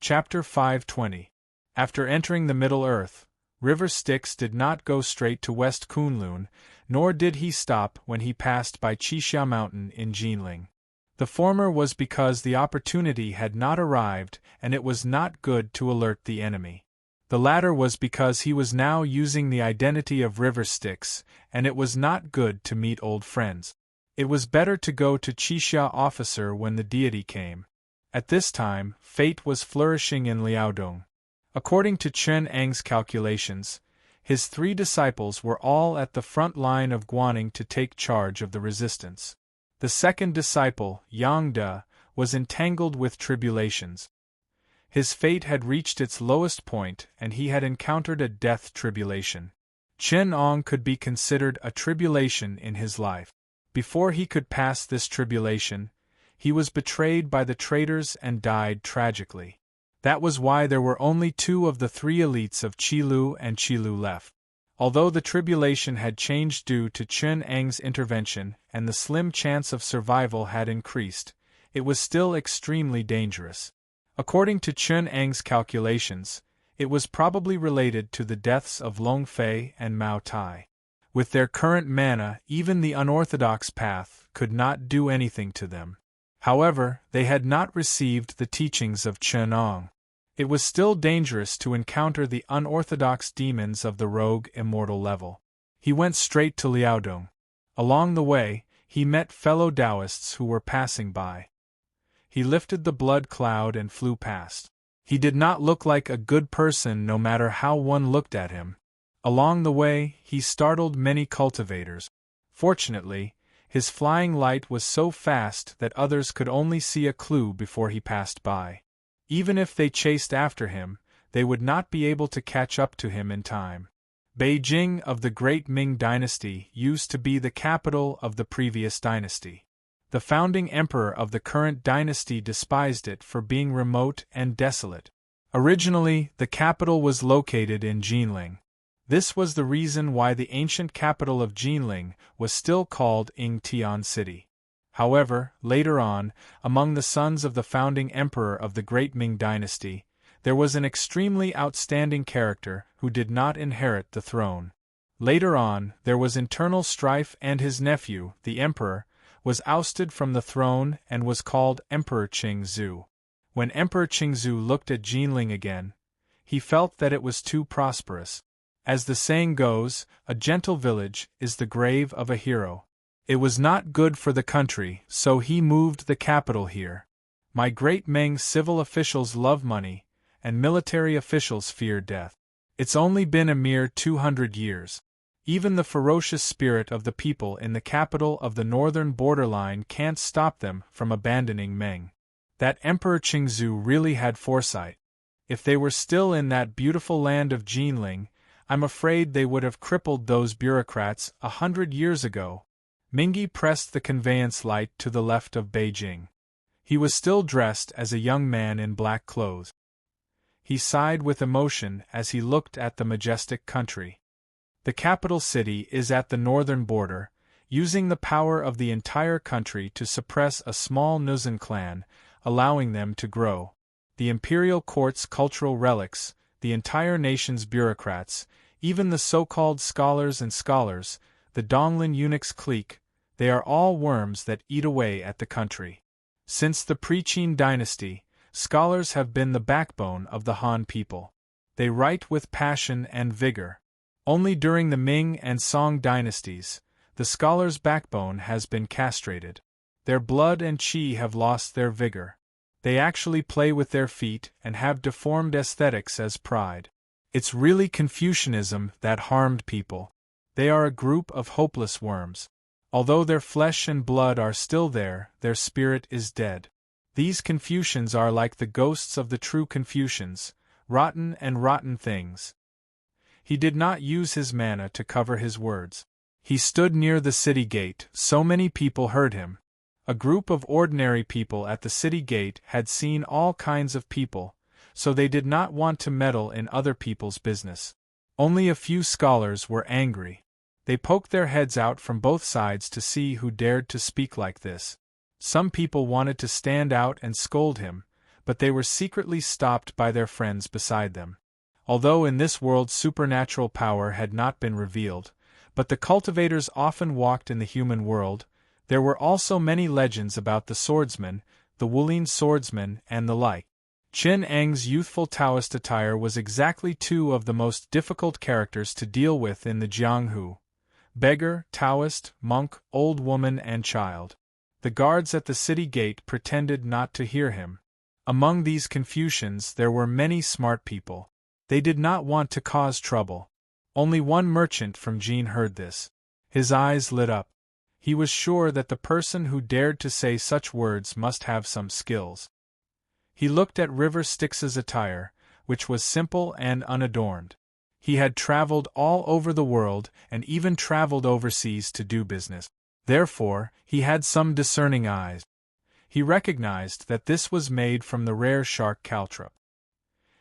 Chapter 520. After entering the Middle Earth, River Styx did not go straight to West Kunlun, nor did he stop when he passed by Qixia Mountain in Jinling. The former was because the opportunity had not arrived and it was not good to alert the enemy. The latter was because he was now using the identity of River Styx, and it was not good to meet old friends. It was better to go to Qixia Officer when the deity came. At this time, fate was flourishing in Liaodong. According to Chen Eng's calculations, his 3 disciples were all at the front line of Guaning to take charge of the resistance. The second disciple, Yang De, was entangled with tribulations. His fate had reached its lowest point and he had encountered a death tribulation. Chen Ong could be considered a tribulation in his life. Before he could pass this tribulation, he was betrayed by the traitors and died tragically. That was why there were only 2 of the 3 elites of Qilu and Qilu left. Although the tribulation had changed due to Chen Eng's intervention and the slim chance of survival had increased, it was still extremely dangerous. According to Chen Eng's calculations, it was probably related to the deaths of Long Fei and Mao Tai. With their current mana, even the unorthodox path could not do anything to them. However, they had not received the teachings of Chen Ong. It was still dangerous to encounter the unorthodox demons of the rogue immortal level. He went straight to Liaodong. Along the way, he met fellow Taoists who were passing by. He lifted the blood cloud and flew past. He did not look like a good person no matter how one looked at him. Along the way, he startled many cultivators. Fortunately, his flying light was so fast that others could only see a clue before he passed by. Even if they chased after him, they would not be able to catch up to him in time. Beijing of the Great Ming Dynasty used to be the capital of the previous dynasty. The founding emperor of the current dynasty despised it for being remote and desolate. Originally, the capital was located in Jinling. This was the reason why the ancient capital of Jinling was still called Yingtian City. However, later on, among the sons of the founding emperor of the Great Ming Dynasty, there was an extremely outstanding character who did not inherit the throne. Later on, there was internal strife and his nephew, the emperor, was ousted from the throne and was called Emperor Qingzu. When Emperor Qingzu looked at Jinling again, he felt that it was too prosperous. As the saying goes, a gentle village is the grave of a hero. It was not good for the country, so he moved the capital here. My great Meng civil officials love money, and military officials fear death. It's only been a mere 200 years. Even the ferocious spirit of the people in the capital of the northern borderline can't stop them from abandoning Meng. That Emperor Qingzu really had foresight. If they were still in that beautiful land of Jinling, I'm afraid they would have crippled those bureaucrats 100 years ago. Mingi pressed the conveyance light to the left of Beijing. He was still dressed as a young man in black clothes. He sighed with emotion as he looked at the majestic country. The capital city is at the northern border, using the power of the entire country to suppress a small Nuzan clan, allowing them to grow. The imperial court's cultural relics, the entire nation's bureaucrats, even the so-called scholars, the Donglin eunuchs clique, they are all worms that eat away at the country. Since the pre-Qin dynasty, scholars have been the backbone of the Han people. They write with passion and vigor. Only during the Ming and Song dynasties, the scholars' backbone has been castrated. Their blood and qi have lost their vigor. They actually play with their feet and have deformed aesthetics as pride. It's really Confucianism that harmed people. They are a group of hopeless worms. Although their flesh and blood are still there, their spirit is dead. These Confucians are like the ghosts of the true Confucians, rotten and rotten things. He did not use his mana to cover his words. He stood near the city gate, so many people heard him. A group of ordinary people at the city gate had seen all kinds of people, so they did not want to meddle in other people's business. Only a few scholars were angry. They poked their heads out from both sides to see who dared to speak like this. Some people wanted to stand out and scold him, but they were secretly stopped by their friends beside them. Although in this world supernatural power had not been revealed, but the cultivators often walked in the human world, there were also many legends about the swordsman, the Wuling swordsman, and the like. Chen Eng's youthful Taoist attire was exactly two of the most difficult characters to deal with in the Jianghu: beggar, Taoist, monk, old woman and child. The guards at the city gate pretended not to hear him. Among these Confucians there were many smart people. They did not want to cause trouble. Only one merchant from Jin heard this. His eyes lit up. He was sure that the person who dared to say such words must have some skills. He looked at River Styx's attire, which was simple and unadorned. He had traveled all over the world and even traveled overseas to do business. Therefore, he had some discerning eyes. He recognized that this was made from the rare shark caltrop.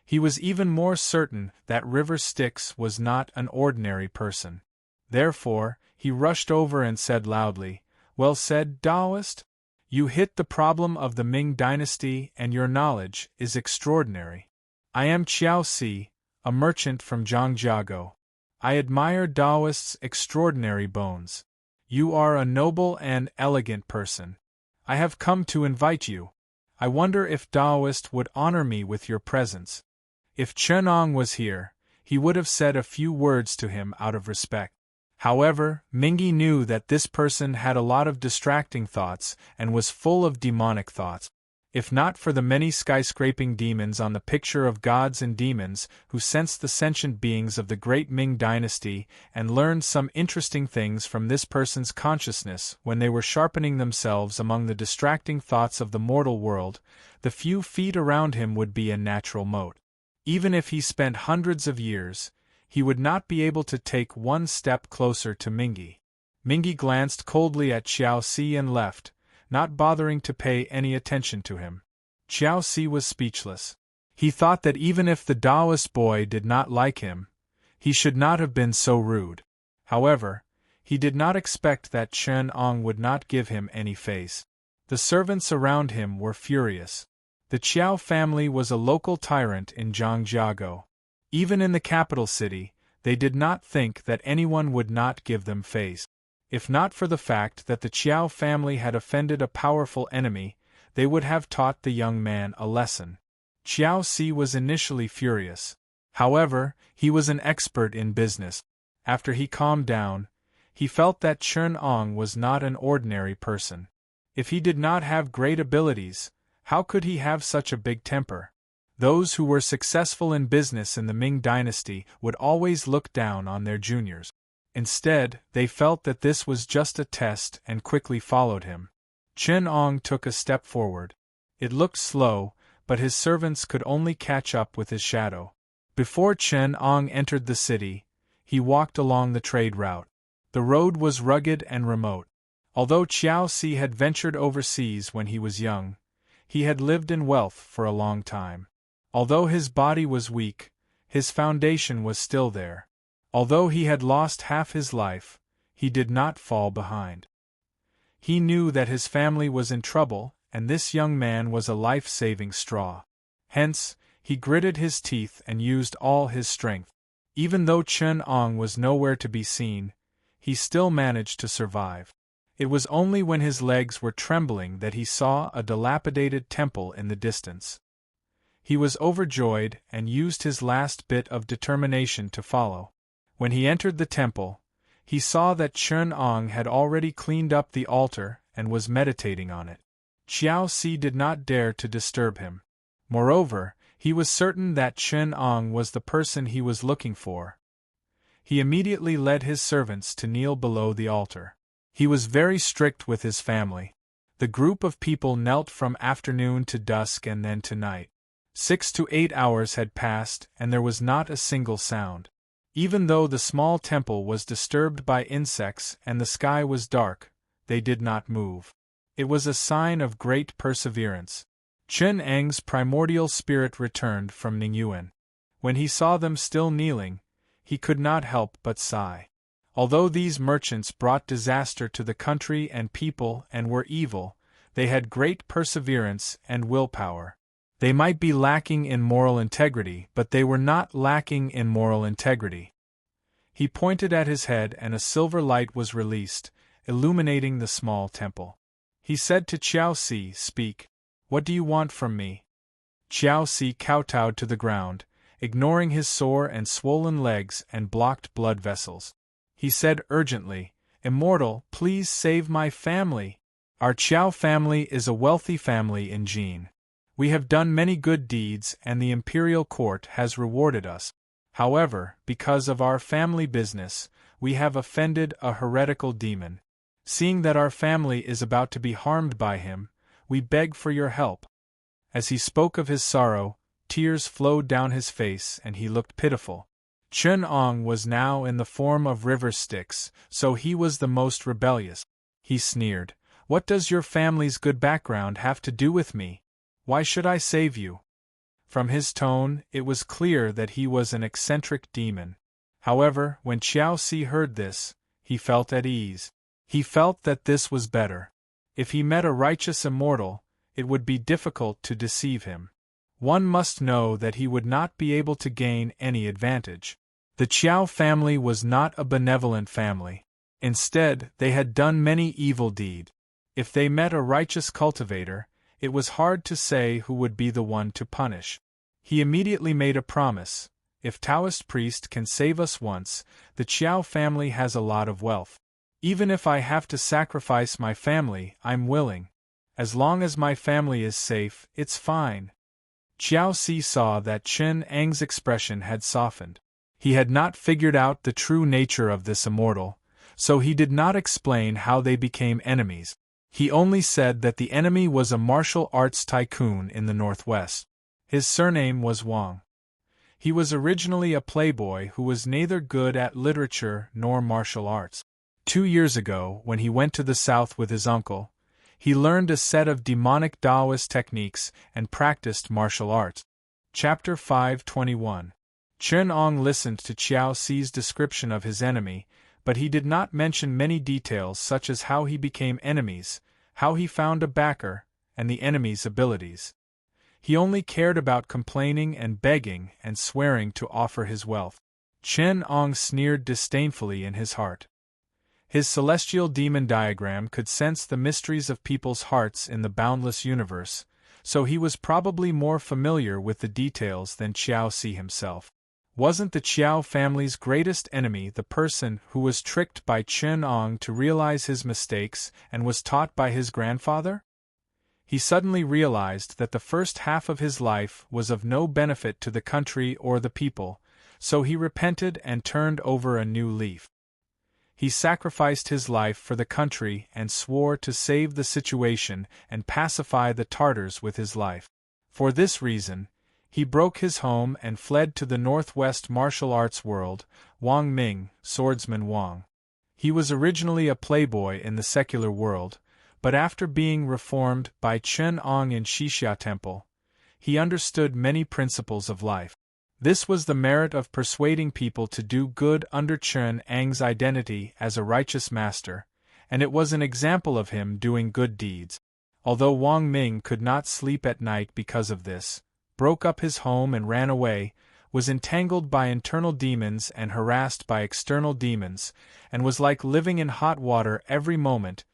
He was even more certain that River Styx was not an ordinary person. Therefore, he rushed over and said loudly, "Well said, Taoist. You hit the problem of the Ming dynasty and your knowledge is extraordinary. I am Qiao Si, a merchant from Zhangjiago. I admire Taoist's extraordinary bones. You are a noble and elegant person. I have come to invite you. I wonder if Taoist would honor me with your presence." If Chen Ong was here, he would have said a few words to him out of respect. However, Mingi knew that this person had a lot of distracting thoughts and was full of demonic thoughts. If not for the many skyscraping demons on the picture of gods and demons who sensed the sentient beings of the great Ming dynasty and learned some interesting things from this person's consciousness when they were sharpening themselves among the distracting thoughts of the mortal world, the few feet around him would be a natural moat. Even if he spent hundreds of years, he would not be able to take one step closer to Mingi. Mingi glanced coldly at Qiao Si and left, not bothering to pay any attention to him. Qiao Si was speechless. He thought that even if the Taoist boy did not like him, he should not have been so rude. However, he did not expect that Chen Ong would not give him any face. The servants around him were furious. The Qiao family was a local tyrant in Zhangjiago. Even in the capital city, they did not think that anyone would not give them face. If not for the fact that the Qiao family had offended a powerful enemy, they would have taught the young man a lesson. Qiao Si was initially furious. However, he was an expert in business. After he calmed down, he felt that Chen Ong was not an ordinary person. If he did not have great abilities, how could he have such a big temper? Those who were successful in business in the Ming dynasty would always look down on their juniors. Instead, they felt that this was just a test and quickly followed him. Chen Ong took a step forward. It looked slow, but his servants could only catch up with his shadow. Before Chen Ong entered the city, he walked along the trade route. The road was rugged and remote. Although Qiao Si had ventured overseas when he was young, he had lived in wealth for a long time. Although his body was weak, his foundation was still there. Although he had lost half his life, he did not fall behind. He knew that his family was in trouble, and this young man was a life-saving straw. Hence, he gritted his teeth and used all his strength. Even though Chen Ong was nowhere to be seen, he still managed to survive. It was only when his legs were trembling that he saw a dilapidated temple in the distance. He was overjoyed and used his last bit of determination to follow. When he entered the temple, he saw that Chen Ong had already cleaned up the altar and was meditating on it. Qiao Si did not dare to disturb him. Moreover, he was certain that Chen Ong was the person he was looking for. He immediately led his servants to kneel below the altar. He was very strict with his family. The group of people knelt from afternoon to dusk and then to night. 6 to 8 hours had passed and there was not a single sound. Even though the small temple was disturbed by insects and the sky was dark, they did not move. It was a sign of great perseverance. Chen Eng's primordial spirit returned from Ningyuan. When he saw them still kneeling, he could not help but sigh. Although these merchants brought disaster to the country and people and were evil, they had great perseverance and willpower. They might be lacking in moral integrity, but they were not lacking in moral integrity. He pointed at his head and a silver light was released, illuminating the small temple. He said to Qiao Si, "Speak. What do you want from me?" Qiao Si kowtowed to the ground, ignoring his sore and swollen legs and blocked blood vessels. He said urgently, "Immortal, please save my family. Our Qiao family is a wealthy family in Jin. We have done many good deeds and the imperial court has rewarded us. However, because of our family business, we have offended a heretical demon. Seeing that our family is about to be harmed by him, we beg for your help." As he spoke of his sorrow, tears flowed down his face and he looked pitiful. Chun Ong was now in the form of river Styx, so he was the most rebellious. He sneered, "What does your family's good background have to do with me? Why should I save you?" From his tone, it was clear that he was an eccentric demon. However, when Qiao Si heard this, he felt at ease. He felt that this was better. If he met a righteous immortal, it would be difficult to deceive him. One must know that he would not be able to gain any advantage. The Qiao family was not a benevolent family. Instead, they had done many evil deeds. If they met a righteous cultivator, it was hard to say who would be the one to punish. He immediately made a promise: "If Taoist priest can save us once, the Qiao family has a lot of wealth. Even if I have to sacrifice my family, I'm willing. As long as my family is safe, it's fine." Qiao Si saw that Chun Ang's expression had softened. He had not figured out the true nature of this immortal, so he did not explain how they became enemies. He only said that the enemy was a martial arts tycoon in the northwest. His surname was Wang. He was originally a playboy who was neither good at literature nor martial arts. 2 years ago, when he went to the south with his uncle, he learned a set of demonic Taoist techniques and practiced martial arts. Chapter 521. Chun Ong listened to Qiao Si's description of his enemy, but he did not mention many details such as how he became enemies, how he found a backer, and the enemy's abilities. He only cared about complaining and begging and swearing to offer his wealth. Chun Ong sneered disdainfully in his heart. His celestial demon diagram could sense the mysteries of people's hearts in the boundless universe, so he was probably more familiar with the details than Qiao Si himself. Wasn't the Qiao family's greatest enemy the person who was tricked by Chun Ong to realize his mistakes and was taught by his grandfather? He suddenly realized that the first half of his life was of no benefit to the country or the people, so he repented and turned over a new leaf. He sacrificed his life for the country and swore to save the situation and pacify the Tartars with his life. For this reason, he broke his home and fled to the northwest martial arts world, Wang Ming, swordsman Wang. He was originally a playboy in the secular world, but after being reformed by Chun Ong in Shixia Temple, he understood many principles of life. This was the merit of persuading people to do good under Chun Ang's identity as a righteous master, and it was an example of him doing good deeds. Although Wang Ming could not sleep at night because of this, broke up his home and ran away, was entangled by internal demons and harassed by external demons, and was like living in hot water every moment,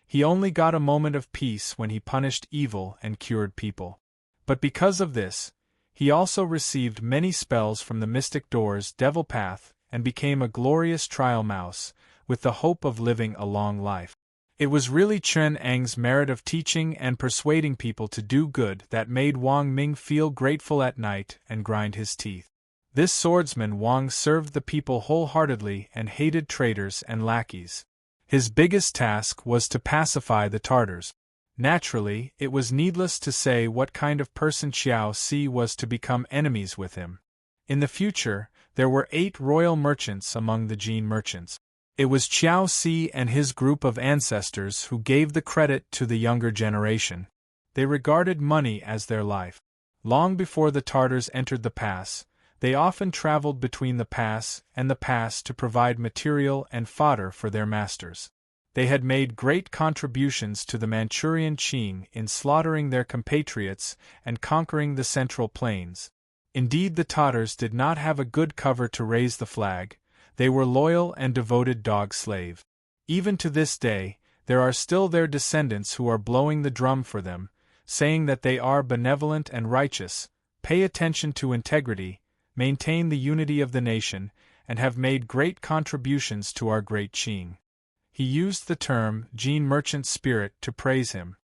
he only got a moment of peace when he punished evil and cured people. But because of this, he also received many spells from the mystic door's devil path and became a glorious trial mouse, with the hope of living a long life. It was really Chun Ang's merit of teaching and persuading people to do good that made Wang Ming feel grateful at night and grind his teeth. This swordsman Wang served the people wholeheartedly and hated traitors and lackeys. His biggest task was to pacify the Tartars. Naturally, it was needless to say what kind of person Qiao Si was to become enemies with him. In the future, there were 8 royal merchants among the Jin merchants. It was Qiao Si and his group of ancestors who gave the credit to the younger generation. They regarded money as their life. Long before the Tartars entered the pass, they often traveled between the pass and the pass to provide material and fodder for their masters. They had made great contributions to the Manchurian Qing in slaughtering their compatriots and conquering the Central Plains. Indeed, the Tatars did not have a good cover to raise the flag. They were loyal and devoted dog-slave. Even to this day, there are still their descendants who are blowing the drum for them, saying that they are benevolent and righteous, pay attention to integrity, maintain the unity of the nation, and have made great contributions to our great Qing. He used the term Jin merchant spirit to praise him.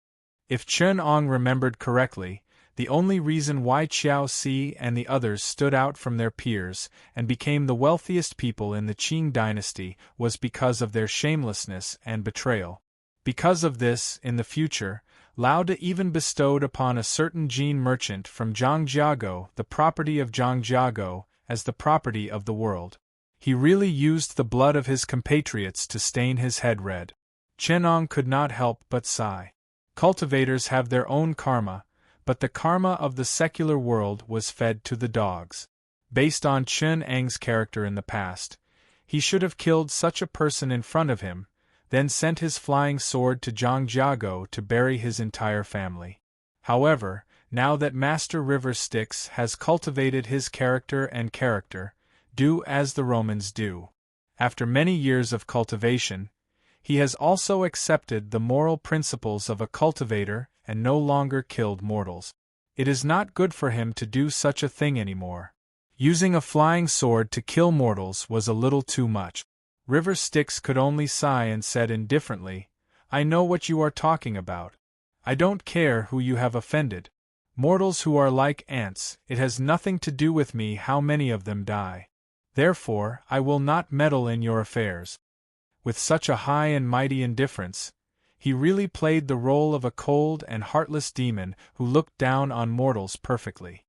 If Chen Ong remembered correctly, the only reason why Qiao Si and the others stood out from their peers and became the wealthiest people in the Qing dynasty was because of their shamelessness and betrayal. Because of this, in the future, Lao De even bestowed upon a certain Jin merchant from Zhangjiago the property of Zhangjiago as the property of the world. He really used the blood of his compatriots to stain his head red. Chen Ong could not help but sigh. Cultivators have their own karma, but the karma of the secular world was fed to the dogs. Based on Chen Ang's character in the past, he should have killed such a person in front of him, then sent his flying sword to Zhangjiago to bury his entire family. However, now that Master River Styx has cultivated his character, do as the Romans do. After many years of cultivation, he has also accepted the moral principles of a cultivator and no longer killed mortals. It is not good for him to do such a thing anymore. Using a flying sword to kill mortals was a little too much. River Styx could only sigh and said indifferently, "I know what you are talking about. I don't care who you have offended. Mortals who are like ants, it has nothing to do with me how many of them die. Therefore, I will not meddle in your affairs." With such a high and mighty indifference, he really played the role of a cold and heartless demon who looked down on mortals perfectly.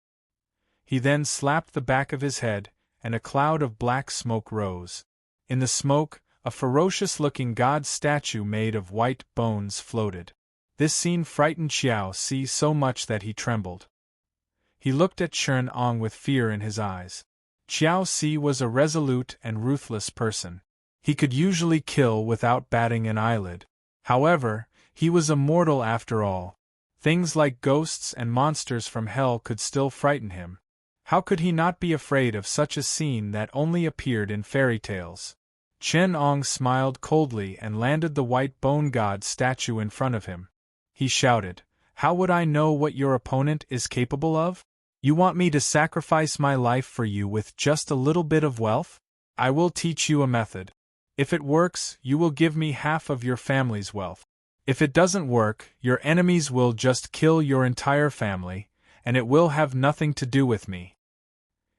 He then slapped the back of his head, and a cloud of black smoke rose. In the smoke, a ferocious-looking god statue made of white bones floated. This scene frightened Qiao Si so much that he trembled. He looked at Chen Ong with fear in his eyes. Qiao Si was a resolute and ruthless person. He could usually kill without batting an eyelid. However, he was a mortal after all. Things like ghosts and monsters from hell could still frighten him. How could he not be afraid of such a scene that only appeared in fairy tales? Chen Ong smiled coldly and landed the white bone god statue in front of him. He shouted, "How would I know what your opponent is capable of? You want me to sacrifice my life for you with just a little bit of wealth? I will teach you a method. If it works, you will give me half of your family's wealth. If it doesn't work, your enemies will just kill your entire family, and it will have nothing to do with me."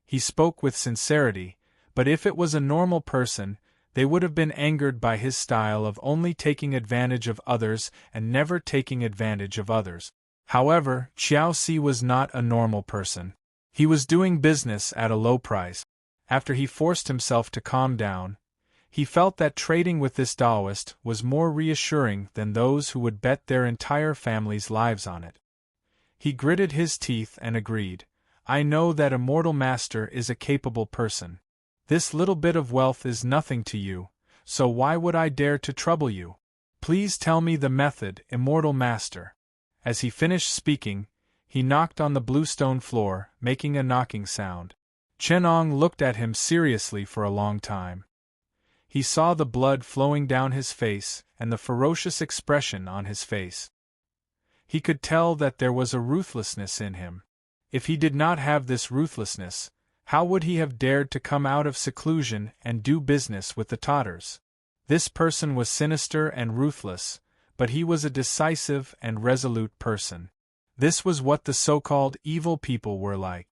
He spoke with sincerity, but if it was a normal person, they would have been angered by his style of only taking advantage of others and never taking advantage of others. However, Qiao Si was not a normal person. He was doing business at a low price. After he forced himself to calm down, he felt that trading with this Taoist was more reassuring than those who would bet their entire family's lives on it. He gritted his teeth and agreed, "I know that a mortal master is a capable person. This little bit of wealth is nothing to you, so why would I dare to trouble you? Please tell me the method, immortal master." As he finished speaking, he knocked on the bluestone floor, making a knocking sound. Chen Ong looked at him seriously for a long time. He saw the blood flowing down his face and the ferocious expression on his face. He could tell that there was a ruthlessness in him. If he did not have this ruthlessness, how would he have dared to come out of seclusion and do business with the Tatars? This person was sinister and ruthless, but he was a decisive and resolute person. This was what the so-called evil people were like.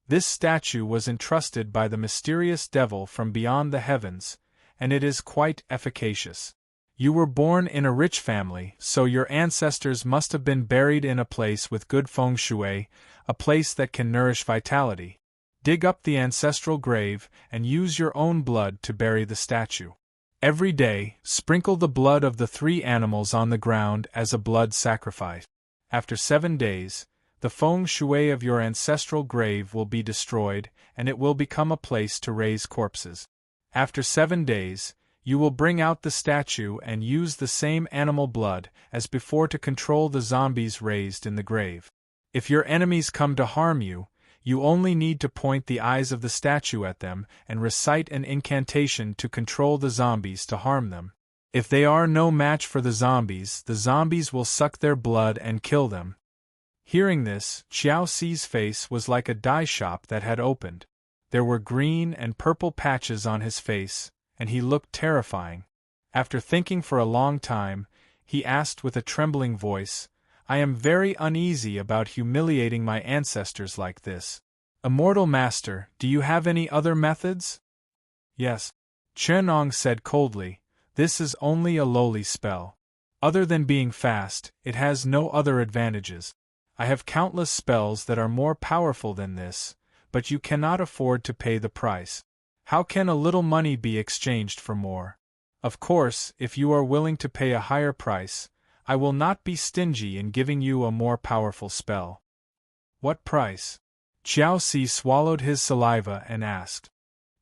This statue was entrusted by the mysterious devil from beyond the heavens, and it is quite efficacious. You were born in a rich family, so your ancestors must have been buried in a place with good feng shui, a place that can nourish vitality. Dig up the ancestral grave and use your own blood to bury the statue. Every day, sprinkle the blood of the 3 animals on the ground as a blood sacrifice. After 7 days, the feng shui of your ancestral grave will be destroyed, and it will become a place to raise corpses. After 7 days, you will bring out the statue and use the same animal blood as before to control the zombies raised in the grave. If your enemies come to harm you, you only need to point the eyes of the statue at them and recite an incantation to control the zombies to harm them. If they are no match for the zombies will suck their blood and kill them. Hearing this, Qiao Ci's face was like a dye shop that had opened. There were green and purple patches on his face, and he looked terrifying. After thinking for a long time, he asked with a trembling voice, I am very uneasy about humiliating my ancestors like this. Immortal Master, do you have any other methods? Yes. Chen said coldly, this is only a lowly spell. Other than being fast, it has no other advantages. I have countless spells that are more powerful than this, but you cannot afford to pay the price. How can a little money be exchanged for more? Of course, if you are willing to pay a higher price, I will not be stingy in giving you a more powerful spell. What price? Qiao Ci swallowed his saliva and asked.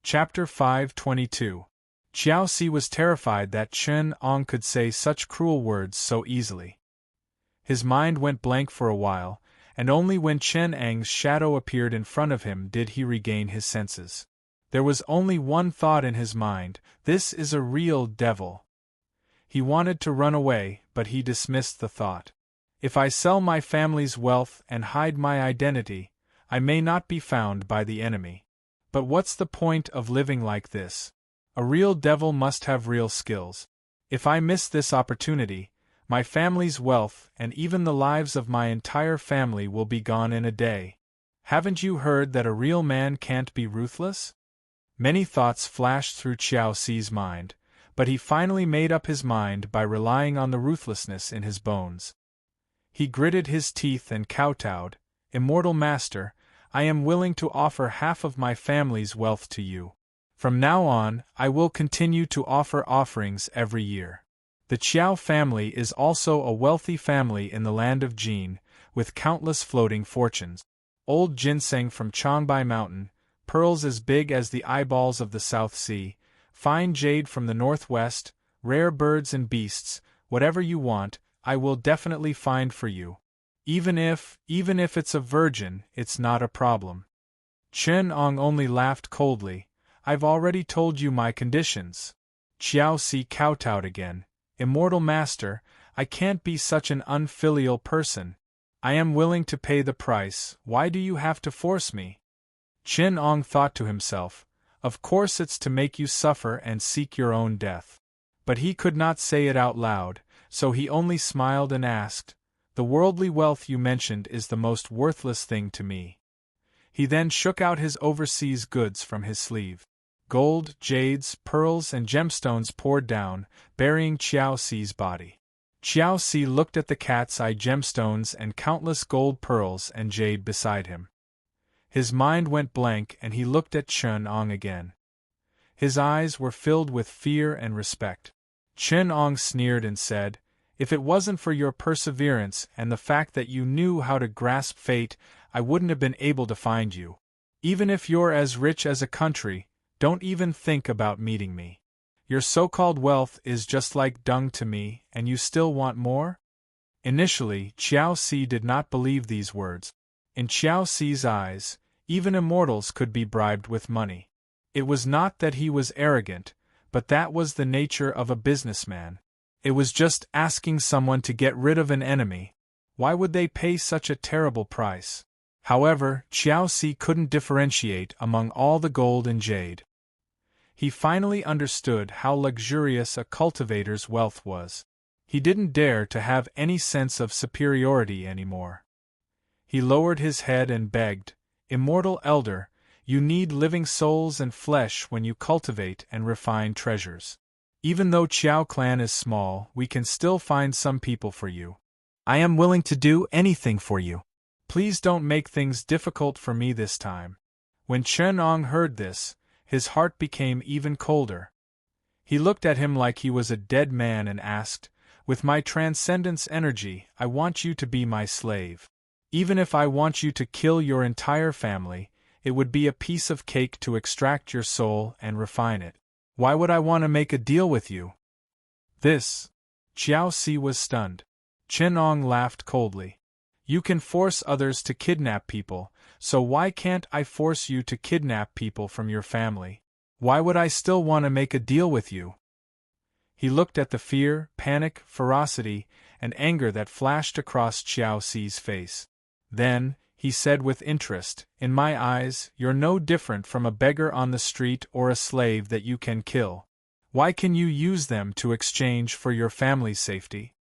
Chapter 522. Qiao Ci was terrified that Chen Ong could say such cruel words so easily. His mind went blank for a while, and only when Chen Ang's shadow appeared in front of him did he regain his senses. There was only one thought in his mind, this is a real devil. He wanted to run away, but he dismissed the thought. If I sell my family's wealth and hide my identity, I may not be found by the enemy. But what's the point of living like this? A real devil must have real skills. If I miss this opportunity, my family's wealth and even the lives of my entire family will be gone in a day. Haven't you heard that a real man can't be ruthless? Many thoughts flashed through Qiao Ci's mind, but he finally made up his mind by relying on the ruthlessness in his bones. He gritted his teeth and kowtowed, Immortal Master, I am willing to offer half of my family's wealth to you. From now on, I will continue to offer offerings every year. The Qiao family is also a wealthy family in the land of Jin, with countless floating fortunes. Old ginseng from Changbai Mountain, pearls as big as the eyeballs of the South Sea, fine jade from the northwest, rare birds and beasts, whatever you want, I will definitely find for you. Even if it's a virgin, it's not a problem. Chen Ong only laughed coldly. I've already told you my conditions. Qiao Ci kowtowed again. Immortal Master, I can't be such an unfilial person. I am willing to pay the price, why do you have to force me? Chen Ong thought to himself, of course it's to make you suffer and seek your own death. But he could not say it out loud, so he only smiled and asked, the worldly wealth you mentioned is the most worthless thing to me. He then shook out his overseas goods from his sleeve. Gold, jades, pearls and gemstones poured down, burying Qiao Ci's body. Qiao Ci looked at the cat's eye gemstones and countless gold pearls and jade beside him. His mind went blank and he looked at Chen Ong again. His eyes were filled with fear and respect. Chen Ong sneered and said, if it wasn't for your perseverance and the fact that you knew how to grasp fate, I wouldn't have been able to find you. Even if you're as rich as a country, don't even think about meeting me. Your so-called wealth is just like dung to me, and you still want more? Initially, Qiao Ci did not believe these words. In Qiao Ci's eyes, even immortals could be bribed with money. It was not that he was arrogant, but that was the nature of a businessman. It was just asking someone to get rid of an enemy. Why would they pay such a terrible price? However, Qiao Ci couldn't differentiate among all the gold and jade. He finally understood how luxurious a cultivator's wealth was. He didn't dare to have any sense of superiority anymore. He lowered his head and begged, Immortal Elder, you need living souls and flesh when you cultivate and refine treasures. Even though Qiao clan is small, we can still find some people for you. I am willing to do anything for you. Please don't make things difficult for me this time. When Chen Ong heard this, his heart became even colder. He looked at him like he was a dead man and asked, with my transcendence energy, I want you to be my slave. Even if I want you to kill your entire family, it would be a piece of cake to extract your soul and refine it. Why would I want to make a deal with you? This. Qiao Si was stunned. Chen Ong laughed coldly. You can force others to kidnap people, so why can't I force you to kidnap people from your family? Why would I still want to make a deal with you? He looked at the fear, panic, ferocity, and anger that flashed across Qiao Si's face. Then, he said with interest, in my eyes, you're no different from a beggar on the street or a slave that you can kill. Why can you use them to exchange for your family's safety?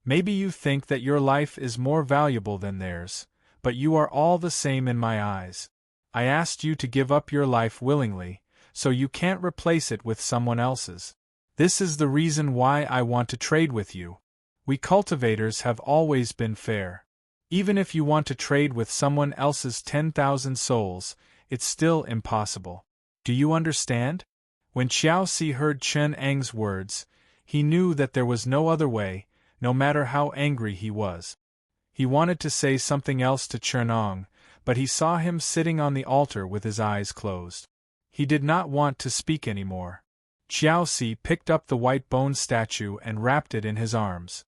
Maybe you think that your life is more valuable than theirs, but you are all the same in my eyes. I asked you to give up your life willingly, so you can't replace it with someone else's. This is the reason why I want to trade with you. We cultivators have always been fair. Even if you want to trade with someone else's 10,000 souls, it's still impossible. Do you understand? When Qiao Si heard Chen Eng's words, he knew that there was no other way, no matter how angry he was. He wanted to say something else to Chen Ong, but he saw him sitting on the altar with his eyes closed. He did not want to speak anymore. Qiao Si picked up the white bone statue and wrapped it in his arms.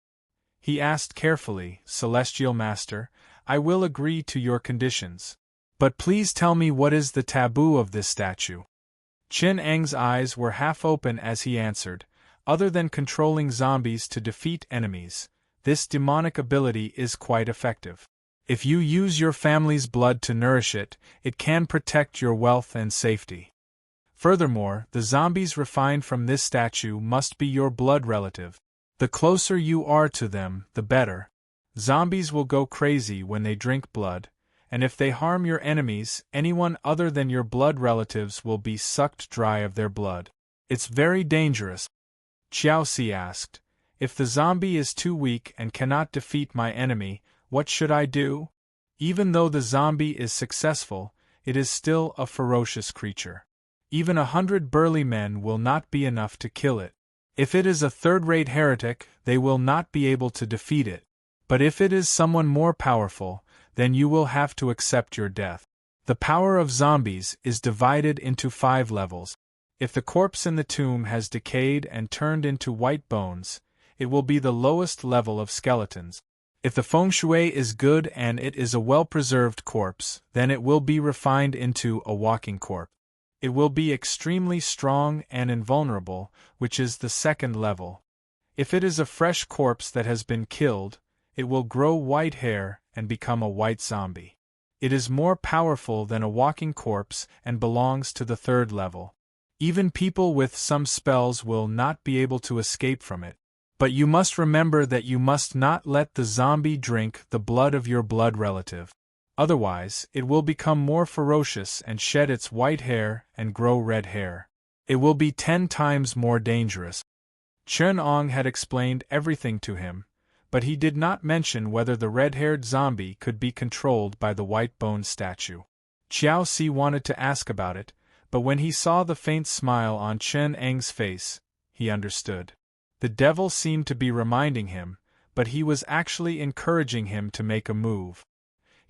He asked carefully, Celestial Master, I will agree to your conditions. But please tell me what is the taboo of this statue? Chen Eng's eyes were half open as he answered, other than controlling zombies to defeat enemies, this demonic ability is quite effective. If you use your family's blood to nourish it, it can protect your wealth and safety. Furthermore, the zombies refined from this statue must be your blood relative. The closer you are to them, the better. Zombies will go crazy when they drink blood, and if they harm your enemies, anyone other than your blood relatives will be sucked dry of their blood. It's very dangerous. Qiao Si asked, if the zombie is too weak and cannot defeat my enemy, what should I do? Even though the zombie is successful, it is still a ferocious creature. Even 100 burly men will not be enough to kill it. If it is a third-rate heretic, they will not be able to defeat it. But if it is someone more powerful, then you will have to accept your death. The power of zombies is divided into 5 levels. If the corpse in the tomb has decayed and turned into white bones, it will be the lowest level of skeletons. If the feng shui is good and it is a well-preserved corpse, then it will be refined into a walking corpse. It will be extremely strong and invulnerable, which is the 2nd level. If it is a fresh corpse that has been killed, it will grow white hair and become a white zombie. It is more powerful than a walking corpse and belongs to the 3rd level. Even people with some spells will not be able to escape from it. But you must remember that you must not let the zombie drink the blood of your blood relative. Otherwise, it will become more ferocious and shed its white hair and grow red hair. It will be 10 times more dangerous. Chen Ong had explained everything to him, but he did not mention whether the red-haired zombie could be controlled by the white bone statue. Qiao Si wanted to ask about it, but when he saw the faint smile on Chen Eng's face, he understood. The devil seemed to be reminding him, but he was actually encouraging him to make a move.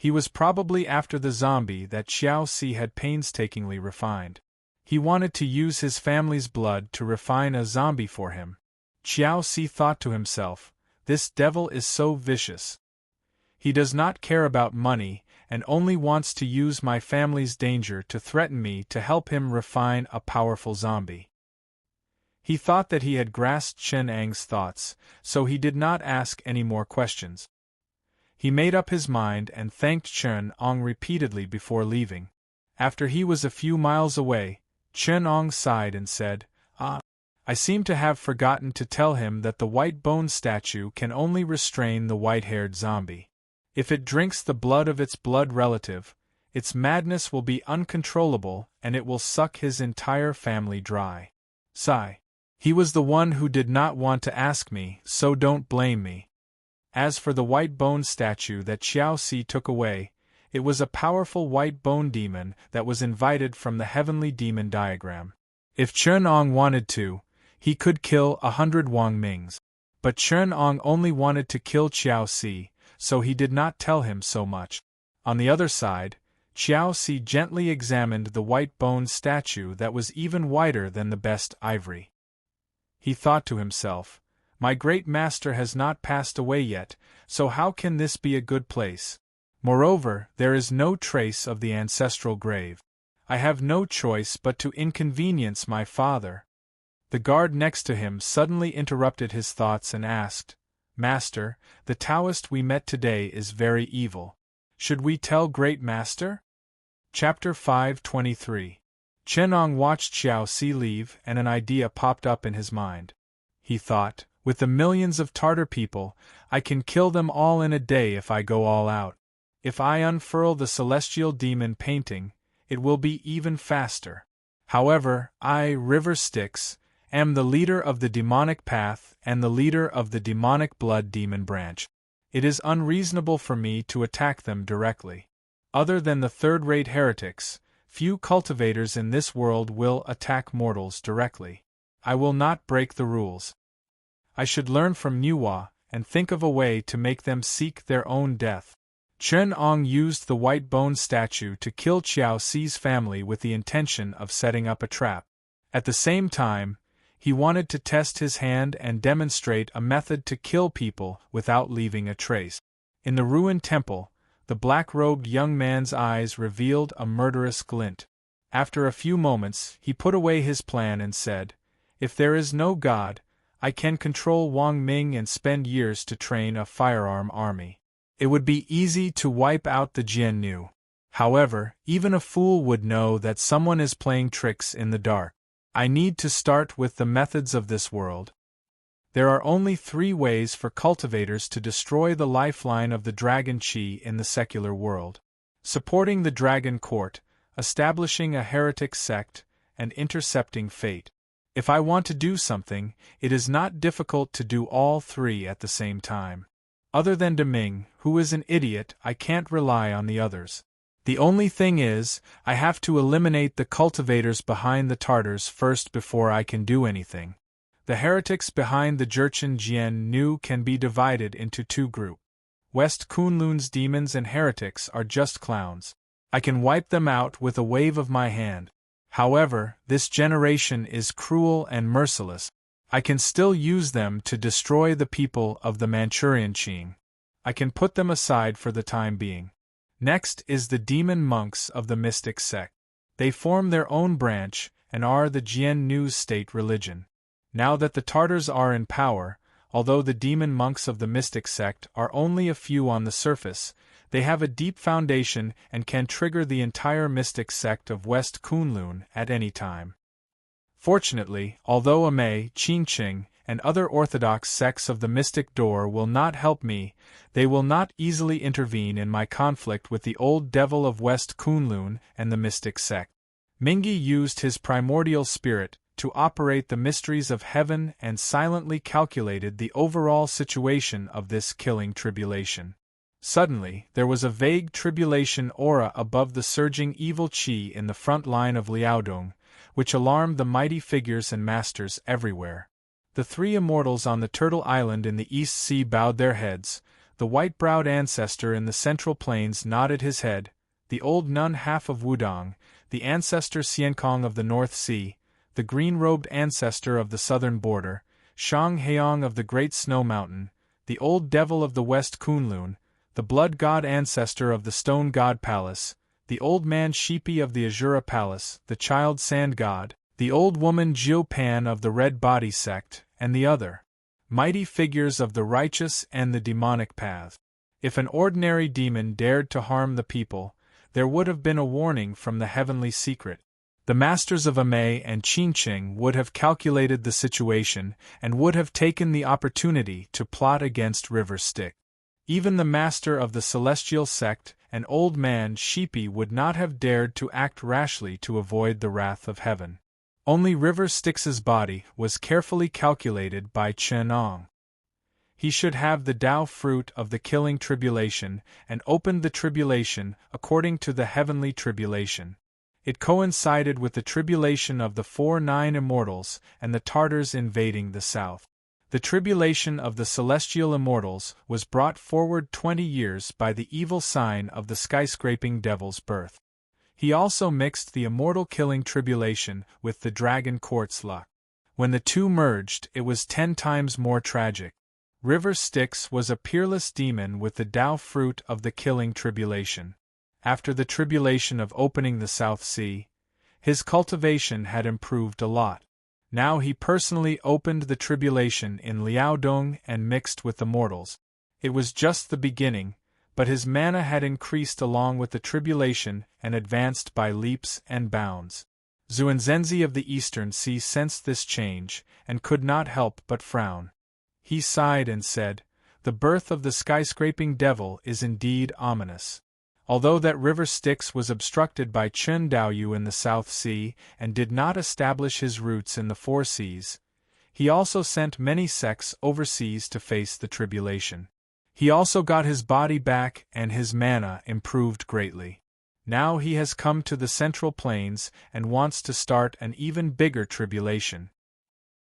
He was probably after the zombie that Qiao Si had painstakingly refined. He wanted to use his family's blood to refine a zombie for him. Qiao Si thought to himself, this devil is so vicious. He does not care about money, and only wants to use my family's danger to threaten me to help him refine a powerful zombie. He thought that he had grasped Chen Eng's thoughts, so he did not ask any more questions. He made up his mind and thanked Chen Ong repeatedly before leaving. After he was a few miles away, Chen Ong sighed and said, I seem to have forgotten to tell him that the white bone statue can only restrain the white-haired zombie. If it drinks the blood of its blood relative, its madness will be uncontrollable and it will suck his entire family dry. Sigh. He was the one who did not want to ask me, so don't blame me. As for the white bone statue that Qiao Si took away, it was a powerful white bone demon that was invited from the heavenly demon diagram. If Chen Ong wanted to, he could kill 100 Wang Mings. But Chen Ong only wanted to kill Qiao Si, so he did not tell him so much. On the other side, Qiao Si gently examined the white-boned statue that was even whiter than the best ivory. He thought to himself, "My great master has not passed away yet, so how can this be a good place? Moreover, there is no trace of the ancestral grave. I have no choice but to inconvenience my father." The guard next to him suddenly interrupted his thoughts and asked, "Master, the Taoist we met today is very evil. Should we tell Great Master?" Chapter 523. Chenong watched Xiao Si leave, and an idea popped up in his mind. He thought, "With the millions of Tartar people, I can kill them all in a day if I go all out. If I unfurl the celestial demon painting, it will be even faster. However, I, River Styx, am the leader of the demonic path and the leader of the demonic blood demon branch. It is unreasonable for me to attack them directly. Other than the third-rate heretics, few cultivators in this world will attack mortals directly. I will not break the rules. I should learn from Nuwa and think of a way to make them seek their own death." Chen Ong used the white-boned statue to kill Qiao Si's family with the intention of setting up a trap. At the same time, he wanted to test his hand and demonstrate a method to kill people without leaving a trace. In the ruined temple, the black-robed young man's eyes revealed a murderous glint. After a few moments, he put away his plan and said, "If there is no God, I can control Wang Ming and spend years to train a firearm army. It would be easy to wipe out the Jian Nu. However, even a fool would know that someone is playing tricks in the dark. I need to start with the methods of this world. There are only 3 ways for cultivators to destroy the lifeline of the dragon Qi in the secular world: supporting the dragon court, establishing a heretic sect, and intercepting fate. If I want to do something, it is not difficult to do all 3 at the same time. Other than Deming, who is an idiot, I can't rely on the others. The only thing is, I have to eliminate the cultivators behind the Tartars first before I can do anything. The heretics behind the Jurchen Jian Nu can be divided into 2 groups. West Kunlun's demons and heretics are just clowns. I can wipe them out with a wave of my hand. However, this generation is cruel and merciless. I can still use them to destroy the people of the Manchurian Qing. I can put them aside for the time being. Next is the demon monks of the mystic sect. They form their own branch and are the Jian Nu's state religion. Now that the Tartars are in power, although the demon monks of the mystic sect are only a few on the surface, they have a deep foundation and can trigger the entire mystic sect of West Kunlun at any time. Fortunately, although Amei, Qingqing, and other orthodox sects of the mystic door will not help me, they will not easily intervene in my conflict with the old devil of West Kunlun and the mystic sect. Mingi used his primordial spirit to operate the mysteries of heaven and silently calculated the overall situation of this killing tribulation. Suddenly, there was a vague tribulation aura above the surging evil qi in the front line of Liaodong, which alarmed the mighty figures and masters everywhere. The 3 immortals on the Turtle Island in the East Sea bowed their heads, the white-browed ancestor in the Central Plains nodded his head, the old nun half of Wudong, the ancestor Xiankong of the North Sea, the green-robed ancestor of the southern border, Shang Heong of the Great Snow Mountain, the old devil of the West Kunlun, the blood god ancestor of the Stone God Palace, the old man Sheepy of the Azura Palace, the child Sand God, the old woman Jiu Pan of the Red Body Sect, and the other mighty figures of the righteous and the demonic path. If an ordinary demon dared to harm the people, there would have been a warning from the heavenly secret. The masters of Amei and Qingqing would have calculated the situation and would have taken the opportunity to plot against River Styx. Even the master of the celestial sect, an old man Sheepy, would not have dared to act rashly to avoid the wrath of heaven. Only River Styx's body was carefully calculated by Chen Ong. He should have the Tao fruit of the killing tribulation and opened the tribulation according to the heavenly tribulation. It coincided with the tribulation of the 4-9 immortals and the Tartars invading the south. The tribulation of the celestial immortals was brought forward 20 years by the evil sign of the skyscraping devil's birth. He also mixed the immortal killing tribulation with the dragon quartz luck. When the two merged, it was 10 times more tragic. River Styx was a peerless demon with the Tao fruit of the killing tribulation. After the tribulation of opening the South Sea, his cultivation had improved a lot. Now he personally opened the tribulation in Liaodong and mixed with the mortals. It was just the beginning, but his mana had increased along with the tribulation and advanced by leaps and bounds. Xuanzhenzi of the Eastern Sea sensed this change and could not help but frown. He sighed and said, "The birth of the skyscraping devil is indeed ominous." Although that river Styx was obstructed by Chen Daoyu in the South Sea and did not establish his roots in the Four Seas, he also sent many sects overseas to face the tribulation. He also got his body back and his mana improved greatly. Now he has come to the Central Plains and wants to start an even bigger tribulation.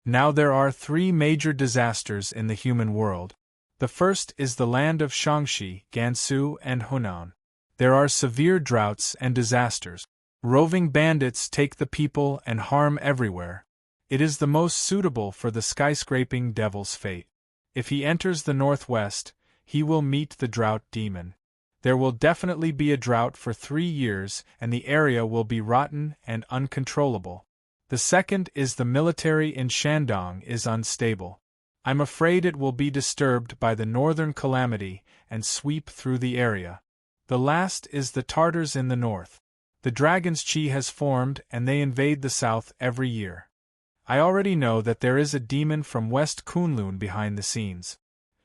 Now there are 3 major disasters in the human world. The first is the land of Shaanxi, Gansu, and Hunan. There are severe droughts and disasters. Roving bandits take the people and harm everywhere. It is the most suitable for the skyscraping devil's fate. If he enters the northwest, he will meet the drought demon. There will definitely be a drought for 3 years and the area will be rotten and uncontrollable. The second is the military in Shandong is unstable. I'm afraid it will be disturbed by the northern calamity and sweep through the area. The last is the Tartars in the north. The dragon's chi has formed and they invade the south every year. I already know that there is a demon from West Kunlun behind the scenes.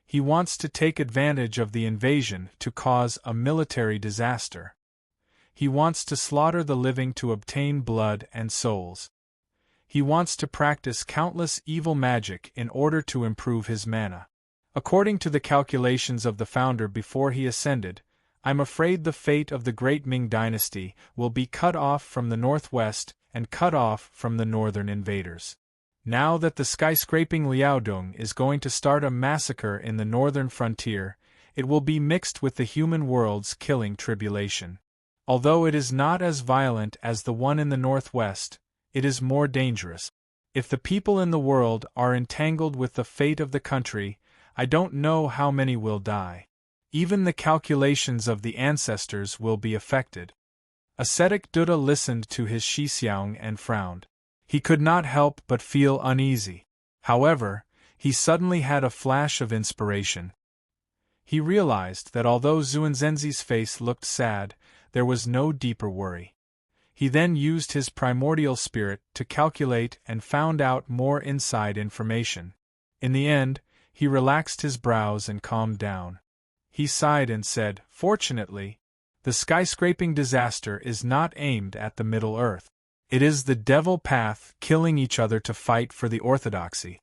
He wants to take advantage of the invasion to cause a military disaster. He wants to slaughter the living to obtain blood and souls. He wants to practice countless evil magic in order to improve his mana. According to the calculations of the founder before he ascended, I'm afraid the fate of the great Ming dynasty will be cut off from the northwest and cut off from the northern invaders. Now that the skyscraping Liaodong is going to start a massacre in the northern frontier, it will be mixed with the human world's killing tribulation. Although it is not as violent as the one in the northwest, it is more dangerous. If the people in the world are entangled with the fate of the country, I don't know how many will die. Even the calculations of the ancestors will be affected. Ascetic Duda listened to his Shixiang and frowned. He could not help but feel uneasy. However, he suddenly had a flash of inspiration. He realized that although Xuanzhenzi's face looked sad, there was no deeper worry. He then used his primordial spirit to calculate and found out more inside information. In the end, he relaxed his brows and calmed down. He sighed and said, "Fortunately, the skyscraping disaster is not aimed at the Middle Earth. It is the devil path killing each other to fight for the orthodoxy.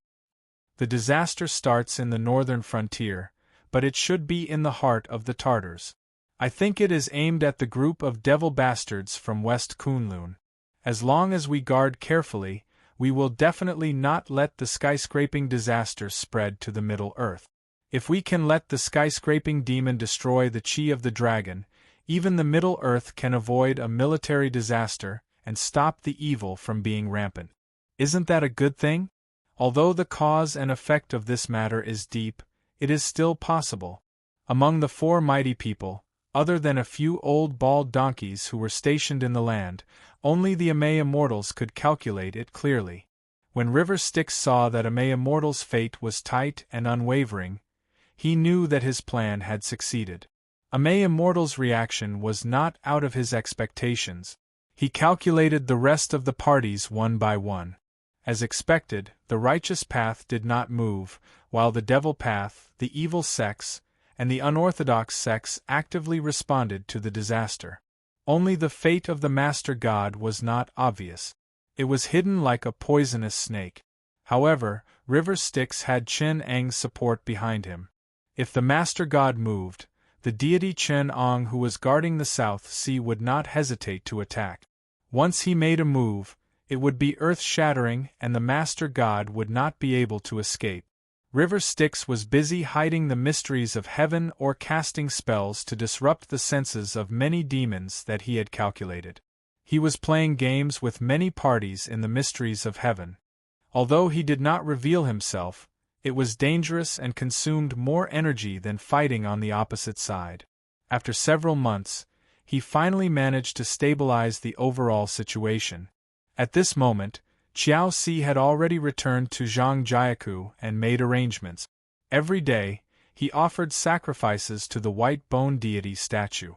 The disaster starts in the northern frontier, but it should be in the heart of the Tartars. I think it is aimed at the group of devil bastards from West Kunlun. As long as we guard carefully, we will definitely not let the skyscraping disaster spread to the Middle Earth. If we can let the skyscraping demon destroy the chi of the dragon, even the Middle Earth can avoid a military disaster and stop the evil from being rampant. Isn't that a good thing? Although the cause and effect of this matter is deep, it is still possible. Among the 4 mighty people, other than a few old bald donkeys who were stationed in the land, only the Amaya mortals could calculate it clearly. When River Styx saw that Amaya mortal's fate was tight and unwavering, he knew that his plan had succeeded. Amaya mortal's reaction was not out of his expectations. He calculated the rest of the parties one by one. As expected, the righteous path did not move, while the devil path, the evil sects, and the unorthodox sects actively responded to the disaster. Only the fate of the Master God was not obvious. It was hidden like a poisonous snake. However, River Styx had Chen Eng's support behind him. If the Master God moved, the deity Chen Ong who was guarding the South Sea would not hesitate to attack. Once he made a move, it would be earth-shattering and the Master God would not be able to escape. River Styx was busy hiding the mysteries of heaven or casting spells to disrupt the senses of many demons that he had calculated. He was playing games with many parties in the mysteries of heaven. Although he did not reveal himself, it was dangerous and consumed more energy than fighting on the opposite side. After several months, he finally managed to stabilize the overall situation. At this moment, Qiao Si had already returned to Zhangjiakou and made arrangements. Every day, he offered sacrifices to the white bone deity statue.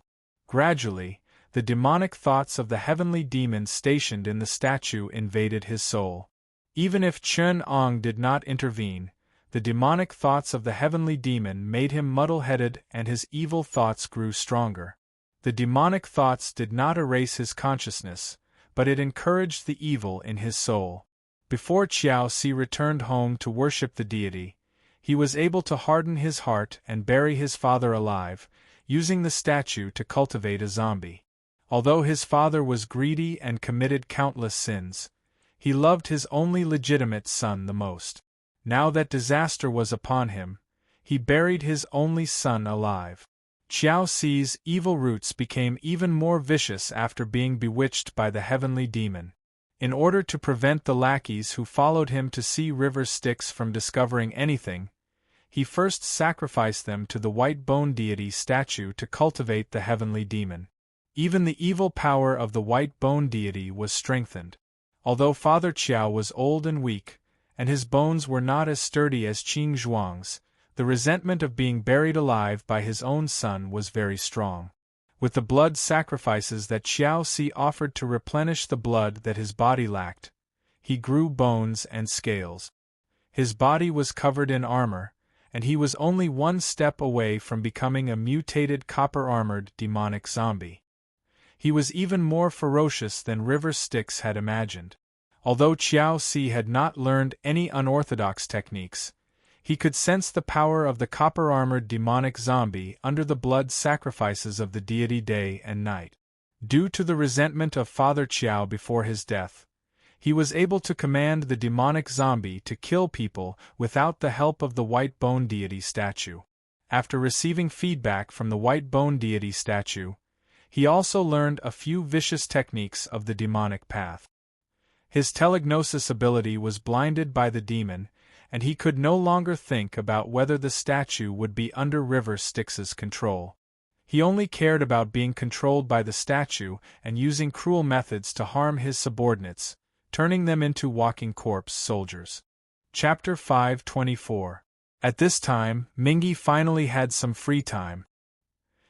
Gradually, the demonic thoughts of the heavenly demons stationed in the statue invaded his soul. Even if Chen Ong did not intervene, the demonic thoughts of the heavenly demon made him muddle-headed and his evil thoughts grew stronger. The demonic thoughts did not erase his consciousness, but it encouraged the evil in his soul. Before Qiao Si returned home to worship the deity, he was able to harden his heart and bury his father alive, using the statue to cultivate a zombie. Although his father was greedy and committed countless sins, he loved his only legitimate son the most. Now that disaster was upon him, he buried his only son alive. Qiao Si's evil roots became even more vicious after being bewitched by the heavenly demon. In order to prevent the lackeys who followed him to see river Styx from discovering anything, he first sacrificed them to the white bone deity statue to cultivate the heavenly demon. Even the evil power of the white bone deity was strengthened. Although Father Qiao was old and weak, and his bones were not as sturdy as Qing Zhuang's, the resentment of being buried alive by his own son was very strong. With the blood sacrifices that Qiao Si offered to replenish the blood that his body lacked, he grew bones and scales. His body was covered in armor, and he was only one step away from becoming a mutated copper-armored demonic zombie. He was even more ferocious than River Styx had imagined. Although Qiao Si had not learned any unorthodox techniques, he could sense the power of the copper-armored demonic zombie under the blood sacrifices of the deity day and night. Due to the resentment of Father Qiao before his death, he was able to command the demonic zombie to kill people without the help of the white bone deity statue. After receiving feedback from the white bone deity statue, he also learned a few vicious techniques of the demonic path. His telegnosis ability was blinded by the demon, and he could no longer think about whether the statue would be under River Styx's control. He only cared about being controlled by the statue and using cruel methods to harm his subordinates, turning them into walking corpse soldiers. Chapter 524. At this time, Mingyi finally had some free time.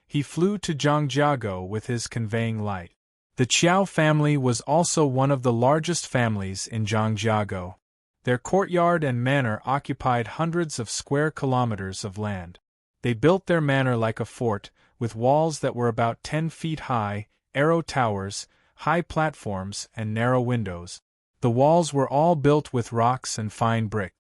He flew to Zhangjiakou with his conveying light. The Qiao family was also one of the largest families in Zhangjiakou. Their courtyard and manor occupied hundreds of square kilometers of land. They built their manor like a fort, with walls that were about 10 feet high, arrow towers, high platforms, and narrow windows. The walls were all built with rocks and fine brick.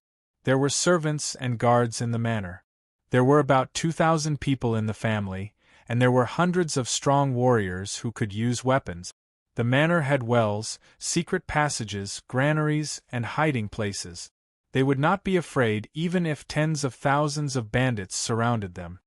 There were servants and guards in the manor. There were about 2,000 people in the family, and there were hundreds of strong warriors who could use weapons. The manor had wells, secret passages, granaries, and hiding places. They would not be afraid even if tens of thousands of bandits surrounded them.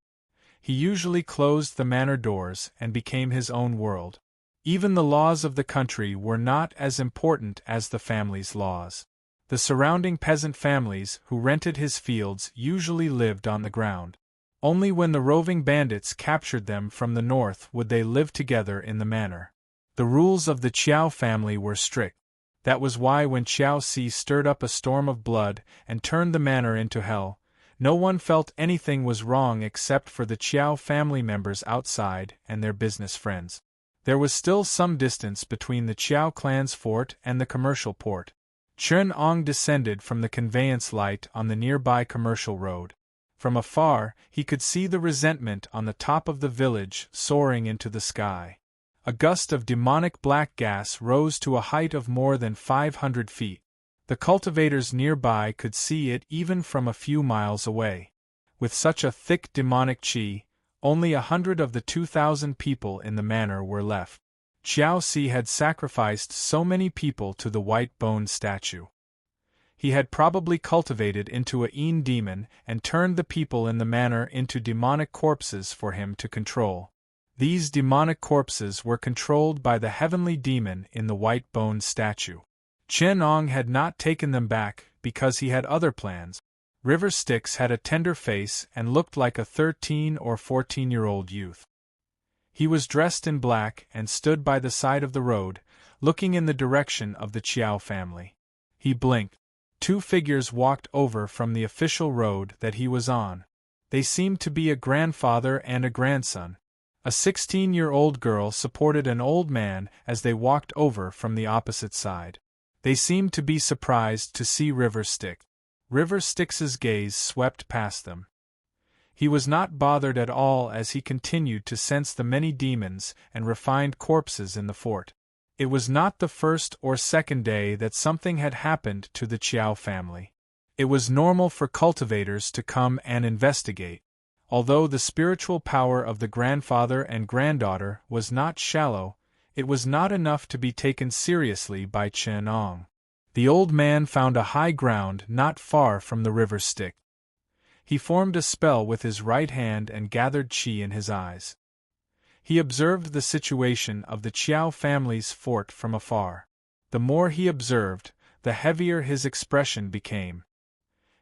He usually closed the manor doors and became his own world. Even the laws of the country were not as important as the family's laws. The surrounding peasant families who rented his fields usually lived on the ground. Only when the roving bandits captured them from the north would they live together in the manor. The rules of the Qiao family were strict. That was why when Qiao Si stirred up a storm of blood and turned the manor into hell, no one felt anything was wrong except for the Qiao family members outside and their business friends. There was still some distance between the Qiao clan's fort and the commercial port. Chen Ong descended from the conveyance light on the nearby commercial road. From afar, he could see the resentment on the top of the village soaring into the sky. A gust of demonic black gas rose to a height of more than 500 feet. The cultivators nearby could see it even from a few miles away. With such a thick demonic qi, only 100 of the 2,000 people in the manor were left. Qiao Si had sacrificed so many people to the white bone statue. He had probably cultivated into a Yin demon and turned the people in the manor into demonic corpses for him to control. These demonic corpses were controlled by the heavenly demon in the white-boned statue. Chen Ong had not taken them back because he had other plans. River Styx had a tender face and looked like a 13 or 14-year-old youth. He was dressed in black and stood by the side of the road, looking in the direction of the Chiao family. He blinked. 2 figures walked over from the official road that he was on. They seemed to be a grandfather and a grandson. A 16-year-old girl supported an old man as they walked over from the opposite side. They seemed to be surprised to see River Styx. River Styx's gaze swept past them. He was not bothered at all as he continued to sense the many demons and refined corpses in the fort. It was not the first or second day that something had happened to the Chiao family. It was normal for cultivators to come and investigate. Although the spiritual power of the grandfather and granddaughter was not shallow, it was not enough to be taken seriously by Chen Ong. The old man found a high ground not far from the River Styx. He formed a spell with his right hand and gathered qi in his eyes. He observed the situation of the Chiao family's fort from afar. The more he observed, the heavier his expression became.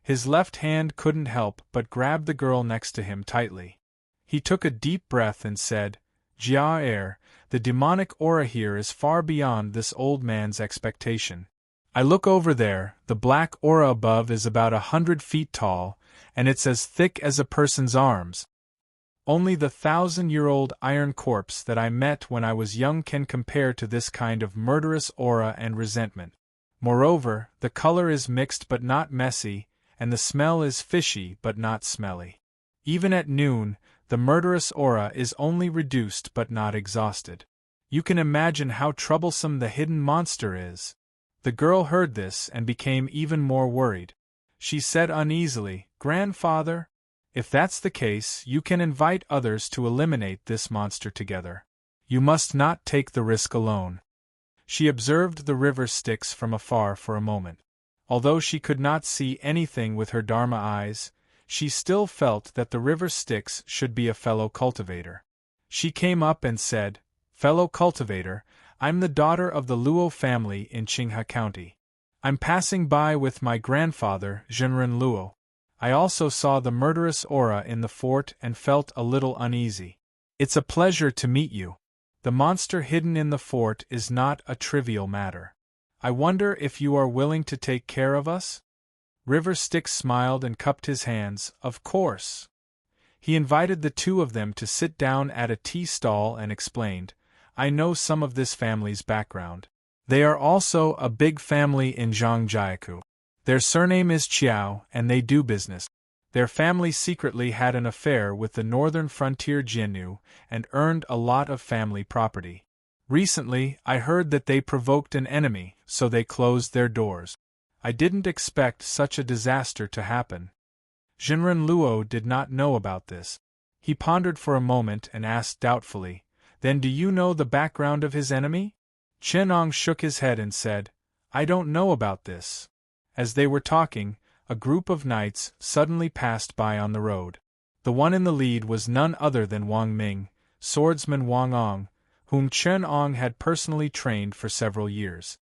His left hand couldn't help but grab the girl next to him tightly. He took a deep breath and said, "Jia, the demonic aura here is far beyond this old man's expectation. I look over there, the black aura above is about 100 feet tall, and it's as thick as a person's arms. Only the 1,000-year-old iron corpse that I met when I was young can compare to this kind of murderous aura and resentment. Moreover, the color is mixed but not messy, and the smell is fishy but not smelly. Even at noon, the murderous aura is only reduced but not exhausted. You can imagine how troublesome the hidden monster is." The girl heard this and became even more worried. She said uneasily, "Grandfather, if that's the case, you can invite others to eliminate this monster together. You must not take the risk alone." She observed the River Styx from afar for a moment. Although she could not see anything with her Dharma eyes, she still felt that the River Styx should be a fellow cultivator. She came up and said, "Fellow cultivator, I'm the daughter of the Luo family in Qinghe County. I'm passing by with my grandfather, Zhenren Luo. I also saw the murderous aura in the fort and felt a little uneasy. It's a pleasure to meet you. The monster hidden in the fort is not a trivial matter. I wonder if you are willing to take care of us?" River Styx smiled and cupped his hands. "Of course." He invited the 2 of them to sit down at a tea stall and explained, "I know some of this family's background. They are also a big family in Zhangjiakou. Their surname is Chiao, and they do business. Their family secretly had an affair with the northern frontier Jiannu and earned a lot of family property. Recently, I heard that they provoked an enemy, so they closed their doors. I didn't expect such a disaster to happen." Zhenren Luo did not know about this. He pondered for a moment and asked doubtfully, "Then do you know the background of his enemy?" Chen Ong shook his head and said, "I don't know about this." As they were talking, a group of knights suddenly passed by on the road. The one in the lead was none other than Wang Ming, swordsman Wang Ong, whom Chen Ong had personally trained for several years.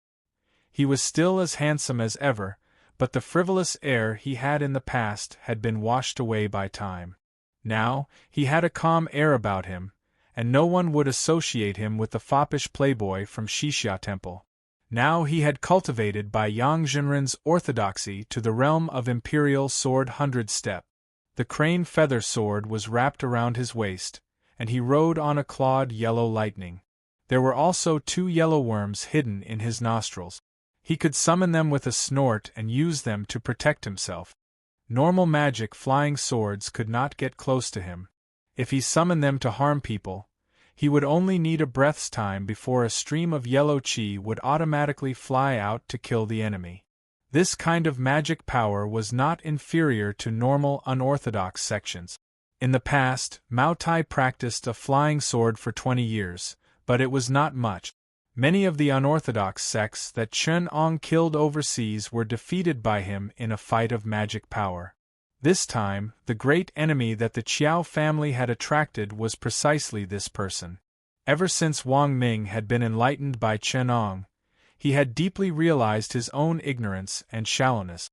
He was still as handsome as ever, but the frivolous air he had in the past had been washed away by time. Now, he had a calm air about him, and no one would associate him with the foppish playboy from Shixia Temple. Now he had cultivated by Yang Zhenren's orthodoxy to the realm of imperial sword 100-step. The crane feather sword was wrapped around his waist, and he rode on a clawed yellow lightning. There were also 2 yellow worms hidden in his nostrils. He could summon them with a snort and use them to protect himself. Normal magic flying swords could not get close to him. If he summoned them to harm people, he would only need a breath's time before a stream of yellow qi would automatically fly out to kill the enemy. This kind of magic power was not inferior to normal unorthodox sections. In the past, Mao Tai practiced a flying sword for 20 years, but it was not much. Many of the unorthodox sects that Chen Ong killed overseas were defeated by him in a fight of magic power. This time, the great enemy that the Qiao family had attracted was precisely this person. Ever since Wang Ming had been enlightened by Chen Ong, he had deeply realized his own ignorance and shallowness.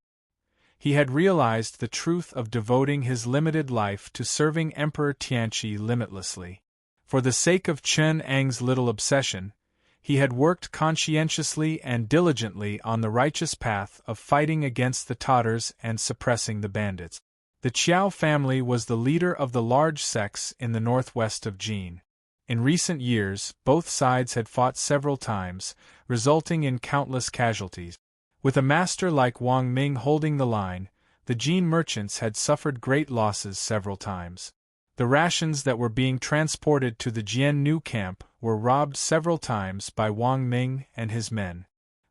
He had realized the truth of devoting his limited life to serving Emperor Tianqi limitlessly. For the sake of Chen Ang's little obsession, he had worked conscientiously and diligently on the righteous path of fighting against the Tatars and suppressing the bandits. The Qiao family was the leader of the large sects in the northwest of Jin. In recent years, both sides had fought several times, resulting in countless casualties. With a master like Wang Ming holding the line, the Jin merchants had suffered great losses several times. The rations that were being transported to the Jiannu camp were robbed several times by Wang Ming and his men.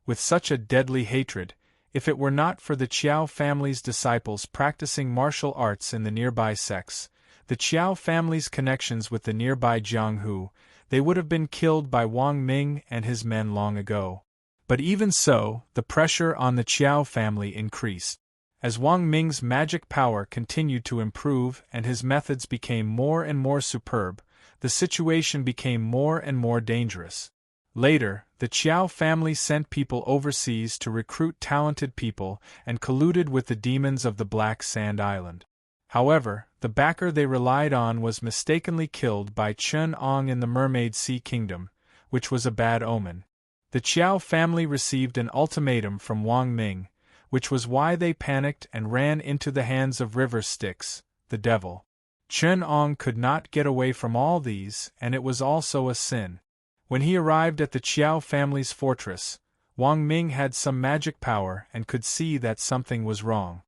With such a deadly hatred, if it were not for the Qiao family's disciples practicing martial arts in the nearby sects, the Qiao family's connections with the nearby Jianghu, they would have been killed by Wang Ming and his men long ago. But even so, the pressure on the Qiao family increased. As Wang Ming's magic power continued to improve and his methods became more and more superb, the situation became more and more dangerous. Later, the Qiao family sent people overseas to recruit talented people and colluded with the demons of the Black Sand Island. However, the backer they relied on was mistakenly killed by Chen Ong in the Mermaid Sea Kingdom, which was a bad omen. The Qiao family received an ultimatum from Wang Ming, which was why they panicked and ran into the hands of River Styx, the devil. Chen Ong could not get away from all these, and it was also a sin. When he arrived at the Qiao family's fortress, Wang Ming had some magic power and could see that something was wrong.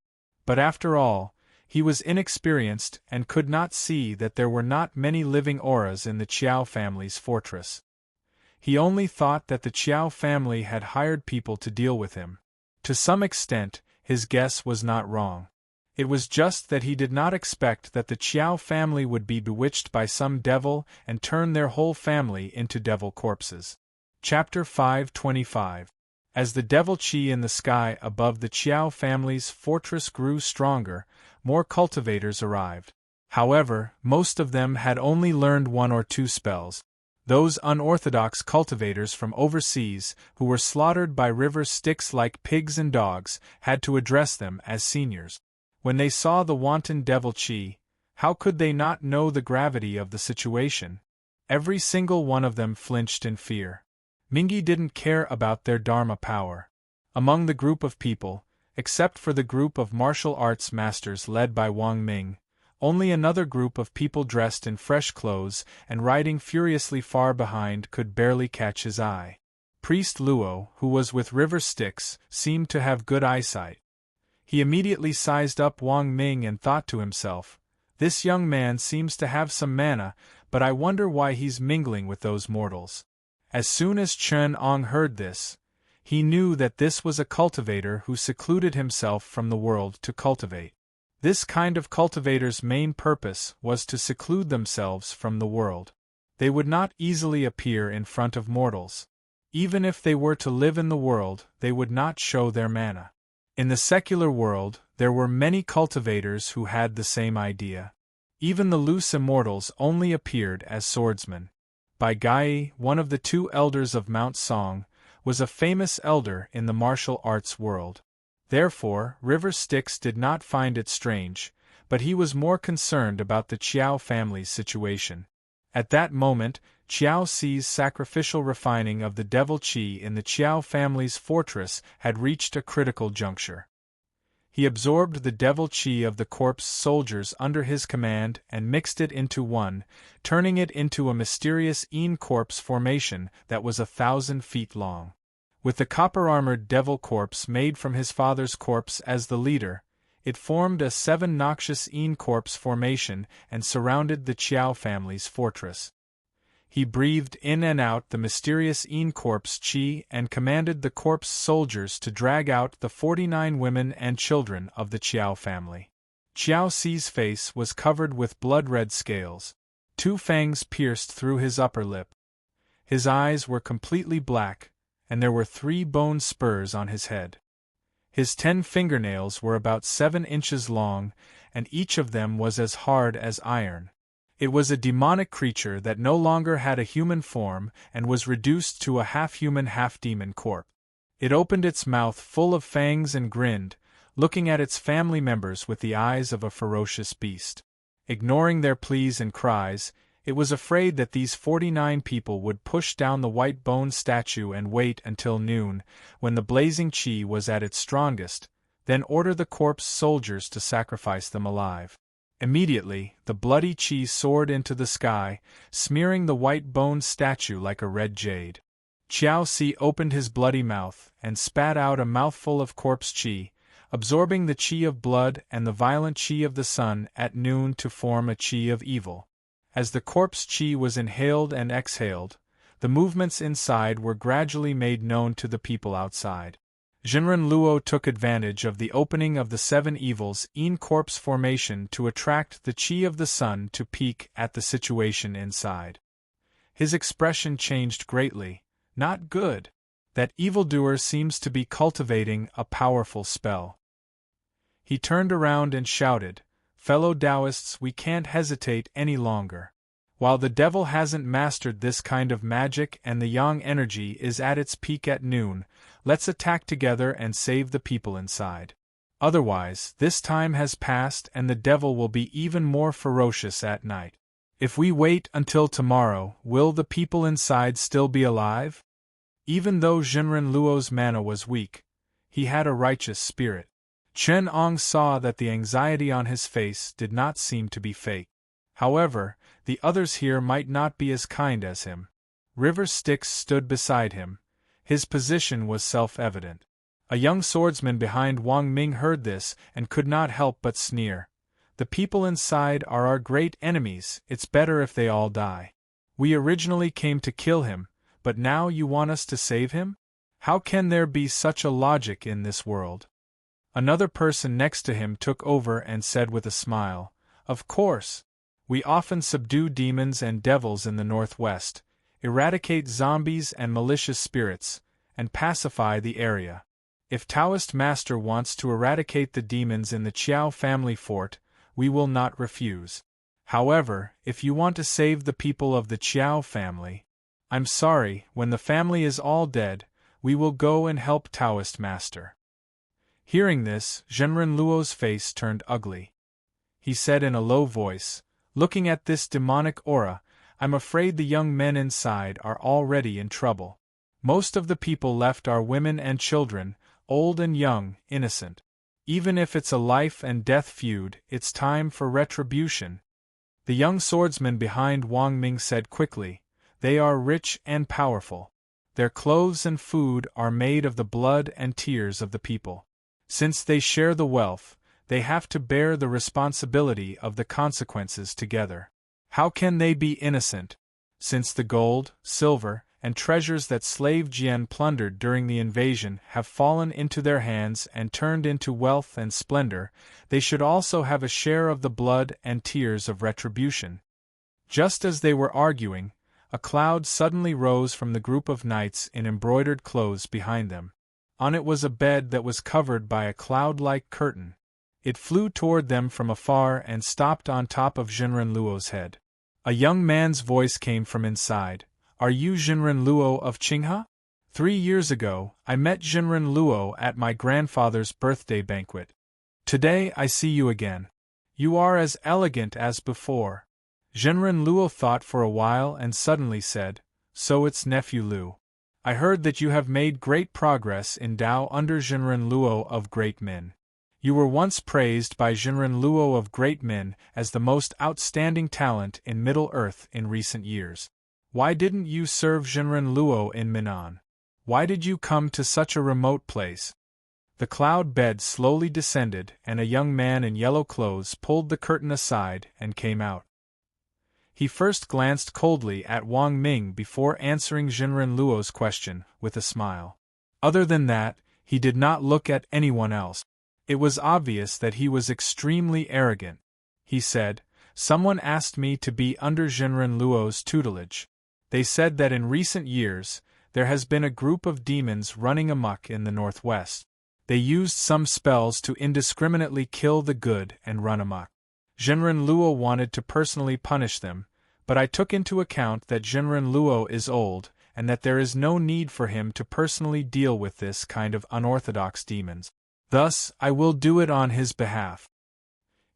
But after all, he was inexperienced and could not see that there were not many living auras in the Qiao family's fortress. He only thought that the Qiao family had hired people to deal with him. To some extent, his guess was not wrong. It was just that he did not expect that the Qiao family would be bewitched by some devil and turn their whole family into devil corpses. Chapter 525. As the devil qi in the sky above the Qiao family's fortress grew stronger, more cultivators arrived. However, most of them had only learned 1 or 2 spells. Those unorthodox cultivators from overseas, who were slaughtered by River Styx like pigs and dogs, had to address them as seniors. When they saw the wanton devil qi, how could they not know the gravity of the situation? Every single one of them flinched in fear. Mingi didn't care about their dharma power. Among the group of people, except for the group of martial arts masters led by Wang Ming, only another group of people dressed in fresh clothes and riding furiously far behind could barely catch his eye. Priest Luo, who was with River Styx, seemed to have good eyesight. He immediately sized up Wang Ming and thought to himself, "This young man seems to have some mana, but I wonder why he's mingling with those mortals." As soon as Chen Ong heard this, he knew that this was a cultivator who secluded himself from the world to cultivate. This kind of cultivator's main purpose was to seclude themselves from the world. They would not easily appear in front of mortals. Even if they were to live in the world, they would not show their mana. In the secular world, there were many cultivators who had the same idea. Even the loose immortals only appeared as swordsmen. Bai Gai, one of the 2 elders of Mount Song, was a famous elder in the martial arts world. Therefore, River Styx did not find it strange, but he was more concerned about the Qiao family's situation. At that moment, Qiao Ci's sacrificial refining of the devil qi in the Qiao family's fortress had reached a critical juncture. He absorbed the devil qi of the corpse soldiers under his command and mixed it into one, turning it into a mysterious Yin corpse formation that was 1,000 feet long. With the copper-armored devil corpse made from his father's corpse as the leader, it formed a 7 noxious Yin corpse formation and surrounded the Qiao family's fortress. He breathed in and out the mysterious Yin corpse qi and commanded the corpse soldiers to drag out the 49 women and children of the Qiao family. Qiao Ci's face was covered with blood-red scales. 2 fangs pierced through his upper lip. His eyes were completely black, and there were 3 bone spurs on his head. His 10 fingernails were about 7 inches long, and each of them was as hard as iron. It was a demonic creature that no longer had a human form and was reduced to a half-human half-demon corpse. It opened its mouth full of fangs and grinned, looking at its family members with the eyes of a ferocious beast. Ignoring their pleas and cries, it was afraid that these 49 people would push down the white bone statue and wait until noon, when the blazing chi was at its strongest, then order the corpse soldiers to sacrifice them alive. Immediately, the bloody chi soared into the sky, smearing the white bone statue like a red jade. Qiao Si opened his bloody mouth and spat out a mouthful of corpse chi, absorbing the chi of blood and the violent chi of the sun at noon to form a chi of evil. As the corpse chi was inhaled and exhaled, the movements inside were gradually made known to the people outside. Jinren Luo took advantage of the opening of the 7 evils in corpse formation to attract the chi of the sun to peek at the situation inside. His expression changed greatly. Not good. That evildoer seems to be cultivating a powerful spell. He turned around and shouted, "Fellow Taoists, we can't hesitate any longer. While the devil hasn't mastered this kind of magic and the yang energy is at its peak at noon, let's attack together and save the people inside. Otherwise, this time has passed and the devil will be even more ferocious at night. If we wait until tomorrow, will the people inside still be alive?" Even though Jinren Luo's mana was weak, he had a righteous spirit. Chen Ong saw that the anxiety on his face did not seem to be fake. However, the others here might not be as kind as him. River Styx stood beside him. His position was self-evident. A young swordsman behind Wang Ming heard this and could not help but sneer. "The people inside are our great enemies, it's better if they all die. We originally came to kill him, but now you want us to save him? How can there be such a logic in this world?" Another person next to him took over and said with a smile, "Of course. We often subdue demons and devils in the Northwest, eradicate zombies and malicious spirits, and pacify the area. If Taoist Master wants to eradicate the demons in the Qiao family fort, we will not refuse. However, if you want to save the people of the Qiao family, I'm sorry, when the family is all dead, we will go and help Taoist Master." Hearing this, Jinren Luo's face turned ugly. He said in a low voice, "Looking at this demonic aura, I'm afraid the young men inside are already in trouble. Most of the people left are women and children, old and young, innocent. Even if it's a life and death feud, it's time for retribution." The young swordsman behind Wang Ming said quickly, "They are rich and powerful. Their clothes and food are made of the blood and tears of the people. Since they share the wealth, they have to bear the responsibility of the consequences together. How can they be innocent? Since the gold, silver, and treasures that slave Jian plundered during the invasion have fallen into their hands and turned into wealth and splendor, they should also have a share of the blood and tears of retribution." Just as they were arguing, a cloud suddenly rose from the group of knights in embroidered clothes behind them. On it was a bed that was covered by a cloud-like curtain. It flew toward them from afar and stopped on top of Jinren Luo's head. A young man's voice came from inside. "Are you Jinren Luo of Qinghe? 3 years ago, I met Jinren Luo at my grandfather's birthday banquet. Today I see you again. You are as elegant as before." Jinren Luo thought for a while and suddenly said, "So it's nephew Lu. I heard that you have made great progress in Tao under Jinren Luo of Great Min. You were once praised by Jinren Luo of Great Min as the most outstanding talent in Middle-earth in recent years. Why didn't you serve Jinren Luo in Minnan? Why did you come to such a remote place?" The cloud bed slowly descended and a young man in yellow clothes pulled the curtain aside and came out. He first glanced coldly at Wang Ming before answering Jinren Luo's question with a smile. Other than that, he did not look at anyone else. It was obvious that he was extremely arrogant. He said, "Someone asked me to be under Jinren Luo's tutelage. They said that in recent years, there has been a group of demons running amok in the Northwest. They used some spells to indiscriminately kill the good and run amok. Genren Luo wanted to personally punish them, but I took into account that Genren Luo is old, and that there is no need for him to personally deal with this kind of unorthodox demons. Thus, I will do it on his behalf.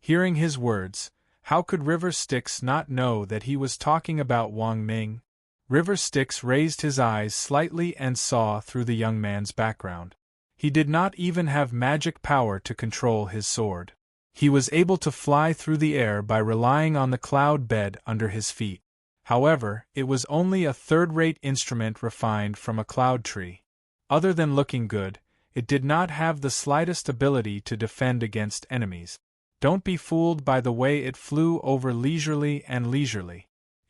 Hearing his words, how could River Styx not know that he was talking about Wang Ming? River Styx raised his eyes slightly and saw through the young man's background. He did not even have magic power to control his sword. He was able to fly through the air by relying on the cloud bed under his feet. However, it was only a third-rate instrument refined from a cloud tree. Other than looking good, it did not have the slightest ability to defend against enemies. Don't be fooled by the way it flew over leisurely.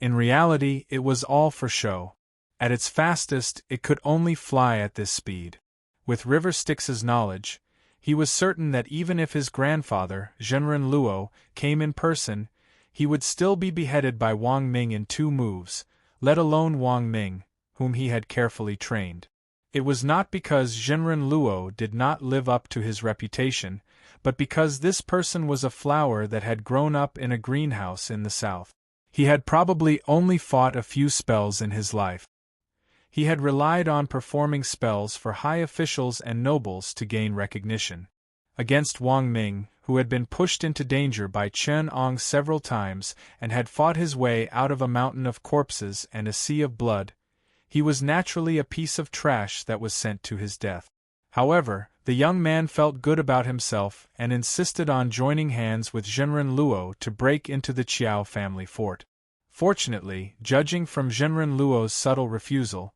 In reality, it was all for show. At its fastest, it could only fly at this speed. With River Styx's knowledge, he was certain that even if his grandfather, Genren Luo, came in person, he would still be beheaded by Wang Ming in 2 moves, let alone Wang Ming, whom he had carefully trained. It was not because Genren Luo did not live up to his reputation, but because this person was a flower that had grown up in a greenhouse in the south. He had probably only fought a few spells in his life. He had relied on performing spells for high officials and nobles to gain recognition. Against Wang Ming, who had been pushed into danger by Chen Ong several times and had fought his way out of a mountain of corpses and a sea of blood, he was naturally a piece of trash that was sent to his death. However, the young man felt good about himself and insisted on joining hands with Genren Luo to break into the Qiao family fort. Fortunately, judging from Genren Luo's subtle refusal,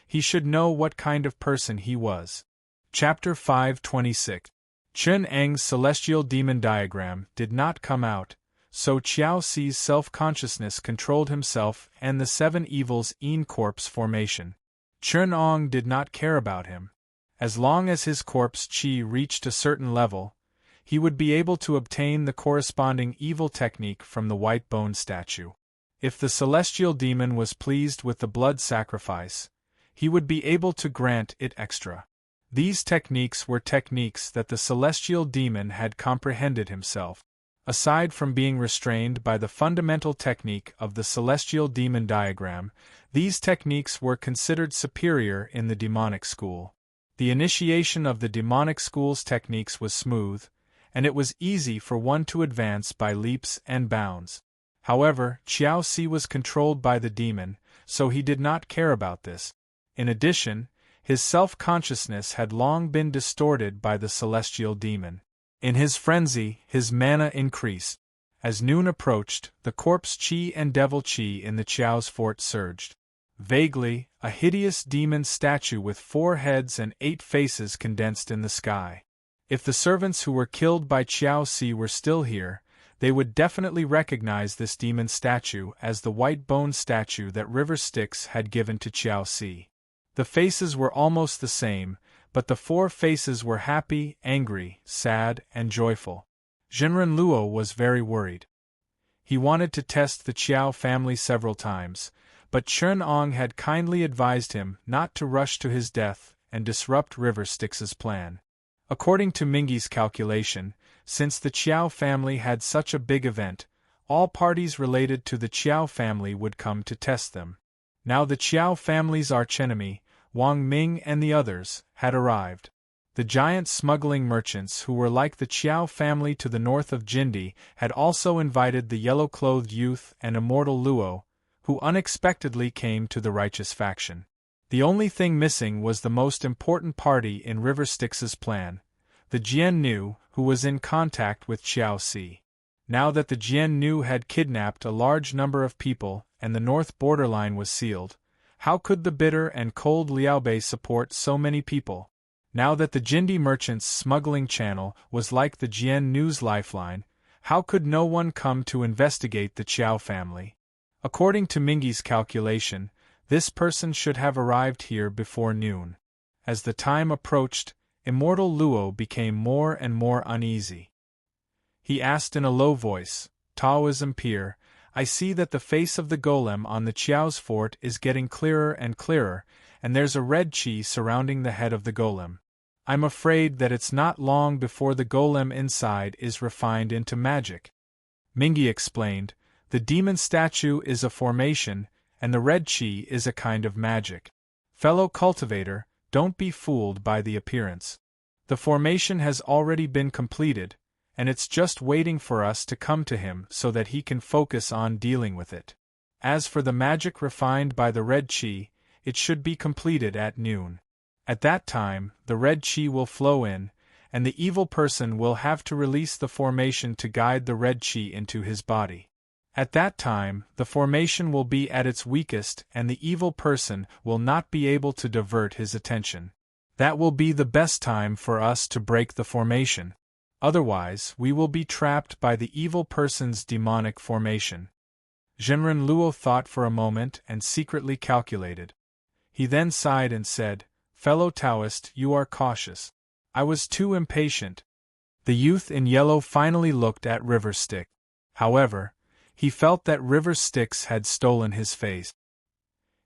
he should know what kind of person he was. Chapter 526. Chen Eng's celestial demon diagram did not come out, so Qiao Ci's self-consciousness controlled himself and the 7 evils in corpse formation. Chen Ong did not care about him. As long as his corpse qi reached a certain level, he would be able to obtain the corresponding evil technique from the white bone statue. If the celestial demon was pleased with the blood sacrifice, he would be able to grant it extra. These techniques were techniques that the celestial demon had comprehended himself. Aside from being restrained by the fundamental technique of the celestial demon diagram, these techniques were considered superior in the demonic school. The initiation of the demonic school's techniques was smooth, and it was easy for one to advance by leaps and bounds. However, Qiao Ci was controlled by the demon, so he did not care about this. In addition, his self-consciousness had long been distorted by the celestial demon. In his frenzy, his mana increased. As noon approached, the corpse qi and devil qi in the Qiao's fort surged. Vaguely, a hideous demon statue with 4 heads and 8 faces condensed in the sky. If the servants who were killed by Qiao Ci were still here, they would definitely recognize this demon statue as the white bone statue that River Styx had given to Qiao Ci. The faces were almost the same, but the 4 faces were happy, angry, sad, and joyful. Genren Luo was very worried. He wanted to test the Qiao family several times, but Chen Ong had kindly advised him not to rush to his death and disrupt River Styx's plan. According to Mingyi's calculation, since the Qiao family had such a big event, all parties related to the Qiao family would come to test them. Now the Qiao family's archenemy, Wang Ming and the others, had arrived. The giant smuggling merchants who were like the Qiao family to the north of Jindi had also invited the yellow-clothed youth and immortal Luo, who unexpectedly came to the righteous faction. The only thing missing was the most important party in River Styx's plan, the Jian Nu, who was in contact with Qiao Ci. Now that the Jian Nu had kidnapped a large number of people and the north borderline was sealed, how could the bitter and cold Liaobei support so many people? Now that the Jindi merchants' smuggling channel was like the Jian Nu's lifeline, how could no one come to investigate the Qiao family? According to Mingyi's calculation, this person should have arrived here before noon. As the time approached, immortal Luo became more and more uneasy. He asked in a low voice, "Taoism peer, I see that the face of the golem on the Qiao's fort is getting clearer and clearer, and there's a red qi surrounding the head of the golem. I'm afraid that it's not long before the golem inside is refined into magic. Mingi explained, the demon statue is a formation, and the red chi is a kind of magic. Fellow cultivator, don't be fooled by the appearance. The formation has already been completed, and it's just waiting for us to come to him so that he can focus on dealing with it. As for the magic refined by the red chi, it should be completed at noon. At that time, the red chi will flow in, and the evil person will have to release the formation to guide the red chi into his body. At that time, the formation will be at its weakest and the evil person will not be able to divert his attention. That will be the best time for us to break the formation. Otherwise, we will be trapped by the evil person's demonic formation. Genren Luo thought for a moment and secretly calculated. He then sighed and said, Fellow Taoist, you are cautious. I was too impatient. The youth in yellow finally looked at River Styx. However, he felt that River Styx had stolen his face.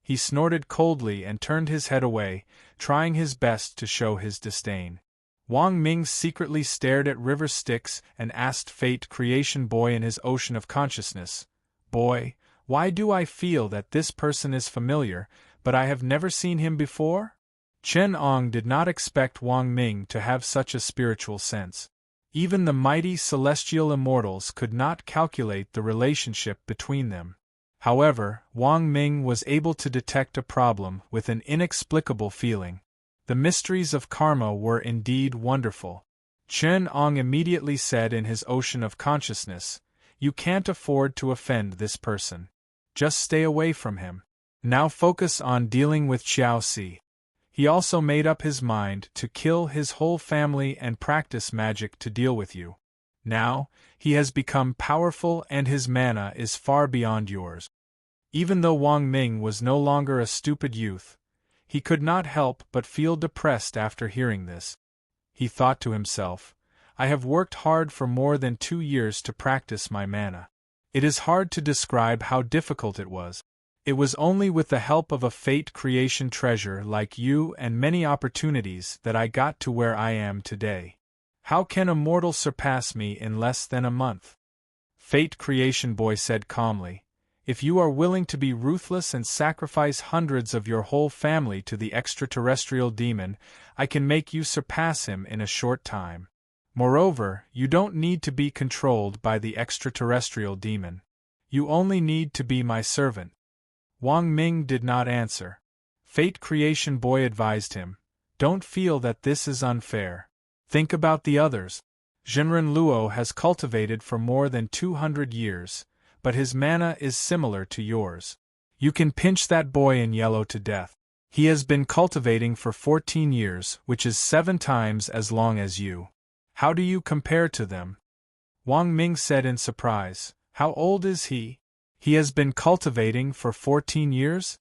He snorted coldly and turned his head away, trying his best to show his disdain. Wang Ming secretly stared at River Styx and asked Fate Creation Boy in his ocean of consciousness, Boy, why do I feel that this person is familiar, but I have never seen him before? Chen Ong did not expect Wang Ming to have such a spiritual sense. Even the mighty celestial immortals could not calculate the relationship between them. However, Wang Ming was able to detect a problem with an inexplicable feeling. The mysteries of karma were indeed wonderful. Chen Ong immediately said in his ocean of consciousness, You can't afford to offend this person. Just stay away from him. Now focus on dealing with Xiao Si. He also made up his mind to kill his whole family and practice magic to deal with you. Now, he has become powerful and his mana is far beyond yours. Even though Wang Ming was no longer a stupid youth, he could not help but feel depressed after hearing this. He thought to himself, I have worked hard for more than 2 years to practice my mana. It is hard to describe how difficult it was. It was only with the help of a fate creation treasure like you and many opportunities that I got to where I am today. How can a mortal surpass me in less than a month? Fate Creation Boy said calmly, If you are willing to be ruthless and sacrifice hundreds of your whole family to the extraterrestrial demon, I can make you surpass him in a short time. Moreover, you don't need to be controlled by the extraterrestrial demon. You only need to be my servant. Wang Ming did not answer. Fate Creation Boy advised him, Don't feel that this is unfair. Think about the others. Genren Luo has cultivated for more than 200 years, but his mana is similar to yours. You can pinch that boy in yellow to death. He has been cultivating for 14 years, which is 7 times as long as you. How do you compare to them? Wang Ming said in surprise, How old is he? He has been cultivating for 14 years?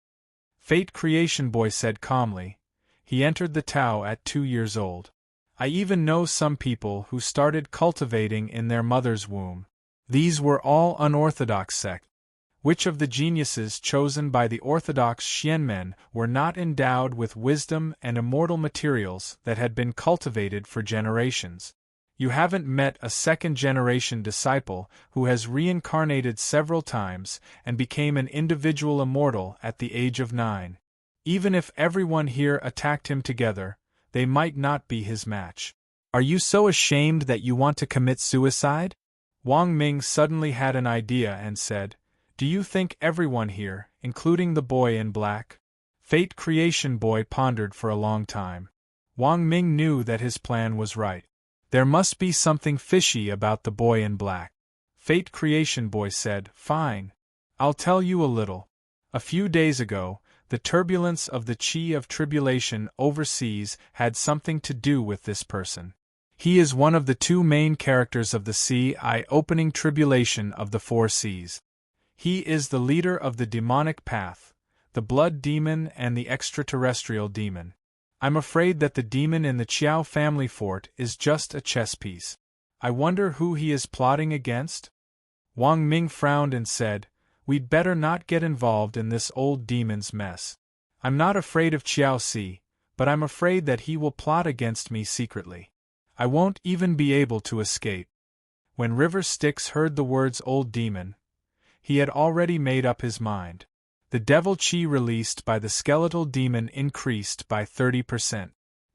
Fate Creation Boy said calmly, He entered the Tao at 2 years old. I even know some people who started cultivating in their mother's womb. These were all unorthodox sects. Which of the geniuses chosen by the orthodox Xianmen were not endowed with wisdom and immortal materials that had been cultivated for generations? You haven't met a second-generation disciple who has reincarnated several times and became an individual immortal at the age of 9. Even if everyone here attacked him together, they might not be his match. Are you so ashamed that you want to commit suicide? Wang Ming suddenly had an idea and said, Do you think everyone here, including the boy in black? Fate Creation Boy pondered for a long time. Wang Ming knew that his plan was right. There must be something fishy about the boy in black. Fate Creation Boy said, Fine. I'll tell you a little. A few days ago, the turbulence of the chi of tribulation overseas had something to do with this person. He is one of the 2 main characters of the eye-opening tribulation of the 4 seas. He is the leader of the demonic path, the blood demon and the extraterrestrial demon. I'm afraid that the demon in the Qiao family fort is just a chess piece. I wonder who he is plotting against? Wang Ming frowned and said, We'd better not get involved in this old demon's mess. I'm not afraid of Qiao Si, but I'm afraid that he will plot against me secretly. I won't even be able to escape." When River Styx heard the words old demon, he had already made up his mind. The devil chi released by the skeletal demon increased by 30%.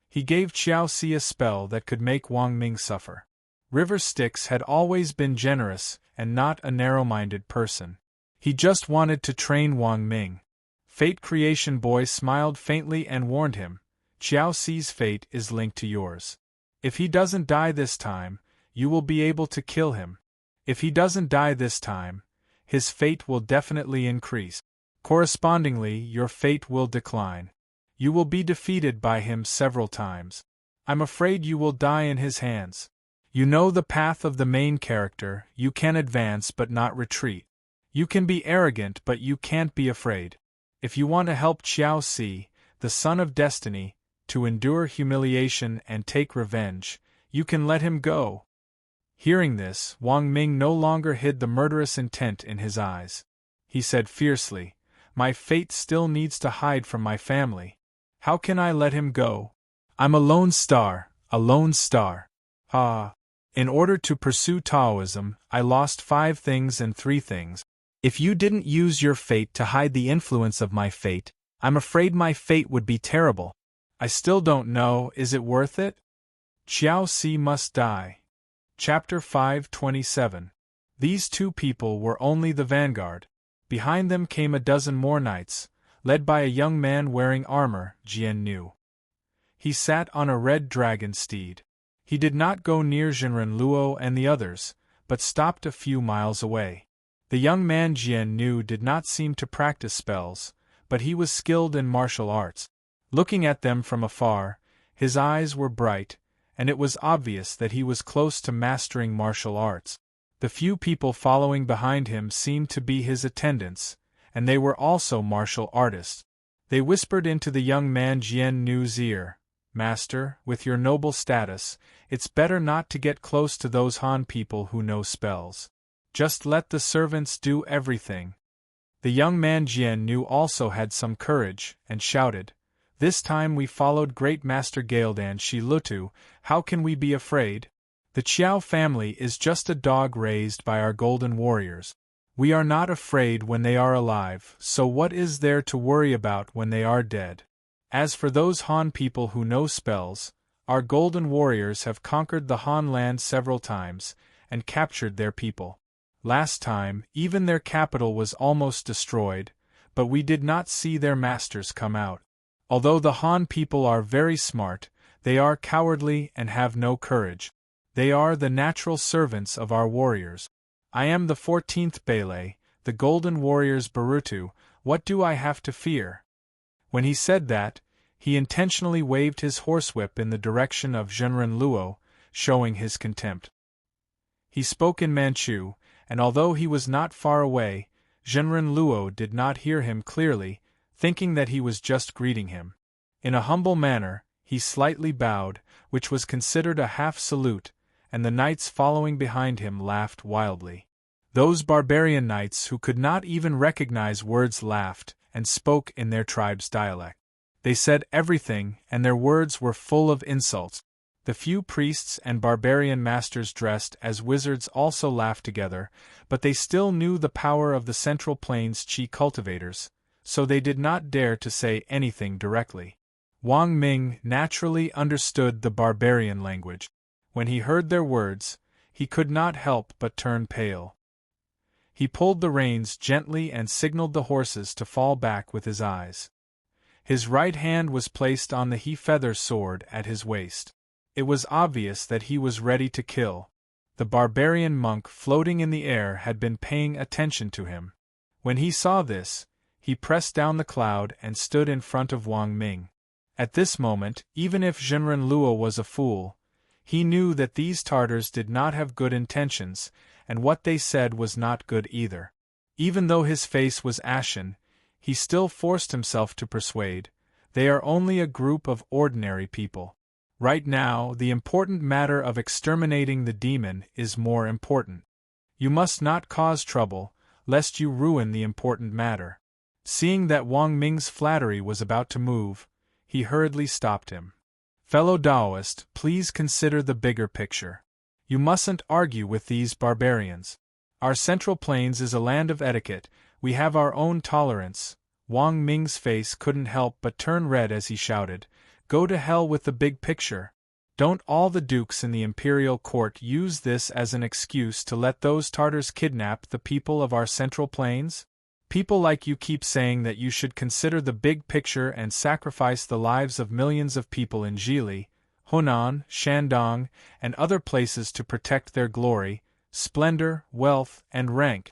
He gave Xiaoxi a spell that could make Wang Ming suffer. River Styx had always been generous and not a narrow-minded person. He just wanted to train Wang Ming. Fate Creation Boy smiled faintly and warned him, "Xiaoxi's fate is linked to yours. If he doesn't die this time, you will be able to kill him. If he doesn't die this time, his fate will definitely increase. Correspondingly, your fate will decline. You will be defeated by him several times. I'm afraid you will die in his hands. You know the path of the main character, you can advance but not retreat. You can be arrogant but you can't be afraid. If you want to help Xiaoxi, the son of destiny, to endure humiliation and take revenge, you can let him go." Hearing this, Wang Ming no longer hid the murderous intent in his eyes. He said fiercely, "My fate still needs to hide from my family. How can I let him go? I'm a lone star, a lone star. Ah. In order to pursue Taoism, I lost 5 things and 3 things. If you didn't use your fate to hide the influence of my fate, I'm afraid my fate would be terrible. I still don't know, is it worth it? Xiaoxi must die." Chapter 527. These 2 people were only the vanguard. Behind them came a dozen more knights, led by a young man wearing armor, Jian knew. He sat on a red dragon steed. He did not go near Zhenren Luo and the others, but stopped a few miles away. The young man Jian knew did not seem to practice spells, but he was skilled in martial arts. Looking at them from afar, his eyes were bright, and it was obvious that he was close to mastering martial arts. The few people following behind him seemed to be his attendants, and they were also martial artists. They whispered into the young man Jian Nu's ear, "Master, with your noble status, it's better not to get close to those Han people who know spells. Just let the servants do everything." The young man Jian Nu also had some courage, and shouted, "This time we followed Great Master Gaeldan Shi Lutu, how can we be afraid? The Qiao family is just a dog raised by our golden warriors. We are not afraid when they are alive, so what is there to worry about when they are dead? As for those Han people who know spells, our golden warriors have conquered the Han land several times, and captured their people. Last time, even their capital was almost destroyed, but we did not see their masters come out. Although the Han people are very smart, they are cowardly and have no courage. They are the natural servants of our warriors. I am the 14th Bele, the golden warrior's Barutu, what do I have to fear?" When he said that, he intentionally waved his horsewhip in the direction of Zhenren Luo, showing his contempt. He spoke in Manchu, and although he was not far away, Zhenren Luo did not hear him clearly, thinking that he was just greeting him. In a humble manner, he slightly bowed, which was considered a half-salute, and the knights following behind him laughed wildly. Those barbarian knights who could not even recognize words laughed, and spoke in their tribe's dialect. They said everything, and their words were full of insults. The few priests and barbarian masters dressed as wizards also laughed together, but they still knew the power of the Central Plains Qi cultivators, so they did not dare to say anything directly. Wang Ming naturally understood the barbarian language. When he heard their words, he could not help but turn pale. He pulled the reins gently and signaled the horses to fall back with his eyes. His right hand was placed on the he-feather sword at his waist. It was obvious that he was ready to kill. The barbarian monk floating in the air had been paying attention to him. When he saw this, he pressed down the cloud and stood in front of Wang Ming. At this moment, even if Zhenren Luo was a fool, he knew that these Tartars did not have good intentions, and what they said was not good either. Even though his face was ashen, he still forced himself to persuade, they are only a group of ordinary people. Right now, the important matter of exterminating the demon is more important. You must not cause trouble, lest you ruin the important matter. Seeing that Wang Ming's flattery was about to move, he hurriedly stopped him. Fellow Taoist, please consider the bigger picture. You mustn't argue with these barbarians. Our Central Plains is a land of etiquette, we have our own tolerance. Wang Ming's face couldn't help but turn red as he shouted, "Go to hell with the big picture. Don't all the dukes in the imperial court use this as an excuse to let those Tartars kidnap the people of our Central Plains? People like you keep saying that you should consider the big picture and sacrifice the lives of millions of people in Jili, Hunan, Shandong, and other places to protect their glory, splendor, wealth, and rank.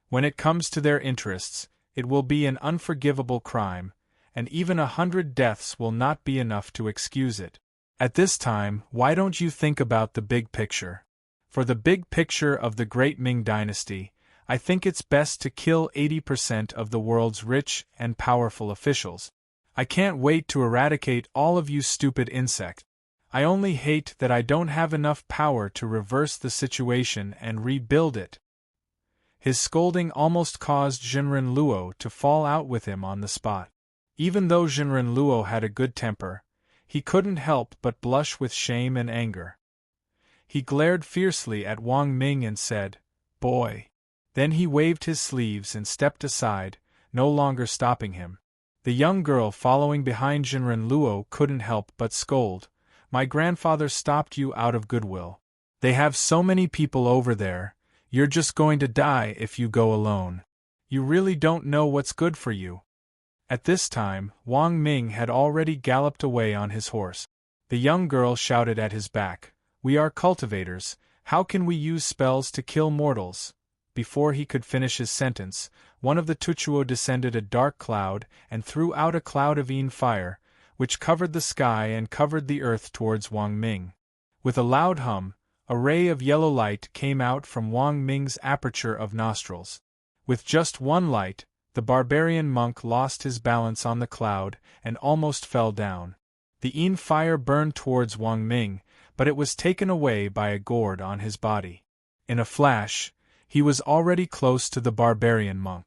When it comes to their interests, it will be an unforgivable crime, and even 100 deaths will not be enough to excuse it. At this time, why don't you think about the big picture? For the big picture of the great Ming dynasty, I think it's best to kill 80% of the world's rich and powerful officials. I can't wait to eradicate all of you stupid insects. I only hate that I don't have enough power to reverse the situation and rebuild it." His scolding almost caused Jinren Luo to fall out with him on the spot. Even though Jinren Luo had a good temper, he couldn't help but blush with shame and anger. He glared fiercely at Wang Ming and said, "Boy." Then he waved his sleeves and stepped aside, no longer stopping him. The young girl following behind Jinren Luo couldn't help but scold, "My grandfather stopped you out of goodwill. They have so many people over there, you're just going to die if you go alone. You really don't know what's good for you." At this time, Wang Ming had already galloped away on his horse. The young girl shouted at his back, "We are cultivators, how can we use spells to kill mortals?" Before he could finish his sentence, one of the Tuchuo descended a dark cloud and threw out a cloud of fire, which covered the sky and covered the earth towards Wang Ming. With a loud hum, a ray of yellow light came out from Wang Ming's aperture of nostrils. With just one light, the barbarian monk lost his balance on the cloud and almost fell down. The fire burned towards Wang Ming, but it was taken away by a gourd on his body. In a flash, he was already close to the barbarian monk.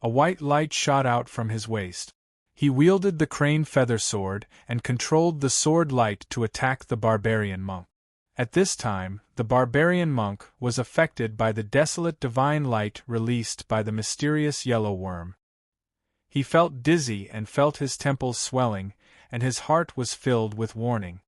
A white light shot out from his waist. He wielded the crane feather sword and controlled the sword light to attack the barbarian monk. At this time, the barbarian monk was affected by the desolate divine light released by the mysterious yellow worm. He felt dizzy and felt his temples swelling, and his heart was filled with warning.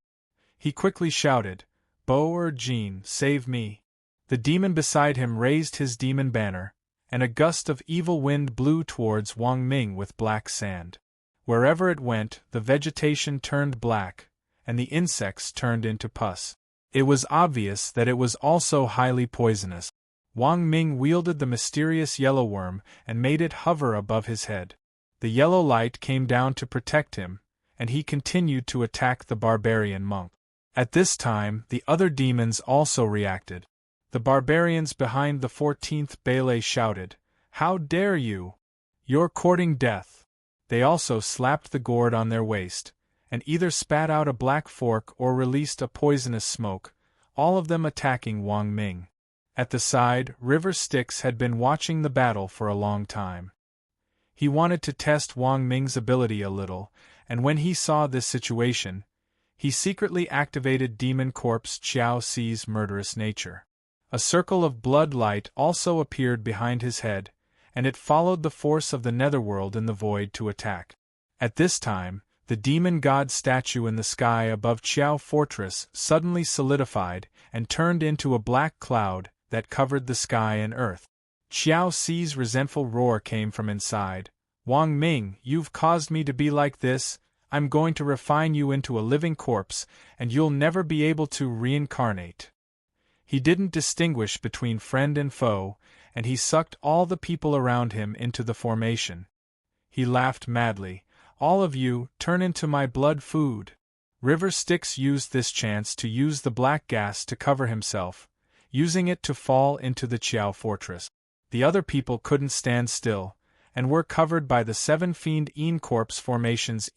He quickly shouted, "Bo Jean, save me!" The demon beside him raised his demon banner, and a gust of evil wind blew towards Wang Ming with black sand. Wherever it went, the vegetation turned black, and the insects turned into pus. It was obvious that it was also highly poisonous. Wang Ming wielded the mysterious yellow worm and made it hover above his head. The yellow light came down to protect him, and he continued to attack the barbarian monk. At this time, the other demons also reacted. The barbarians behind the 14th Ballet shouted, "How dare you! You're courting death!" They also slapped the gourd on their waist, and either spat out a black fork or released a poisonous smoke, all of them attacking Wang Ming. At the side, River Styx had been watching the battle for a long time. He wanted to test Wang Ming's ability a little, and when he saw this situation, he secretly activated Demon Corpse Qiao Ci's murderous nature. A circle of blood light also appeared behind his head, and it followed the force of the netherworld in the void to attack. At this time, the demon god statue in the sky above Qiao Fortress suddenly solidified and turned into a black cloud that covered the sky and earth. Qiao Ci's resentful roar came from inside. "Wang Ming, you've caused me to be like this, I'm going to refine you into a living corpse, and you'll never be able to reincarnate." He didn't distinguish between friend and foe, and he sucked all the people around him into the formation. He laughed madly. "All of you, turn into my blood food." River Styx used this chance to use the black gas to cover himself, using it to fall into the Qiao fortress. The other people couldn't stand still, and were covered by the 7 fiend corpse formations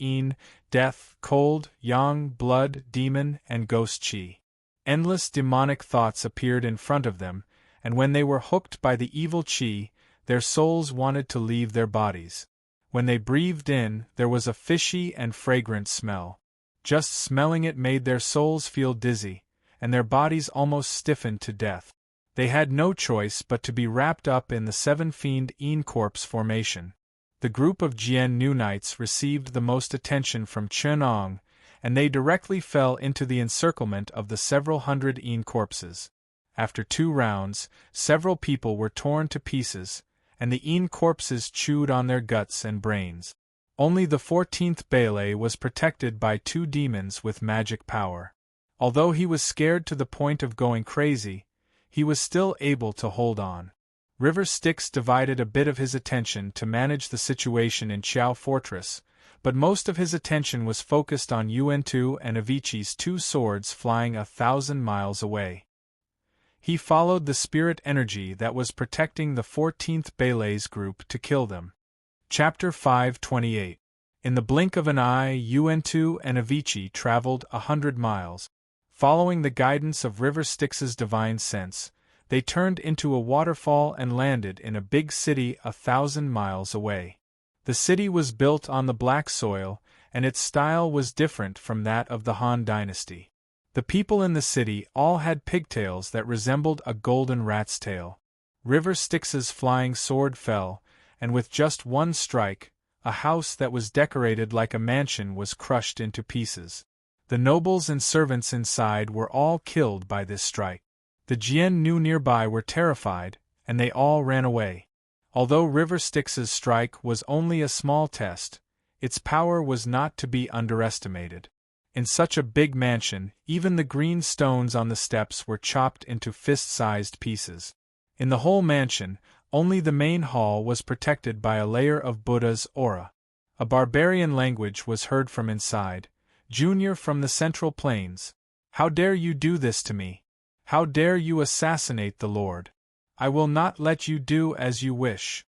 death, cold, yang, blood, demon, and ghost chi. Endless demonic thoughts appeared in front of them, and when they were hooked by the evil chi, their souls wanted to leave their bodies. When they breathed in, there was a fishy and fragrant smell. Just smelling it made their souls feel dizzy, and their bodies almost stiffened to death. They had no choice but to be wrapped up in the 7 Fiend Een Corpse formation. The group of Jian Nu Knights received the most attention from Chen Ong, and they directly fell into the encirclement of the several hundred Een corpses. After 2 rounds, several people were torn to pieces, and the Een corpses chewed on their guts and brains. Only the 14th Bailey was protected by 2 demons with magic power. Although he was scared to the point of going crazy, he was still able to hold on. River Styx divided a bit of his attention to manage the situation in Qiao Fortress, but most of his attention was focused on Yuan-Tu and Avicii's 2 swords flying 1,000 miles away. He followed the spirit energy that was protecting the 14th Bailey's group to kill them. Chapter 528. In the blink of an eye, Yuan-Tu and Avicii traveled 100 miles. Following the guidance of River Styx's divine sense, they turned into a waterfall and landed in a big city 1,000 miles away. The city was built on the black soil, and its style was different from that of the Han dynasty. The people in the city all had pigtails that resembled a golden rat's tail. River Styx's flying sword fell, and with just 1 strike, a house that was decorated like a mansion was crushed into pieces. The nobles and servants inside were all killed by this strike. The Jian Nu nearby were terrified, and they all ran away. Although River Styx's strike was only a small test, its power was not to be underestimated. In such a big mansion, even the green stones on the steps were chopped into fist-sized pieces. In the whole mansion, only the main hall was protected by a layer of Buddha's aura. A barbarian language was heard from inside. Junior from the Central Plains. How dare you do this to me? How dare you assassinate the Lord? I will not let you do as you wish.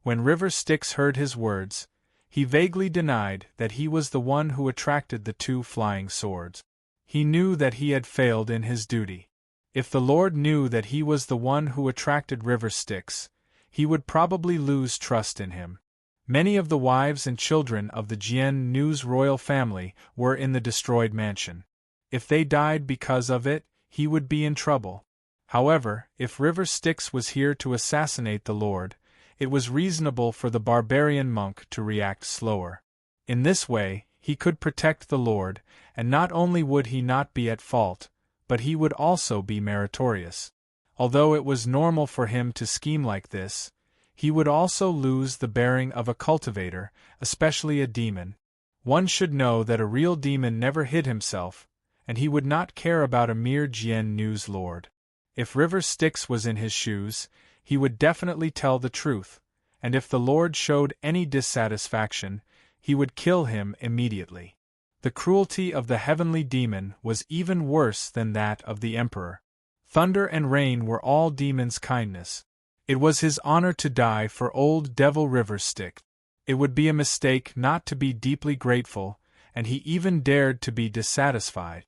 When River Styx heard his words, he vaguely denied that he was the one who attracted the 2 flying swords. He knew that he had failed in his duty. If the Lord knew that he was the one who attracted River Styx, he would probably lose trust in him. Many of the wives and children of the Jian Nu's royal family were in the destroyed mansion. If they died because of it, he would be in trouble. However, if River Styx was here to assassinate the Lord, it was reasonable for the barbarian monk to react slower. In this way, he could protect the Lord, and not only would he not be at fault, but he would also be meritorious. Although it was normal for him to scheme like this, he would also lose the bearing of a cultivator, especially a demon. One should know that a real demon never hid himself, and he would not care about a mere Jian Nu's lord. If River Styx was in his shoes, he would definitely tell the truth, and if the Lord showed any dissatisfaction, he would kill him immediately. The cruelty of the heavenly demon was even worse than that of the emperor. Thunder and rain were all demons' kindness. It was his honor to die for old Devil River Styx. It would be a mistake not to be deeply grateful, and he even dared to be dissatisfied.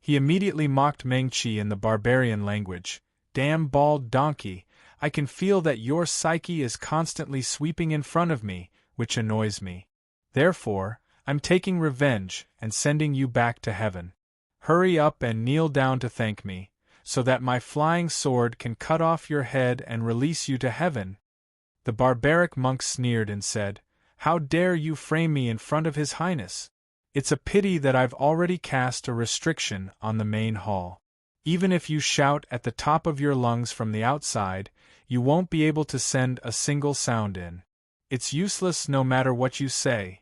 He immediately mocked Mengqi in the barbarian language. Damn bald donkey, I can feel that your psyche is constantly sweeping in front of me, which annoys me. Therefore, I'm taking revenge and sending you back to heaven. Hurry up and kneel down to thank me, so that my flying sword can cut off your head and release you to heaven. The barbaric monk sneered and said, How dare you frame me in front of His Highness? It's a pity that I've already cast a restriction on the main hall. Even if you shout at the top of your lungs from the outside, you won't be able to send a single sound in. It's useless no matter what you say.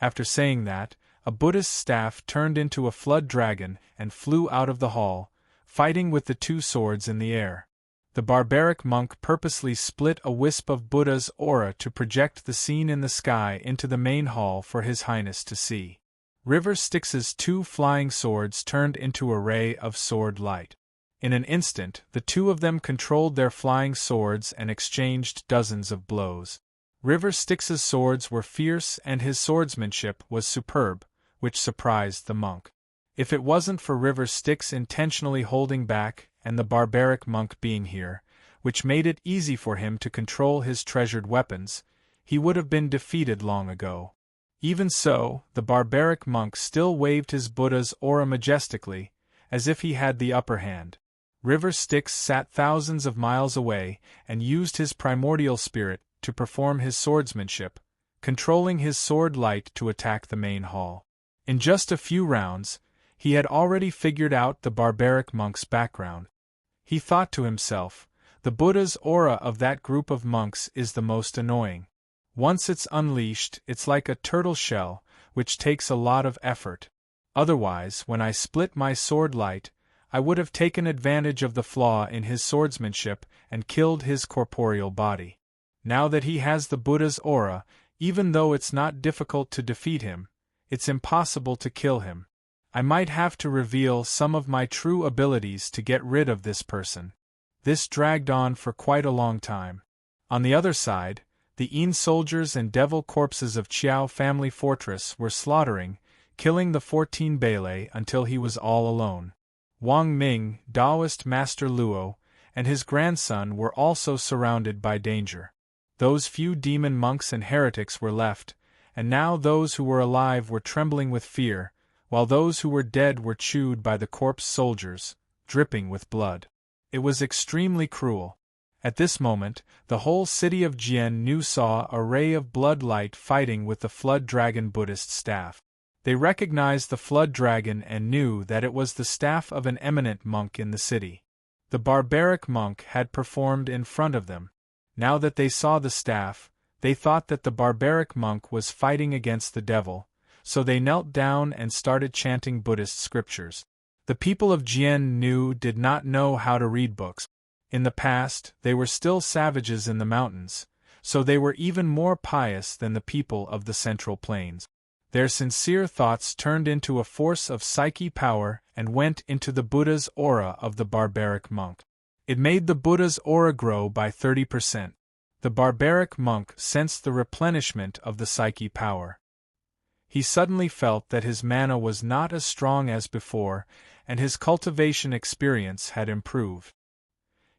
After saying that, a Buddhist staff turned into a flood dragon and flew out of the hall, fighting with the 2 swords in the air. The barbaric monk purposely split a wisp of Buddha's aura to project the scene in the sky into the main hall for His Highness to see. River Styx's 2 flying swords turned into a ray of sword light. In an instant, the 2 of them controlled their flying swords and exchanged dozens of blows. River Styx's swords were fierce and his swordsmanship was superb, which surprised the monk. If it wasn't for River Styx intentionally holding back and the barbaric monk being here, which made it easy for him to control his treasured weapons, he would have been defeated long ago. Even so, the barbaric monk still waved his Buddha's aura majestically, as if he had the upper hand. River Styx sat thousands of miles away and used his primordial spirit to perform his swordsmanship, controlling his sword light to attack the main hall. In just a few rounds, he had already figured out the barbaric monk's background. He thought to himself, the Buddha's aura of that group of monks is the most annoying. Once it's unleashed, it's like a turtle shell, which takes a lot of effort. Otherwise, when I split my sword light, I would have taken advantage of the flaw in his swordsmanship and killed his corporeal body. Now that he has the Buddha's aura, even though it's not difficult to defeat him, it's impossible to kill him. I might have to reveal some of my true abilities to get rid of this person. This dragged on for quite a long time. On the other side, the Yin soldiers and devil corpses of Qiao family fortress were slaughtering, killing the 14 Bele until he was all alone. Wang Ming, Taoist Master Luo, and his grandson were also surrounded by danger. Those few demon monks and heretics were left, and now those who were alive were trembling with fear, while those who were dead were chewed by the corpse soldiers, dripping with blood. It was extremely cruel. At this moment, the whole city of Jiannu saw a ray of blood light fighting with the Flood Dragon Buddhist staff. They recognized the Flood Dragon and knew that it was the staff of an eminent monk in the city. The barbaric monk had performed in front of them. Now that they saw the staff, they thought that the barbaric monk was fighting against the devil, so they knelt down and started chanting Buddhist scriptures. The people of Jiannu did not know how to read books. In the past, they were still savages in the mountains, so they were even more pious than the people of the Central Plains. Their sincere thoughts turned into a force of psyche power and went into the Buddha's aura of the barbaric monk. It made the Buddha's aura grow by 30%. The barbaric monk sensed the replenishment of the psyche power. He suddenly felt that his mana was not as strong as before, and his cultivation experience had improved.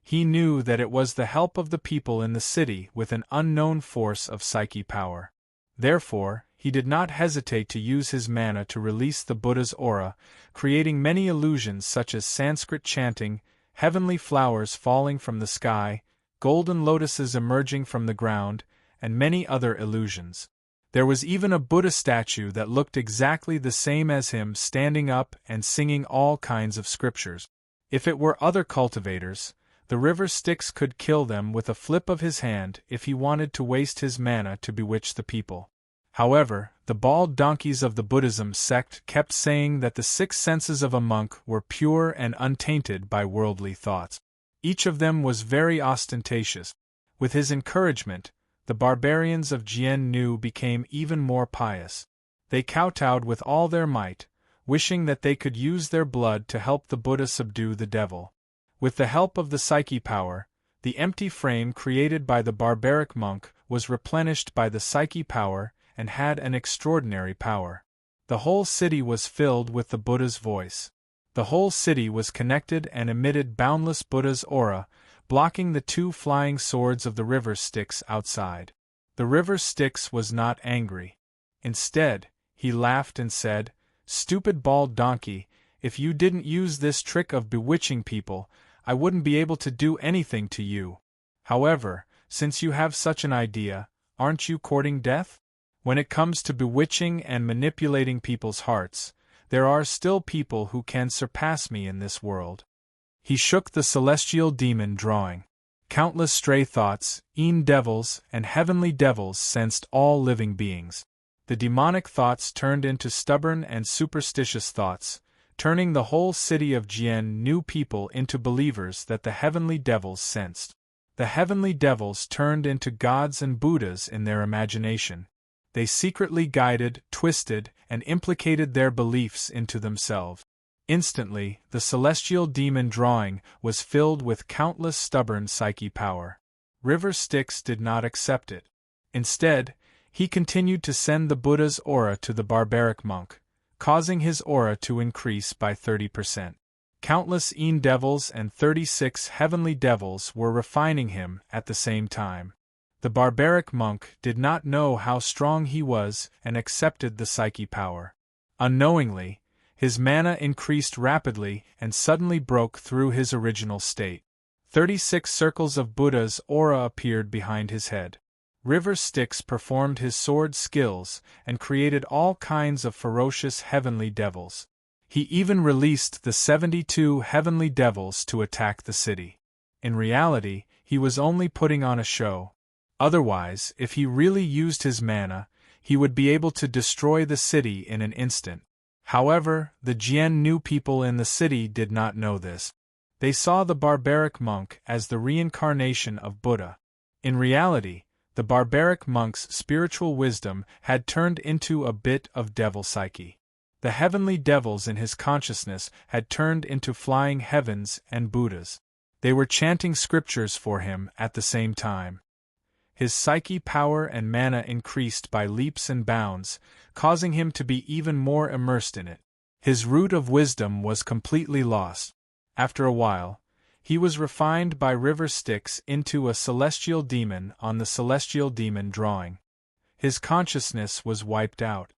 He knew that it was the help of the people in the city with an unknown force of psyche power. Therefore, he did not hesitate to use his mana to release the Buddha's aura, creating many illusions such as Sanskrit chanting, heavenly flowers falling from the sky, golden lotuses emerging from the ground, and many other illusions. There was even a Buddha statue that looked exactly the same as him standing up and singing all kinds of scriptures. If it were other cultivators, the River Styx could kill them with a flip of his hand if he wanted to waste his mana to bewitch the people. However, the bald donkeys of the Buddhism sect kept saying that the 6 senses of a monk were pure and untainted by worldly thoughts. Each of them was very ostentatious. With his encouragement, the barbarians of Jiannu became even more pious. They kowtowed with all their might, wishing that they could use their blood to help the Buddha subdue the devil. With the help of the psyche power, the empty frame created by the barbaric monk was replenished by the psyche power and had an extraordinary power. The whole city was filled with the Buddha's voice. The whole city was connected and emitted boundless Buddha's aura, blocking the 2 flying swords of the River Styx outside. The River Styx was not angry. Instead, he laughed and said, "Stupid bald donkey, if you didn't use this trick of bewitching people, I wouldn't be able to do anything to you. However, since you have such an idea, aren't you courting death? When it comes to bewitching and manipulating people's hearts, there are still people who can surpass me in this world." He shook the celestial demon drawing. Countless stray thoughts, Yin devils, and heavenly devils sensed all living beings. The demonic thoughts turned into stubborn and superstitious thoughts, turning the whole city of Jiannu people into believers that the heavenly devils sensed. The heavenly devils turned into gods and Buddhas in their imagination. They secretly guided, twisted, and implicated their beliefs into themselves. Instantly, the celestial demon drawing was filled with countless stubborn psyche power. River Styx did not accept it. Instead, he continued to send the Buddha's aura to the barbaric monk, causing his aura to increase by 30%. Countless Yin devils and 36 heavenly devils were refining him at the same time. The barbaric monk did not know how strong he was and accepted the psyche power. Unknowingly, his mana increased rapidly and suddenly broke through his original state. 36 circles of Buddha's aura appeared behind his head. River Styx performed his sword skills and created all kinds of ferocious heavenly devils. He even released the 72 heavenly devils to attack the city. In reality, he was only putting on a show. Otherwise, if he really used his mana, he would be able to destroy the city in an instant. However, the Jian-Nu people in the city did not know this. They saw the barbaric monk as the reincarnation of Buddha. In reality, the barbaric monk's spiritual wisdom had turned into a bit of devil psyche. The heavenly devils in his consciousness had turned into flying heavens and Buddhas. They were chanting scriptures for him at the same time. His psyche power and mana increased by leaps and bounds, causing him to be even more immersed in it. His root of wisdom was completely lost. After a while, he was refined by River Styx into a celestial demon on the celestial demon drawing. His consciousness was wiped out.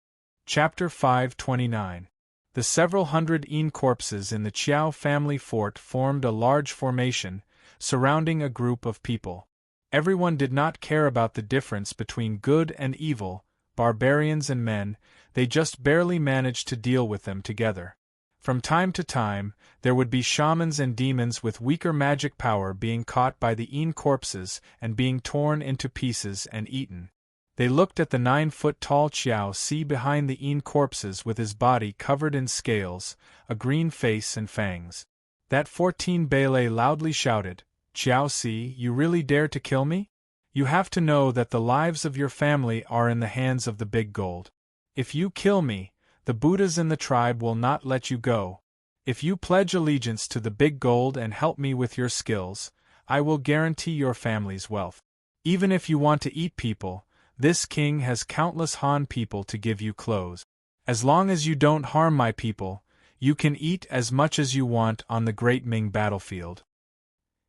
Chapter 529. The several hundred corpses in the Qiao family fort formed a large formation, surrounding a group of people. Everyone did not care about the difference between good and evil, barbarians and men, they just barely managed to deal with them together. From time to time, there would be shamans and demons with weaker magic power being caught by the corpses and being torn into pieces and eaten. They looked at the 9-foot-tall Qiao Si behind the corpses with his body covered in scales, a green face and fangs. That 14 Bele loudly shouted, "Qiao Si, you really dare to kill me? You have to know that the lives of your family are in the hands of the big gold. If you kill me, the Buddhas in the tribe will not let you go. If you pledge allegiance to the big gold and help me with your skills, I will guarantee your family's wealth. Even if you want to eat people, this king has countless Han people to give you clothes. As long as you don't harm my people, you can eat as much as you want on the Great Ming battlefield."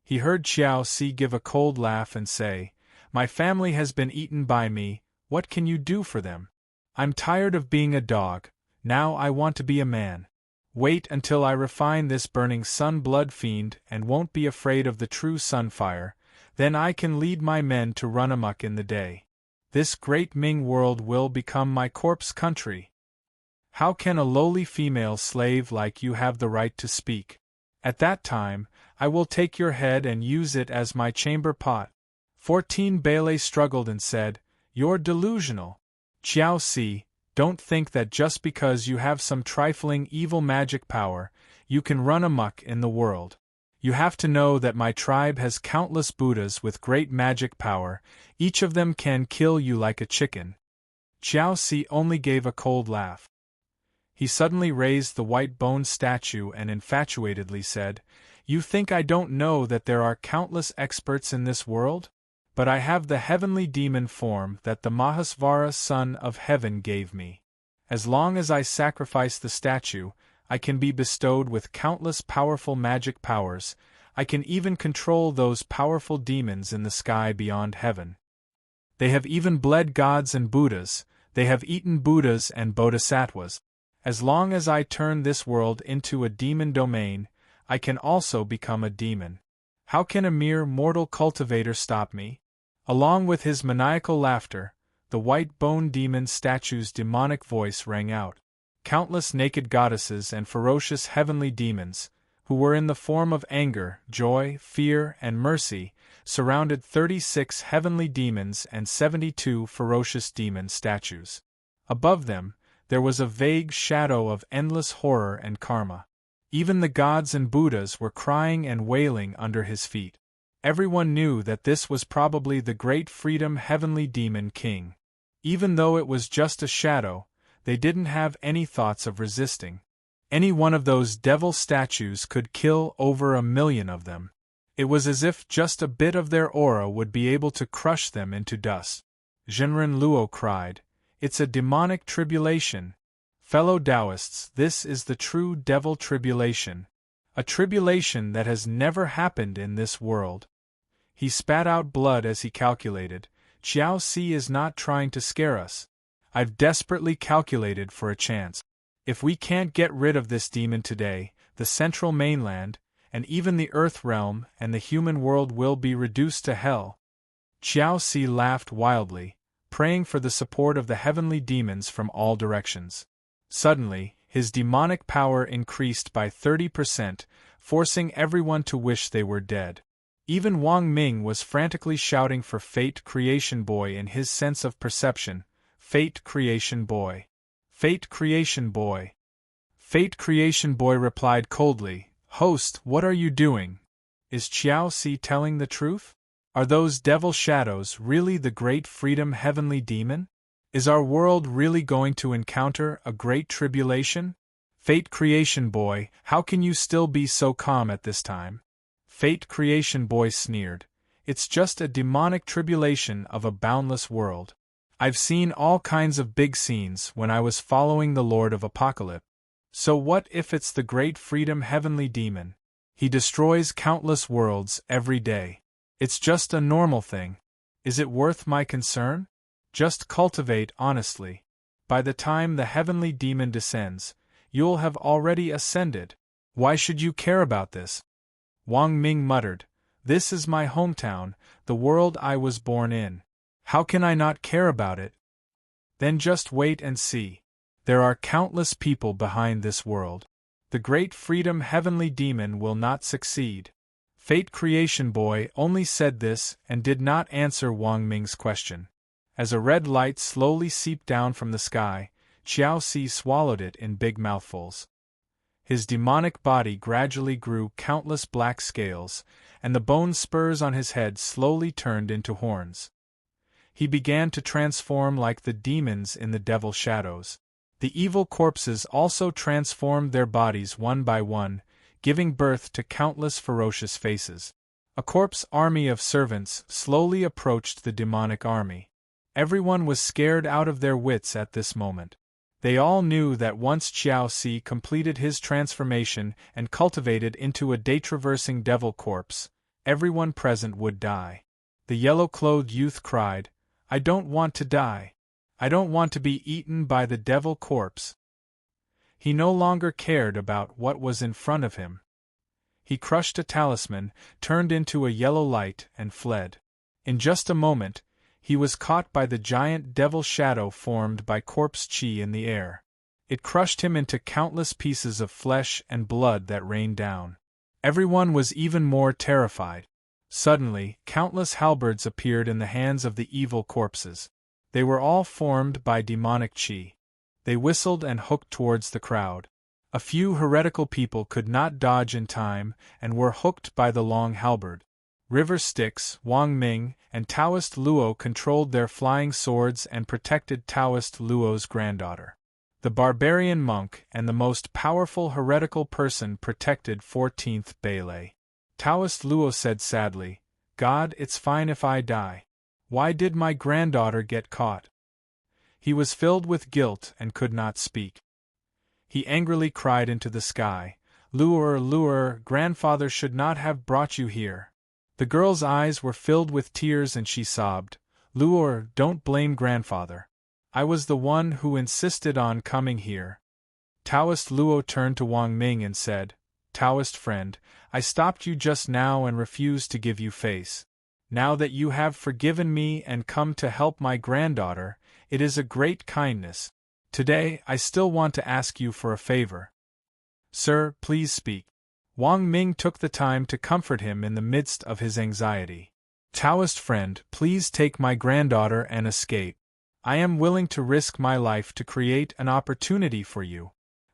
He heard Qiao Si give a cold laugh and say, "My family has been eaten by me, what can you do for them? I'm tired of being a dog, now I want to be a man. Wait until I refine this burning sun blood fiend and won't be afraid of the true sunfire, then I can lead my men to run amok in the day. This great Ming world will become my corpse country. How can a lowly female slave like you have the right to speak? At that time, I will take your head and use it as my chamber pot." 14 Bele struggled and said, "You're delusional. Qiao Si, don't think that just because you have some trifling evil magic power, you can run amok in the world. You have to know that my tribe has countless Buddhas with great magic power, each of them can kill you like a chicken." Qiao Si only gave a cold laugh. He suddenly raised the white bone statue and infatuatedly said, "You think I don't know that there are countless experts in this world? But I have the heavenly demon form that the Mahasvara son of heaven gave me. As long as I sacrifice the statue, I can be bestowed with countless powerful magic powers. I can even control those powerful demons in the sky beyond heaven. They have even bled gods and Buddhas, they have eaten Buddhas and Bodhisattvas. As long as I turn this world into a demon domain, I can also become a demon. How can a mere mortal cultivator stop me?" Along with his maniacal laughter, the white bone demon statue's demonic voice rang out. Countless naked goddesses and ferocious heavenly demons, who were in the form of anger, joy, fear, and mercy, surrounded 36 heavenly demons and 72 ferocious demon statues. Above them, there was a vague shadow of endless horror and karma. Even the gods and Buddhas were crying and wailing under his feet. Everyone knew that this was probably the great freedom heavenly demon king. Even though it was just a shadow, they didn't have any thoughts of resisting. Any one of those devil statues could kill over 1 million of them. It was as if just a bit of their aura would be able to crush them into dust. Zhenren Luo cried, "It's a demonic tribulation. Fellow Taoists, this is the true devil tribulation. A tribulation that has never happened in this world." He spat out blood as he calculated, Xiao Si is not trying to scare us. I've desperately calculated for a chance. If we can't get rid of this demon today, the central mainland, and even the Earth realm and the human world will be reduced to hell. Xiao Si laughed wildly, praying for the support of the heavenly demons from all directions. Suddenly, his demonic power increased by 30%, forcing everyone to wish they were dead. Even Wang Ming was frantically shouting for Fate Creation Boy in his sense of perception. Fate Creation Boy. Fate Creation Boy. Fate Creation Boy replied coldly, "Host, what are you doing? Is Xiao Si telling the truth? Are those devil shadows really the great freedom heavenly demon? Is our world really going to encounter a great tribulation? Fate Creation Boy, how can you still be so calm at this time?" Fate Creation Boy sneered, "It's just a demonic tribulation of a boundless world. I've seen all kinds of big scenes when I was following the Lord of Apocalypse. So what if it's the great freedom heavenly demon? He destroys countless worlds every day. It's just a normal thing. Is it worth my concern? Just cultivate honestly. By the time the heavenly demon descends, you'll have already ascended. Why should you care about this?" Wang Ming muttered, "This is my hometown, the world I was born in. How can I not care about it?" "Then just wait and see. There are countless people behind this world. The great freedom heavenly demon will not succeed." Fate Creation Boy only said this and did not answer Wang Ming's question. As a red light slowly seeped down from the sky, Xiao Si swallowed it in big mouthfuls. His demonic body gradually grew countless black scales, and the bone spurs on his head slowly turned into horns. He began to transform like the demons in the devil shadows. The evil corpses also transformed their bodies one by one, giving birth to countless ferocious faces. A corpse army of servants slowly approached the demonic army. Everyone was scared out of their wits at this moment. They all knew that once Xiao Si completed his transformation and cultivated into a day-traversing devil corpse, everyone present would die. The yellow-clothed youth cried, "I don't want to die. I don't want to be eaten by the devil corpse." He no longer cared about what was in front of him. He crushed a talisman, turned into a yellow light, and fled. In just a moment, he was caught by the giant devil shadow formed by corpse chi in the air. It crushed him into countless pieces of flesh and blood that rained down. Everyone was even more terrified. Suddenly, countless halberds appeared in the hands of the evil corpses. They were all formed by demonic chi. They whistled and hooked towards the crowd. A few heretical people could not dodge in time and were hooked by the long halberd. River Styx, Wang Ming, and Taoist Luo controlled their flying swords and protected Taoist Luo's granddaughter. The barbarian monk and the most powerful heretical person protected 14th Beilei. Taoist Luo said sadly, "God, it's fine if I die. Why did my granddaughter get caught?" He was filled with guilt and could not speak. He angrily cried into the sky, "Luo, Luo, grandfather should not have brought you here." The girl's eyes were filled with tears and she sobbed, "Luo, don't blame grandfather. I was the one who insisted on coming here." Taoist Luo turned to Wang Ming and said, "Taoist friend, I stopped you just now and refused to give you face. Now that you have forgiven me and come to help my granddaughter, it is a great kindness. Today, I still want to ask you for a favor." "Sir, please speak." Wang Ming took the time to comfort him in the midst of his anxiety. "Taoist friend, please take my granddaughter and escape. I am willing to risk my life to create an opportunity for you.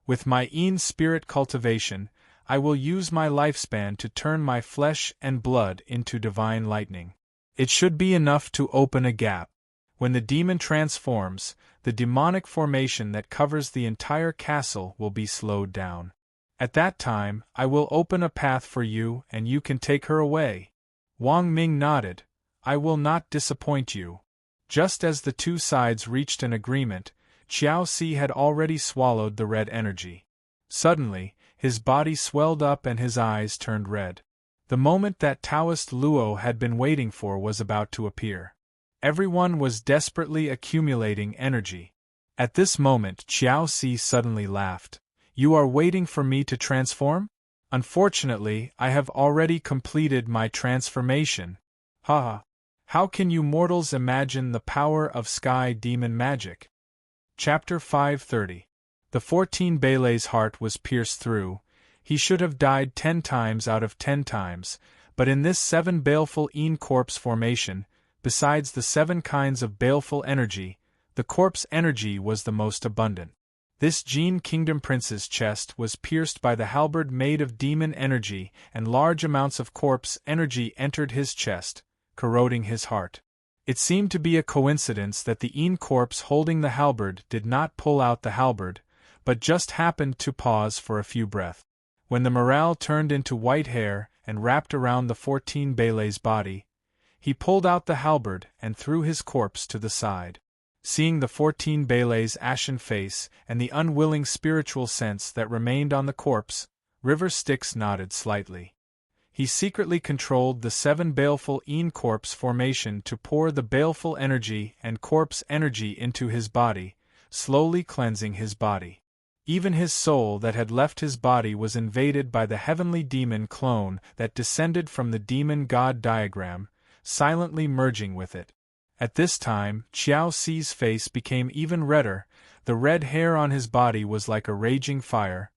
With my Yin spirit cultivation, I will use my lifespan to turn my flesh and blood into divine lightning. It should be enough to open a gap. When the demon transforms, the demonic formation that covers the entire castle will be slowed down. At that time, I will open a path for you and you can take her away." Wang Ming nodded, "I will not disappoint you." Just as the two sides reached an agreement, Xiao Si had already swallowed the red energy. Suddenly, his body swelled up and his eyes turned red. The moment that Taoist Luo had been waiting for was about to appear. Everyone was desperately accumulating energy. At this moment, Qiao Si suddenly laughed. "You are waiting for me to transform? Unfortunately, I have already completed my transformation. Haha. How can you mortals imagine the power of sky demon magic?" Chapter 530. The 14 Bele's heart was pierced through. He should have died 10 times out of 10 times, but in this 7 baleful Een corpse formation, besides the 7 kinds of baleful energy, the corpse energy was the most abundant. This Jin Kingdom Prince's chest was pierced by the halberd made of demon energy, and large amounts of corpse energy entered his chest, corroding his heart. It seemed to be a coincidence that the Een corpse holding the halberd did not pull out the halberd, but just happened to pause for a few breaths. When the morale turned into white hair and wrapped around the 14 Bele's body, he pulled out the halberd and threw his corpse to the side. Seeing the 14 Bele's ashen face and the unwilling spiritual sense that remained on the corpse, River Styx nodded slightly. He secretly controlled the 7 baleful Een corpse formation to pour the baleful energy and corpse energy into his body, slowly cleansing his body. Even his soul that had left his body was invaded by the heavenly demon clone that descended from the demon god diagram, silently merging with it. At this time, Qiao Si's face became even redder, the red hair on his body was like a raging fire,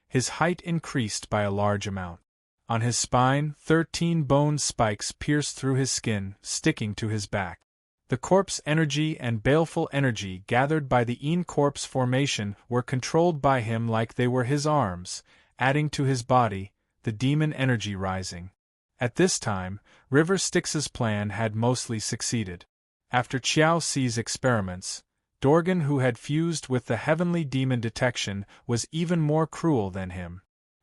his height increased by a large amount. On his spine, 13 bone spikes pierced through his skin, sticking to his back. The corpse energy and baleful energy gathered by the Een corpse formation were controlled by him like they were his arms, adding to his body, the demon energy rising. At this time, River Styx's plan had mostly succeeded. After Qiao Si's experiments, Dorgan, who had fused with the heavenly demon detection, was even more cruel than him.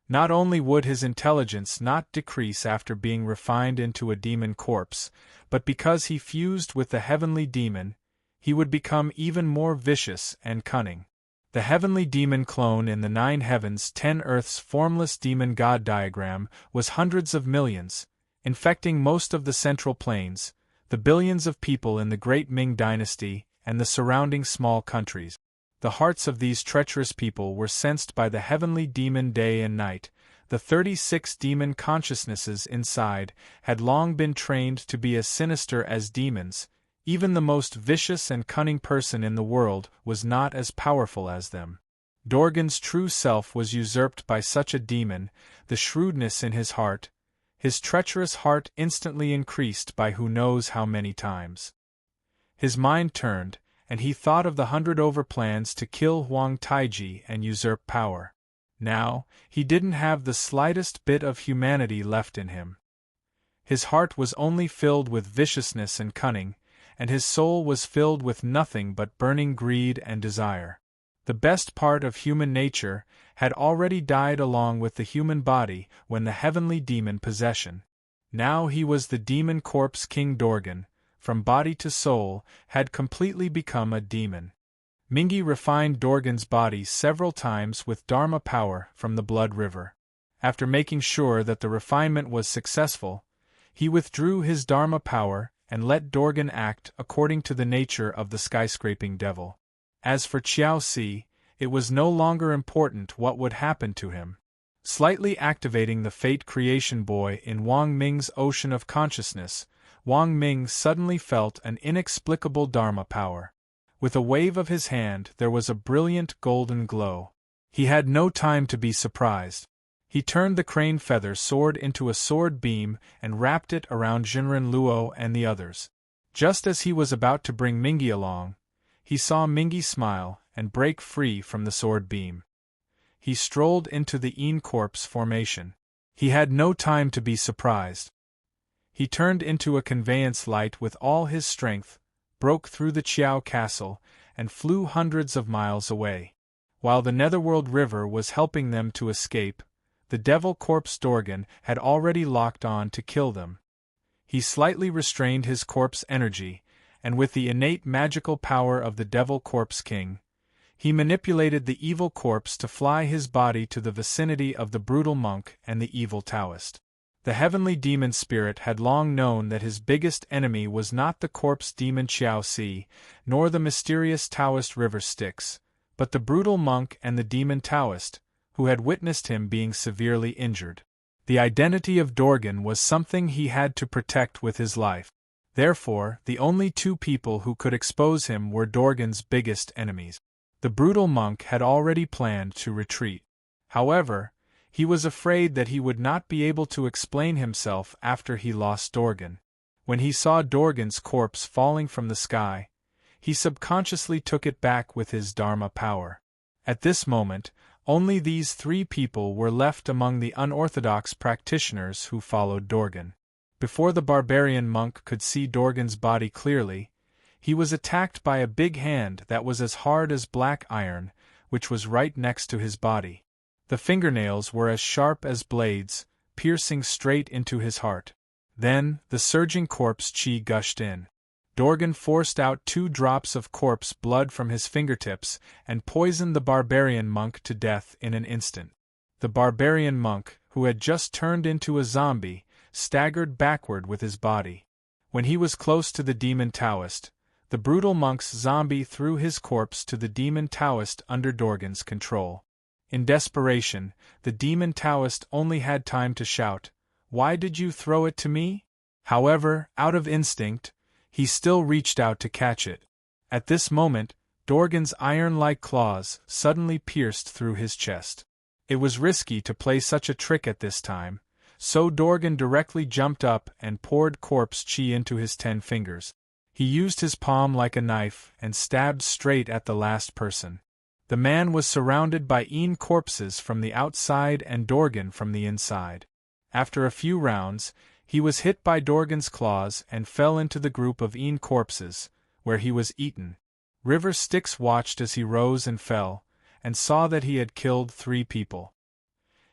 Not only would his intelligence not decrease after being refined into a demon corpse, but because he fused with the heavenly demon, he would become even more vicious and cunning. The heavenly demon clone in the 9 heavens 10 earths formless demon god diagram was hundreds of millions, infecting most of the central plains, the billions of people in the Great Ming dynasty, and the surrounding small countries. The hearts of these treacherous people were sensed by the heavenly demon day and night. The 36 demon consciousnesses inside had long been trained to be as sinister as demons. Even the most vicious and cunning person in the world was not as powerful as them. Dorgan's true self was usurped by such a demon, the shrewdness in his heart. His treacherous heart instantly increased by who knows how many times. His mind turned, and he thought of the 100 plans to kill Huang Taiji and usurp power. Now, he didn't have the slightest bit of humanity left in him. His heart was only filled with viciousness and cunning, and his soul was filled with nothing but burning greed and desire. The best part of human nature had already died along with the human body when the heavenly demon possession. Now he was the demon corpse King Dorgan, from body to soul, had completely become a demon. Mingi refined Dorgan's body several times with Dharma power from the Blood River. After making sure that the refinement was successful, he withdrew his Dharma power and let Dorgan act according to the nature of the skyscraping devil. As for Qiao Si, it was no longer important what would happen to him. Slightly activating the Fate Creation Boy in Wang Ming's ocean of consciousness, Wang Ming suddenly felt an inexplicable Dharma power. With a wave of his hand there was a brilliant golden glow. He had no time to be surprised. He turned the crane feather sword into a sword beam and wrapped it around Jinren Luo and the others. Just as he was about to bring Mingi along, he saw Mingi smile and break free from the sword beam. He strolled into the Een corpse formation. He had no time to be surprised. He turned into a conveyance light with all his strength, broke through the Qiao castle, and flew hundreds of miles away. While the Netherworld River was helping them to escape, the devil corpse Dorgan had already locked on to kill them. He slightly restrained his corpse energy, and with the innate magical power of the devil corpse king, he manipulated the evil corpse to fly his body to the vicinity of the brutal monk and the evil Taoist. The heavenly demon spirit had long known that his biggest enemy was not the corpse demon Xiao Si, nor the mysterious Taoist River Styx, but the brutal monk and the demon Taoist, who had witnessed him being severely injured. The identity of Dorgan was something he had to protect with his life. Therefore, the only two people who could expose him were Dorgan's biggest enemies. The brutal monk had already planned to retreat. However, he was afraid that he would not be able to explain himself after he lost Dorgan. When he saw Dorgan's corpse falling from the sky, he subconsciously took it back with his Dharma power. At this moment, only these three people were left among the unorthodox practitioners who followed Dorgan. Before the barbarian monk could see Dorgan's body clearly, he was attacked by a big hand that was as hard as black iron, which was right next to his body. The fingernails were as sharp as blades, piercing straight into his heart. Then, the surging corpse chi gushed in. Dorgan forced out 2 drops of corpse blood from his fingertips and poisoned the barbarian monk to death in an instant. The barbarian monk, who had just turned into a zombie, staggered backward with his body. When he was close to the demon Taoist, the brutal monk's zombie threw his corpse to the demon Taoist under Dorgan's control. In desperation, the demon Taoist only had time to shout, "Why did you throw it to me?" However, out of instinct, he still reached out to catch it. At this moment, Dorgan's iron-like claws suddenly pierced through his chest. It was risky to play such a trick at this time, so Dorgan directly jumped up and poured corpse chi into his 10 fingers. He used his palm like a knife and stabbed straight at the last person. The man was surrounded by corpses from the outside and Dorgan from the inside. After a few rounds, he was hit by Dorgan's claws and fell into the group of corpses, where he was eaten. River Styx watched as he rose and fell, and saw that he had killed 3 people.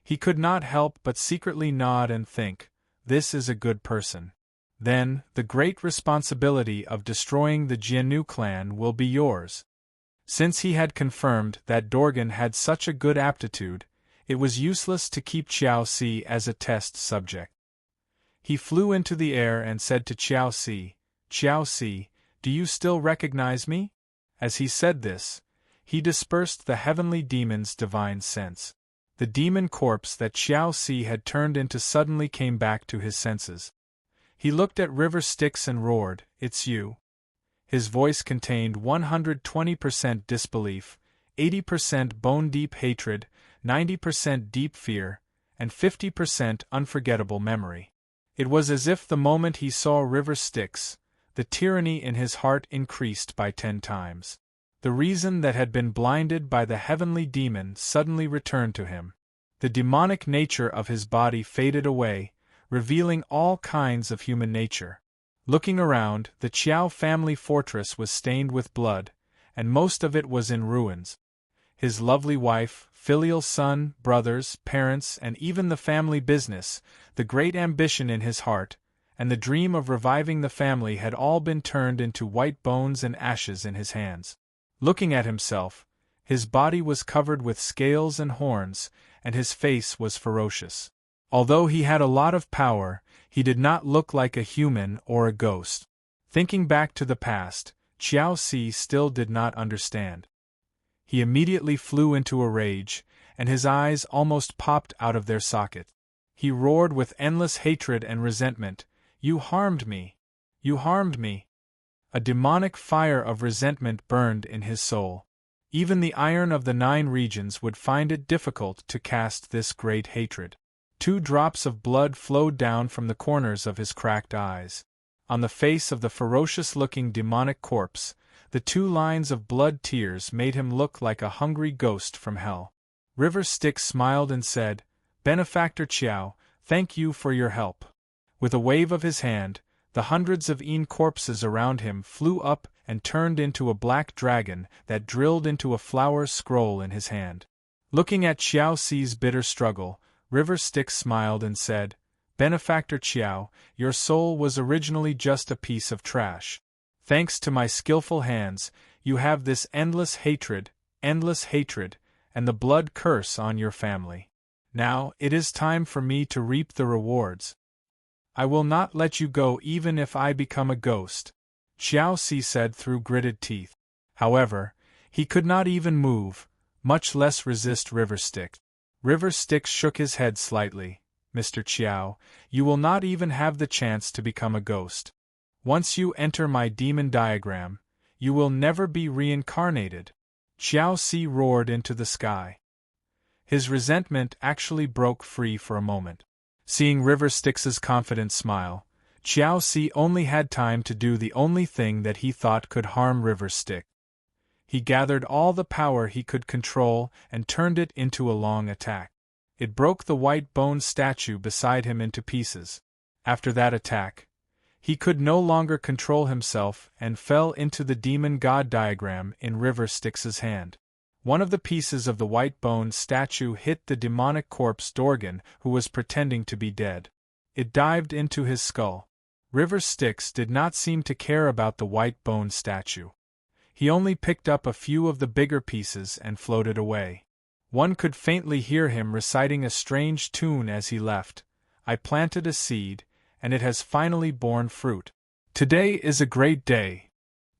He could not help but secretly nod and think, "This is a good person." Then, the great responsibility of destroying the Jianu clan will be yours. Since he had confirmed that Dorgan had such a good aptitude, it was useless to keep Xiao Si as a test subject. He flew into the air and said to Xiao Si, "Xiao Si, do you still recognize me?" As he said this, he dispersed the heavenly demon's divine sense. The demon corpse that Xiao Si had turned into suddenly came back to his senses. He looked at River Styx and roared, "It's you." His voice contained 120% disbelief, 80% bone-deep hatred, 90% deep fear, and 50% unforgettable memory. It was as if the moment he saw River Styx, the tyranny in his heart increased by 10 times. The reason that had been blinded by the heavenly demon suddenly returned to him. The demonic nature of his body faded away, revealing all kinds of human nature. Looking around, the Qiao family fortress was stained with blood, and most of it was in ruins. His lovely wife, filial son, brothers, parents, and even the family business, the great ambition in his heart, and the dream of reviving the family had all been turned into white bones and ashes in his hands. Looking at himself, his body was covered with scales and horns, and his face was ferocious. Although he had a lot of power, he did not look like a human or a ghost. Thinking back to the past, Xiao Si still did not understand. He immediately flew into a rage, and his eyes almost popped out of their socket. He roared with endless hatred and resentment, "You harmed me! You harmed me!" A demonic fire of resentment burned in his soul. Even the iron of the 9 regions would find it difficult to cast this great hatred. 2 drops of blood flowed down from the corners of his cracked eyes. On the face of the ferocious-looking demonic corpse, the 2 lines of blood tears made him look like a hungry ghost from hell. River Styx smiled and said, "Benefactor Qiao, thank you for your help." With a wave of his hand, the hundreds of corpses around him flew up and turned into a black dragon that drilled into a flower scroll in his hand. Looking at Xiao Si's bitter struggle, River Styx smiled and said, "Benefactor Qiao, your soul was originally just a piece of trash. Thanks to my skillful hands, you have this endless hatred, and the blood curse on your family. Now, it is time for me to reap the rewards." I will not let you go even if I become a ghost, Xiao Si said through gritted teeth. However, he could not even move, much less resist River Styx. River Styx shook his head slightly. Mr. Qiao, you will not even have the chance to become a ghost. Once you enter my demon diagram, you will never be reincarnated. Xiao Si roared into the sky. His resentment actually broke free for a moment. Seeing River Styx's confident smile, Xiao Si only had time to do the only thing that he thought could harm River Styx. He gathered all the power he could control and turned it into a long attack. It broke the white bone statue beside him into pieces. After that attack, he could no longer control himself and fell into the demon god diagram in River Styx's hand. One of the pieces of the white bone statue hit the demonic corpse Dorgan, who was pretending to be dead. It dived into his skull. River Styx did not seem to care about the white bone statue. He only picked up a few of the bigger pieces and floated away. One could faintly hear him reciting a strange tune as he left. I planted a seed, and it has finally borne fruit. Today is a great day.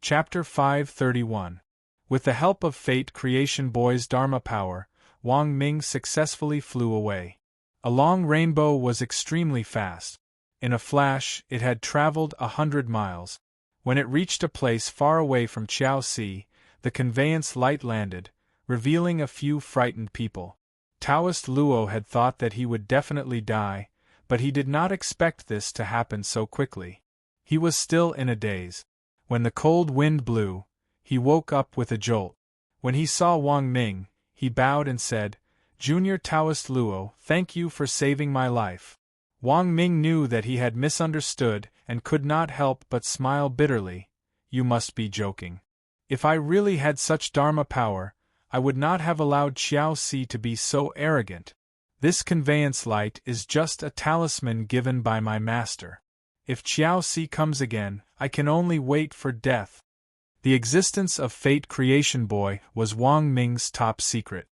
Chapter 531. With the help of Fate Creation Boy's Dharma power, Wang Ming successfully flew away. A long rainbow was extremely fast. In a flash, it had traveled 100 miles. When it reached a place far away from Xiao Si, the conveyance light landed, revealing a few frightened people. Taoist Luo had thought that he would definitely die, but he did not expect this to happen so quickly. He was still in a daze. When the cold wind blew, he woke up with a jolt. When he saw Wang Ming, he bowed and said, "Junior Taoist Luo, thank you for saving my life." Wang Ming knew that he had misunderstood and could not help but smile bitterly. "You must be joking. If I really had such Dharma power, I would not have allowed Xiao Si to be so arrogant. This conveyance light is just a talisman given by my master. If Xiao Si comes again, I can only wait for death." The existence of Fate Creation Boy was Wang Ming's top secret.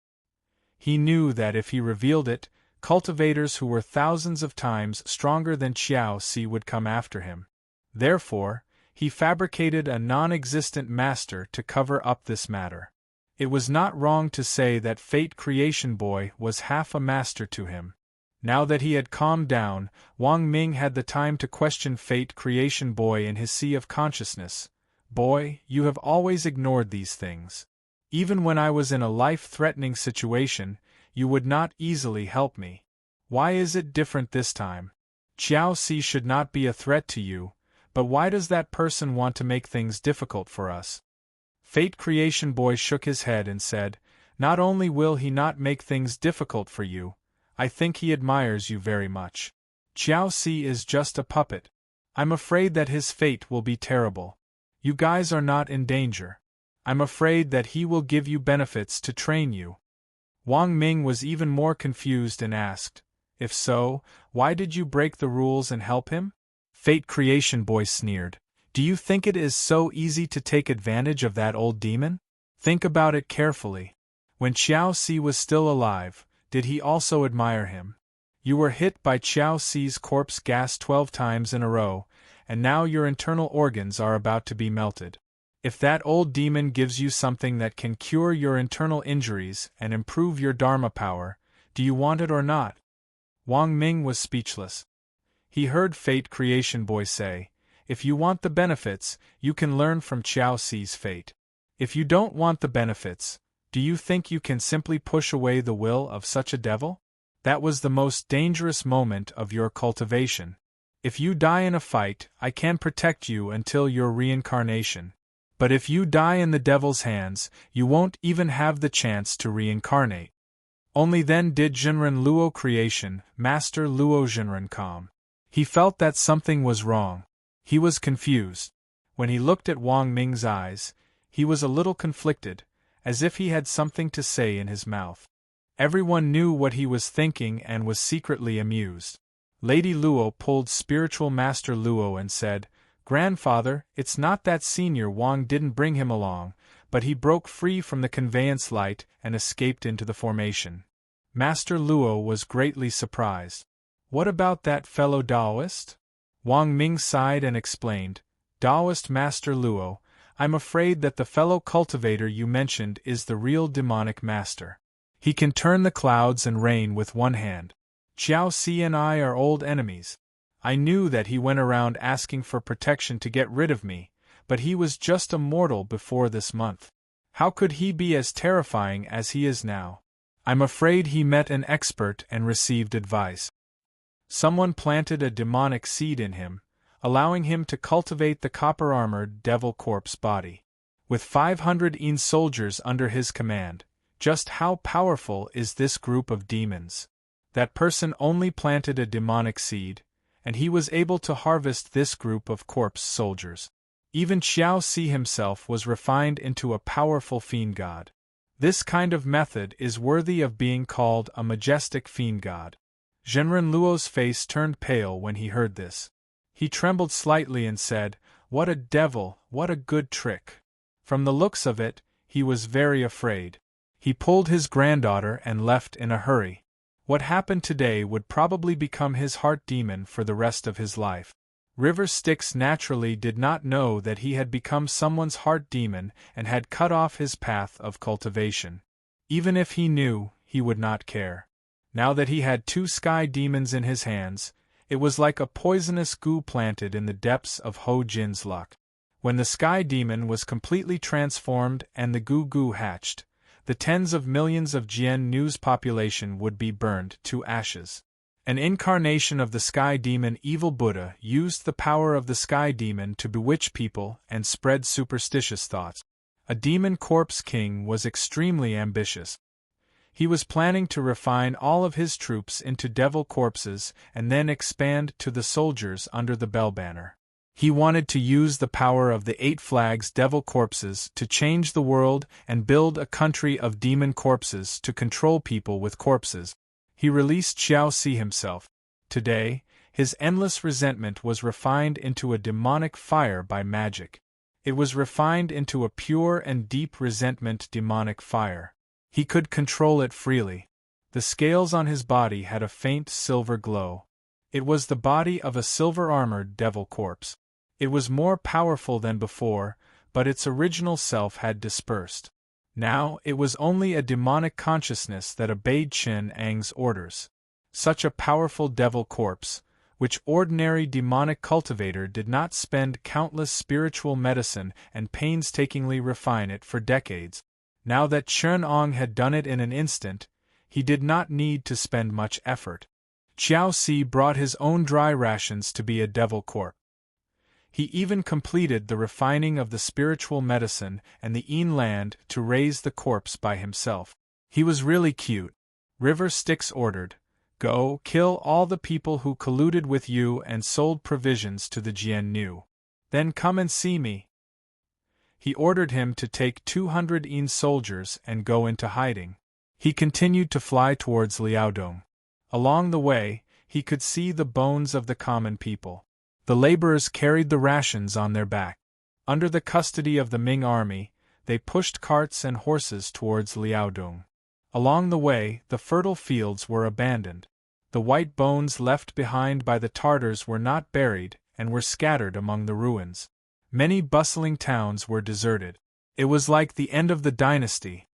He knew that if he revealed it, cultivators who were thousands of times stronger than Xiao Si would come after him. Therefore, he fabricated a non-existent master to cover up this matter. It was not wrong to say that Fate Creation Boy was half a master to him. Now that he had calmed down, Wang Ming had the time to question Fate Creation Boy in his sea of consciousness. "Boy, you have always ignored these things. Even when I was in a life-threatening situation, you would not easily help me. Why is it different this time? Xiao Si should not be a threat to you, but why does that person want to make things difficult for us?" Fate Creation Boy shook his head and said, "Not only will he not make things difficult for you, I think he admires you very much. Xiao Si is just a puppet. I'm afraid that his fate will be terrible. You guys are not in danger. I'm afraid that he will give you benefits to train you." Wang Ming was even more confused and asked, "If so, why did you break the rules and help him?" Fate Creation Boy sneered, "Do you think it is so easy to take advantage of that old demon? Think about it carefully. When Xiao Si was still alive, did he also admire him? You were hit by Xiao Si's corpse gas 12 times in a row, and now your internal organs are about to be melted. If that old demon gives you something that can cure your internal injuries and improve your Dharma power, do you want it or not?" Wang Ming was speechless. He heard Fate Creation Boy say, "If you want the benefits, you can learn from Xiao Si's fate. If you don't want the benefits, do you think you can simply push away the will of such a devil? That was the most dangerous moment of your cultivation. If you die in a fight, I can protect you until your reincarnation. But if you die in the devil's hands, you won't even have the chance to reincarnate." Only then did Jinren Luo Creation, Master Luo Jinren calm. He felt that something was wrong. He was confused. When he looked at Wang Ming's eyes, he was a little conflicted, as if he had something to say in his mouth. Everyone knew what he was thinking and was secretly amused. Lady Luo pulled Spiritual Master Luo and said, "Grandfather, it's not that Senior Wang didn't bring him along, but he broke free from the conveyance light and escaped into the formation." Master Luo was greatly surprised. "What about that fellow Taoist?" Wang Ming sighed and explained, Taoist Master Luo, I'm afraid that the fellow cultivator you mentioned is the real demonic master. He can turn the clouds and rain with one hand. Xiao Si and I are old enemies. I knew that he went around asking for protection to get rid of me, but he was just a mortal before this month. How could he be as terrifying as he is now? I'm afraid he met an expert and received advice. Someone planted a demonic seed in him, allowing him to cultivate the copper-armored devil corpse body. With 500 soldiers under his command, just how powerful is this group of demons? That person only planted a demonic seed, and he was able to harvest this group of corpse soldiers. Even Xiao Si himself was refined into a powerful fiend god. This kind of method is worthy of being called a majestic fiend god. Zhenren Luo's face turned pale when he heard this. He trembled slightly and said, What a devil, what a good trick. From the looks of it, he was very afraid. He pulled his granddaughter and left in a hurry. What happened today would probably become his heart demon for the rest of his life. River Styx naturally did not know that he had become someone's heart demon and had cut off his path of cultivation. Even if he knew, he would not care. Now that he had 2 sky demons in his hands, it was like a poisonous goo planted in the depths of Ho Jin's luck. When the sky demon was completely transformed and the goo hatched, the tens of millions of Jian Nu's population would be burned to ashes. An incarnation of the sky demon Evil Buddha used the power of the sky demon to bewitch people and spread superstitious thoughts. A demon corpse king was extremely ambitious. He was planning to refine all of his troops into devil corpses and then expand to the soldiers under the bell banner. He wanted to use the power of the 8 flags devil corpses to change the world and build a country of demon corpses to control people with corpses. He released Xiao Si himself. Today, his endless resentment was refined into a demonic fire by magic. It was refined into a pure and deep resentment demonic fire. He could control it freely. The scales on his body had a faint silver glow. It was the body of a silver-armored devil corpse. It was more powerful than before, but its original self had dispersed. Now it was only a demonic consciousness that obeyed Chen Ang's orders. Such a powerful devil corpse, which ordinary demonic cultivator did not spend countless spiritual medicine and painstakingly refine it for decades. Now that Chen Ang had done it in an instant, he did not need to spend much effort. Xiao Si brought his own dry rations to be a devil corpse. He even completed the refining of the spiritual medicine and the land to raise the corpse by himself. He was really cute. River Styx ordered, Go, kill all the people who colluded with you and sold provisions to the Jian Nu. Then come and see me. He ordered him to take 200 soldiers and go into hiding. He continued to fly towards Liaodong. Along the way, he could see the bones of the common people. The laborers carried the rations on their back. Under the custody of the Ming army, they pushed carts and horses towards Liaodong. Along the way, the fertile fields were abandoned. The white bones left behind by the Tartars were not buried and were scattered among the ruins. Many bustling towns were deserted. It was like the end of the dynasty.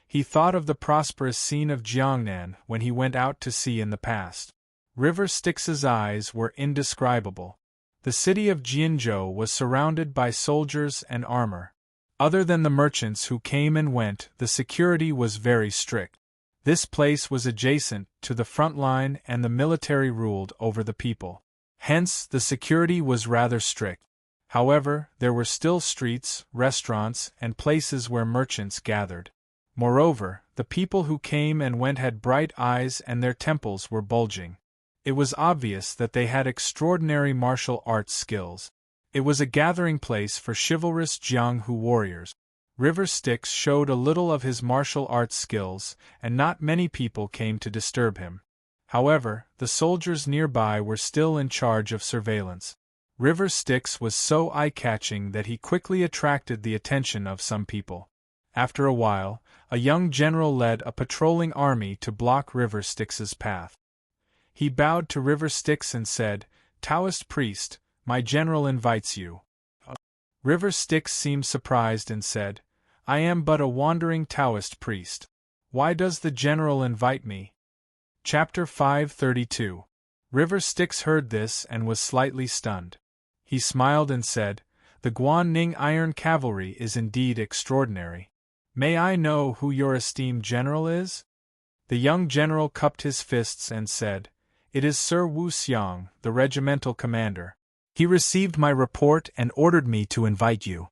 He thought of the prosperous scene of Jiangnan when he went out to sea in the past. River Styx's eyes were indescribable. The city of Jianzhou was surrounded by soldiers and armor. Other than the merchants who came and went, the security was very strict. This place was adjacent to the front line and the military ruled over the people. Hence, the security was rather strict. However, there were still streets, restaurants, and places where merchants gathered. Moreover, the people who came and went had bright eyes and their temples were bulging. It was obvious that they had extraordinary martial arts skills. It was a gathering place for chivalrous Jianghu warriors. River Styx showed a little of his martial arts skills, and not many people came to disturb him. However, the soldiers nearby were still in charge of surveillance. River Styx was so eye-catching that he quickly attracted the attention of some people. After a while, a young general led a patrolling army to block River Styx's path. He bowed to River Styx and said, Taoist priest, my general invites you. River Styx seemed surprised and said, I am but a wandering Taoist priest. Why does the general invite me? Chapter 532. River Styx heard this and was slightly stunned. He smiled and said, The Guan Ning Iron Cavalry is indeed extraordinary. May I know who your esteemed general is? The young general cupped his fists and said, It is Sir Wu Xiang, the regimental commander. He received my report and ordered me to invite you.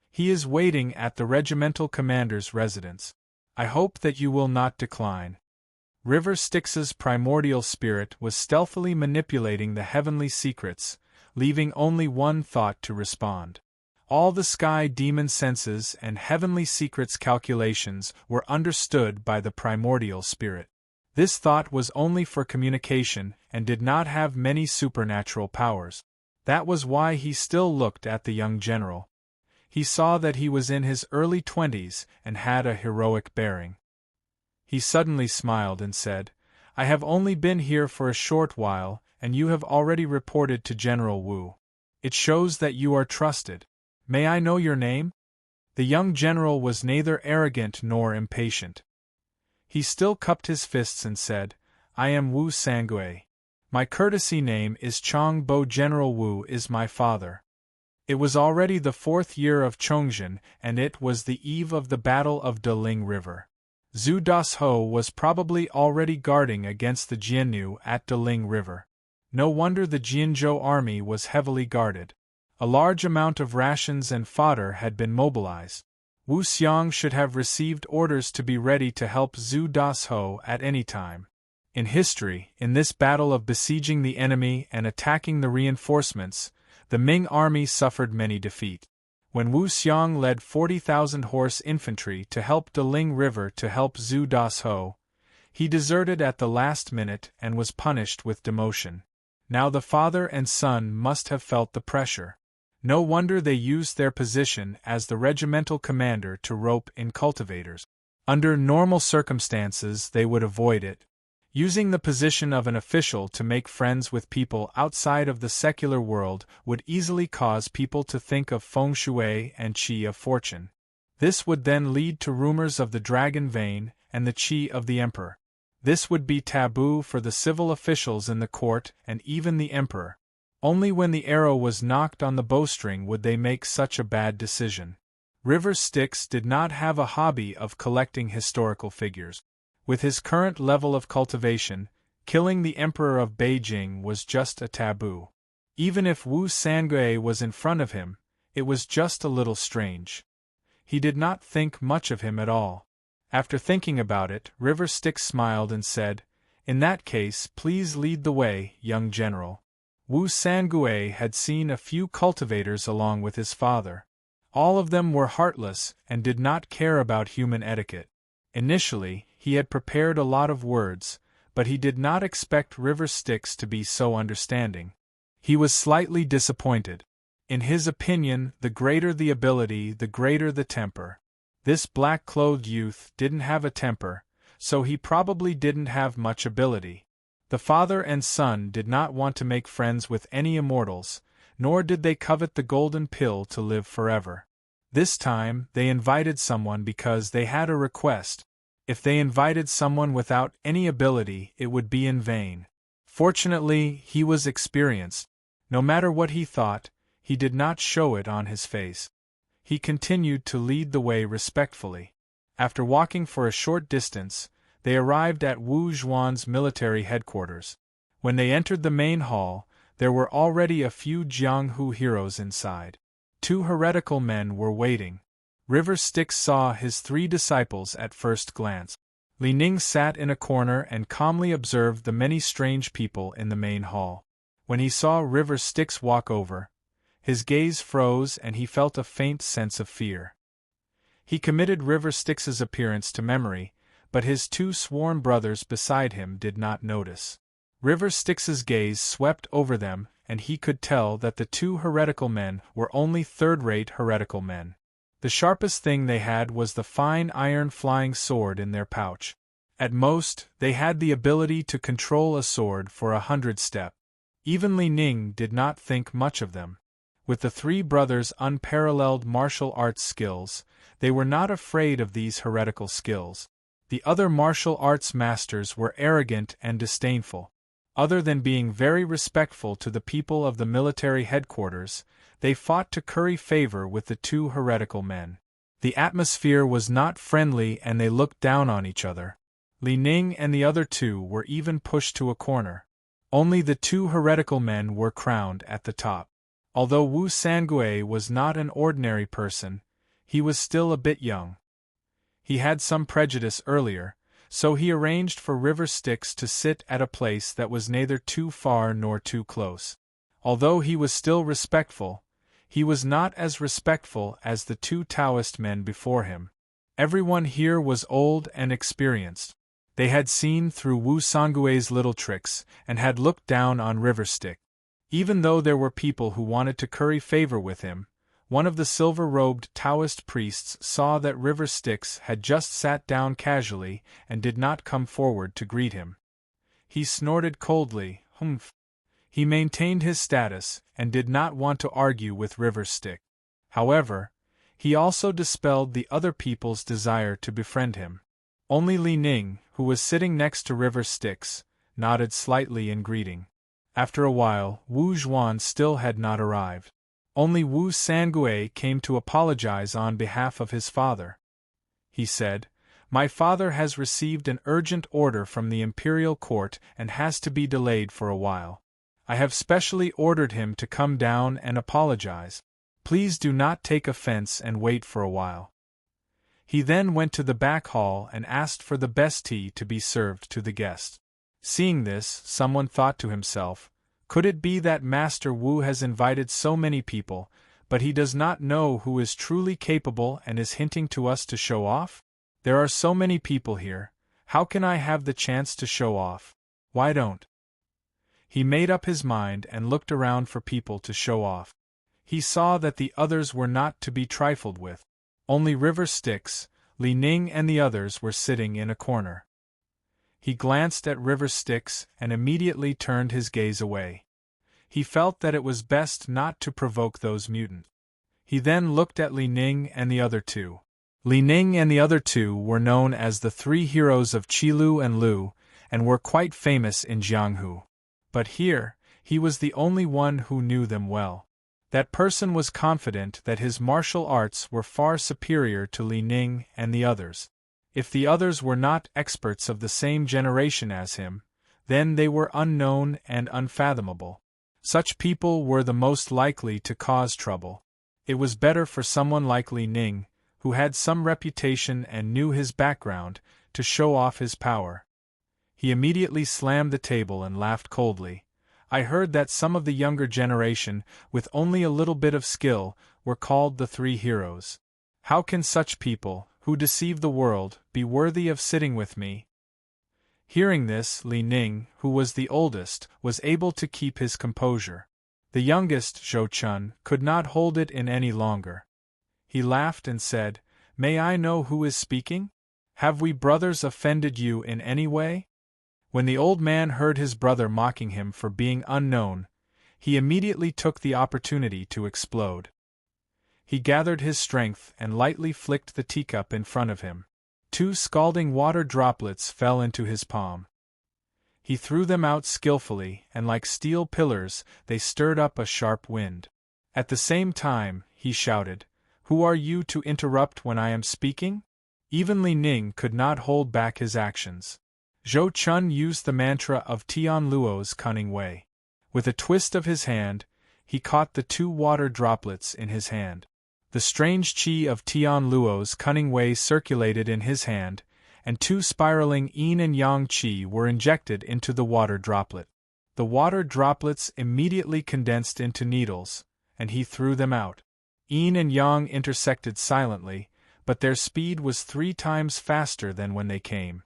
He is waiting at the regimental commander's residence. I hope that you will not decline. River Styx's primordial spirit was stealthily manipulating the heavenly secrets, leaving only one thought to respond. All the sky demon senses and heavenly secrets calculations were understood by the primordial spirit. This thought was only for communication and did not have many supernatural powers. That was why he still looked at the young general. He saw that he was in his early 20s and had a heroic bearing. He suddenly smiled and said, I have only been here for a short while, and you have already reported to General Wu. It shows that you are trusted. May I know your name? The young general was neither arrogant nor impatient. He still cupped his fists and said, I am Wu Sangui. My courtesy name is Chong Bo. General Wu is my father. It was already the 4th year of Chongzhen, and it was the eve of the Battle of Deling River. Zhu Das Ho was probably already guarding against the Jiannu at Deling River. No wonder the Jianzhou army was heavily guarded. A large amount of rations and fodder had been mobilized. Wu Xiang should have received orders to be ready to help Zhu Das Ho at any time. In history, in this battle of besieging the enemy and attacking the reinforcements, the Ming army suffered many defeats. When Wu Xiang led 40,000 horse infantry to help Deling River to help Zhu Das Ho, he deserted at the last minute and was punished with demotion. Now the father and son must have felt the pressure. No wonder they used their position as the regimental commander to rope in cultivators. Under normal circumstances they would avoid it. Using the position of an official to make friends with people outside of the secular world would easily cause people to think of feng shui and qi of fortune. This would then lead to rumors of the dragon vein and the qi of the emperor. This would be taboo for the civil officials in the court and even the emperor. Only when the arrow was knocked on the bowstring would they make such a bad decision. River Styx did not have a hobby of collecting historical figures. With his current level of cultivation, killing the Emperor of Beijing was just a taboo. Even if Wu Sangui was in front of him, it was just a little strange. He did not think much of him at all. After thinking about it, River Styx smiled and said, In that case, please lead the way, young general. Wu Sangui had seen a few cultivators along with his father. All of them were heartless and did not care about human etiquette. Initially, he had prepared a lot of words, but he did not expect River Styx to be so understanding. He was slightly disappointed. In his opinion, the greater the ability, the greater the temper. This black-clothed youth didn't have a temper, so he probably didn't have much ability. The father and son did not want to make friends with any immortals, nor did they covet the golden pill to live forever. This time, they invited someone because they had a request. If they invited someone without any ability, it would be in vain. Fortunately, he was experienced. No matter what he thought, he did not show it on his face. He continued to lead the way respectfully. After walking for a short distance, they arrived at Wu Zhuan's military headquarters. When they entered the main hall, there were already a few Jianghu heroes inside. 2 heretical men were waiting. River Styx saw his 3 disciples at first glance. Li Ning sat in a corner and calmly observed the many strange people in the main hall. When he saw River Styx walk over, his gaze froze and he felt a faint sense of fear. He committed River Styx's appearance to memory, but his 2 sworn brothers beside him did not notice. River Styx's gaze swept over them, and he could tell that the 2 heretical men were only third-rate heretical men. The sharpest thing they had was the fine iron flying sword in their pouch. At most, they had the ability to control a sword for 100 steps. Even Li Ning did not think much of them. With the three brothers' unparalleled martial arts skills, they were not afraid of these heretical skills. The other martial arts masters were arrogant and disdainful. Other than being very respectful to the people of the military headquarters, they fought to curry favor with the two heretical men. The atmosphere was not friendly and they looked down on each other. Li Ning and the other two were even pushed to a corner. Only the two heretical men were crowned at the top. Although Wu Sangui was not an ordinary person, he was still a bit young. He had some prejudice earlier, so he arranged for River Styx to sit at a place that was neither too far nor too close. Although he was still respectful, he was not as respectful as the two Taoist men before him. Everyone here was old and experienced. They had seen through Wu Sangui's little tricks and had looked down on River Styx. Even though there were people who wanted to curry favor with him, one of the silver-robed Taoist priests saw that River Styx had just sat down casually and did not come forward to greet him. He snorted coldly, "Humph." He maintained his status and did not want to argue with River Styx. However, he also dispelled the other people's desire to befriend him. Only Li Ning, who was sitting next to River Styx, nodded slightly in greeting. After a while, Wu Zhuan still had not arrived. Only Wu Sangui came to apologize on behalf of his father. He said, "My father has received an urgent order from the imperial court and has to be delayed for a while. I have specially ordered him to come down and apologize. Please do not take offense and wait for a while." He then went to the back hall and asked for the best tea to be served to the guests. Seeing this, someone thought to himself, "Could it be that Master Wu has invited so many people, but he does not know who is truly capable and is hinting to us to show off? There are so many people here, how can I have the chance to show off? Why don't?" He made up his mind and looked around for people to show off. He saw that the others were not to be trifled with. Only River Styx, Li Ning and the others were sitting in a corner. He glanced at River Styx and immediately turned his gaze away. He felt that it was best not to provoke those mutants. He then looked at Li Ning and the other two. Li Ning and the other two were known as the three heroes of Qilu and Lu, and were quite famous in Jianghu. But here, he was the only one who knew them well. That person was confident that his martial arts were far superior to Li Ning and the others. If the others were not experts of the same generation as him, then they were unknown and unfathomable. Such people were the most likely to cause trouble. It was better for someone like Li Ning, who had some reputation and knew his background, to show off his power. He immediately slammed the table and laughed coldly. "I heard that some of the younger generation, with only a little bit of skill, were called the three heroes. How can such people, who deceive the world, be worthy of sitting with me?" Hearing this, Li Ning, who was the oldest, was able to keep his composure. The youngest, Zhou Chun, could not hold it in any longer. He laughed and said, "May I know who is speaking? Have we brothers offended you in any way?" When the old man heard his brother mocking him for being unknown, he immediately took the opportunity to explode. He gathered his strength and lightly flicked the teacup in front of him. 2 scalding water droplets fell into his palm. He threw them out skillfully, and like steel pillars, they stirred up a sharp wind. At the same time, he shouted, "Who are you to interrupt when I am speaking?" Even Li Ning could not hold back his actions. Zhou Chun used the mantra of Tian Luo's cunning way. With a twist of his hand, he caught the 2 water droplets in his hand. The strange qi of Tian Luo's cunning way circulated in his hand, and 2 spiraling yin and yang qi were injected into the water droplet. The water droplets immediately condensed into needles, and he threw them out. Yin and yang intersected silently, but their speed was 3 times faster than when they came.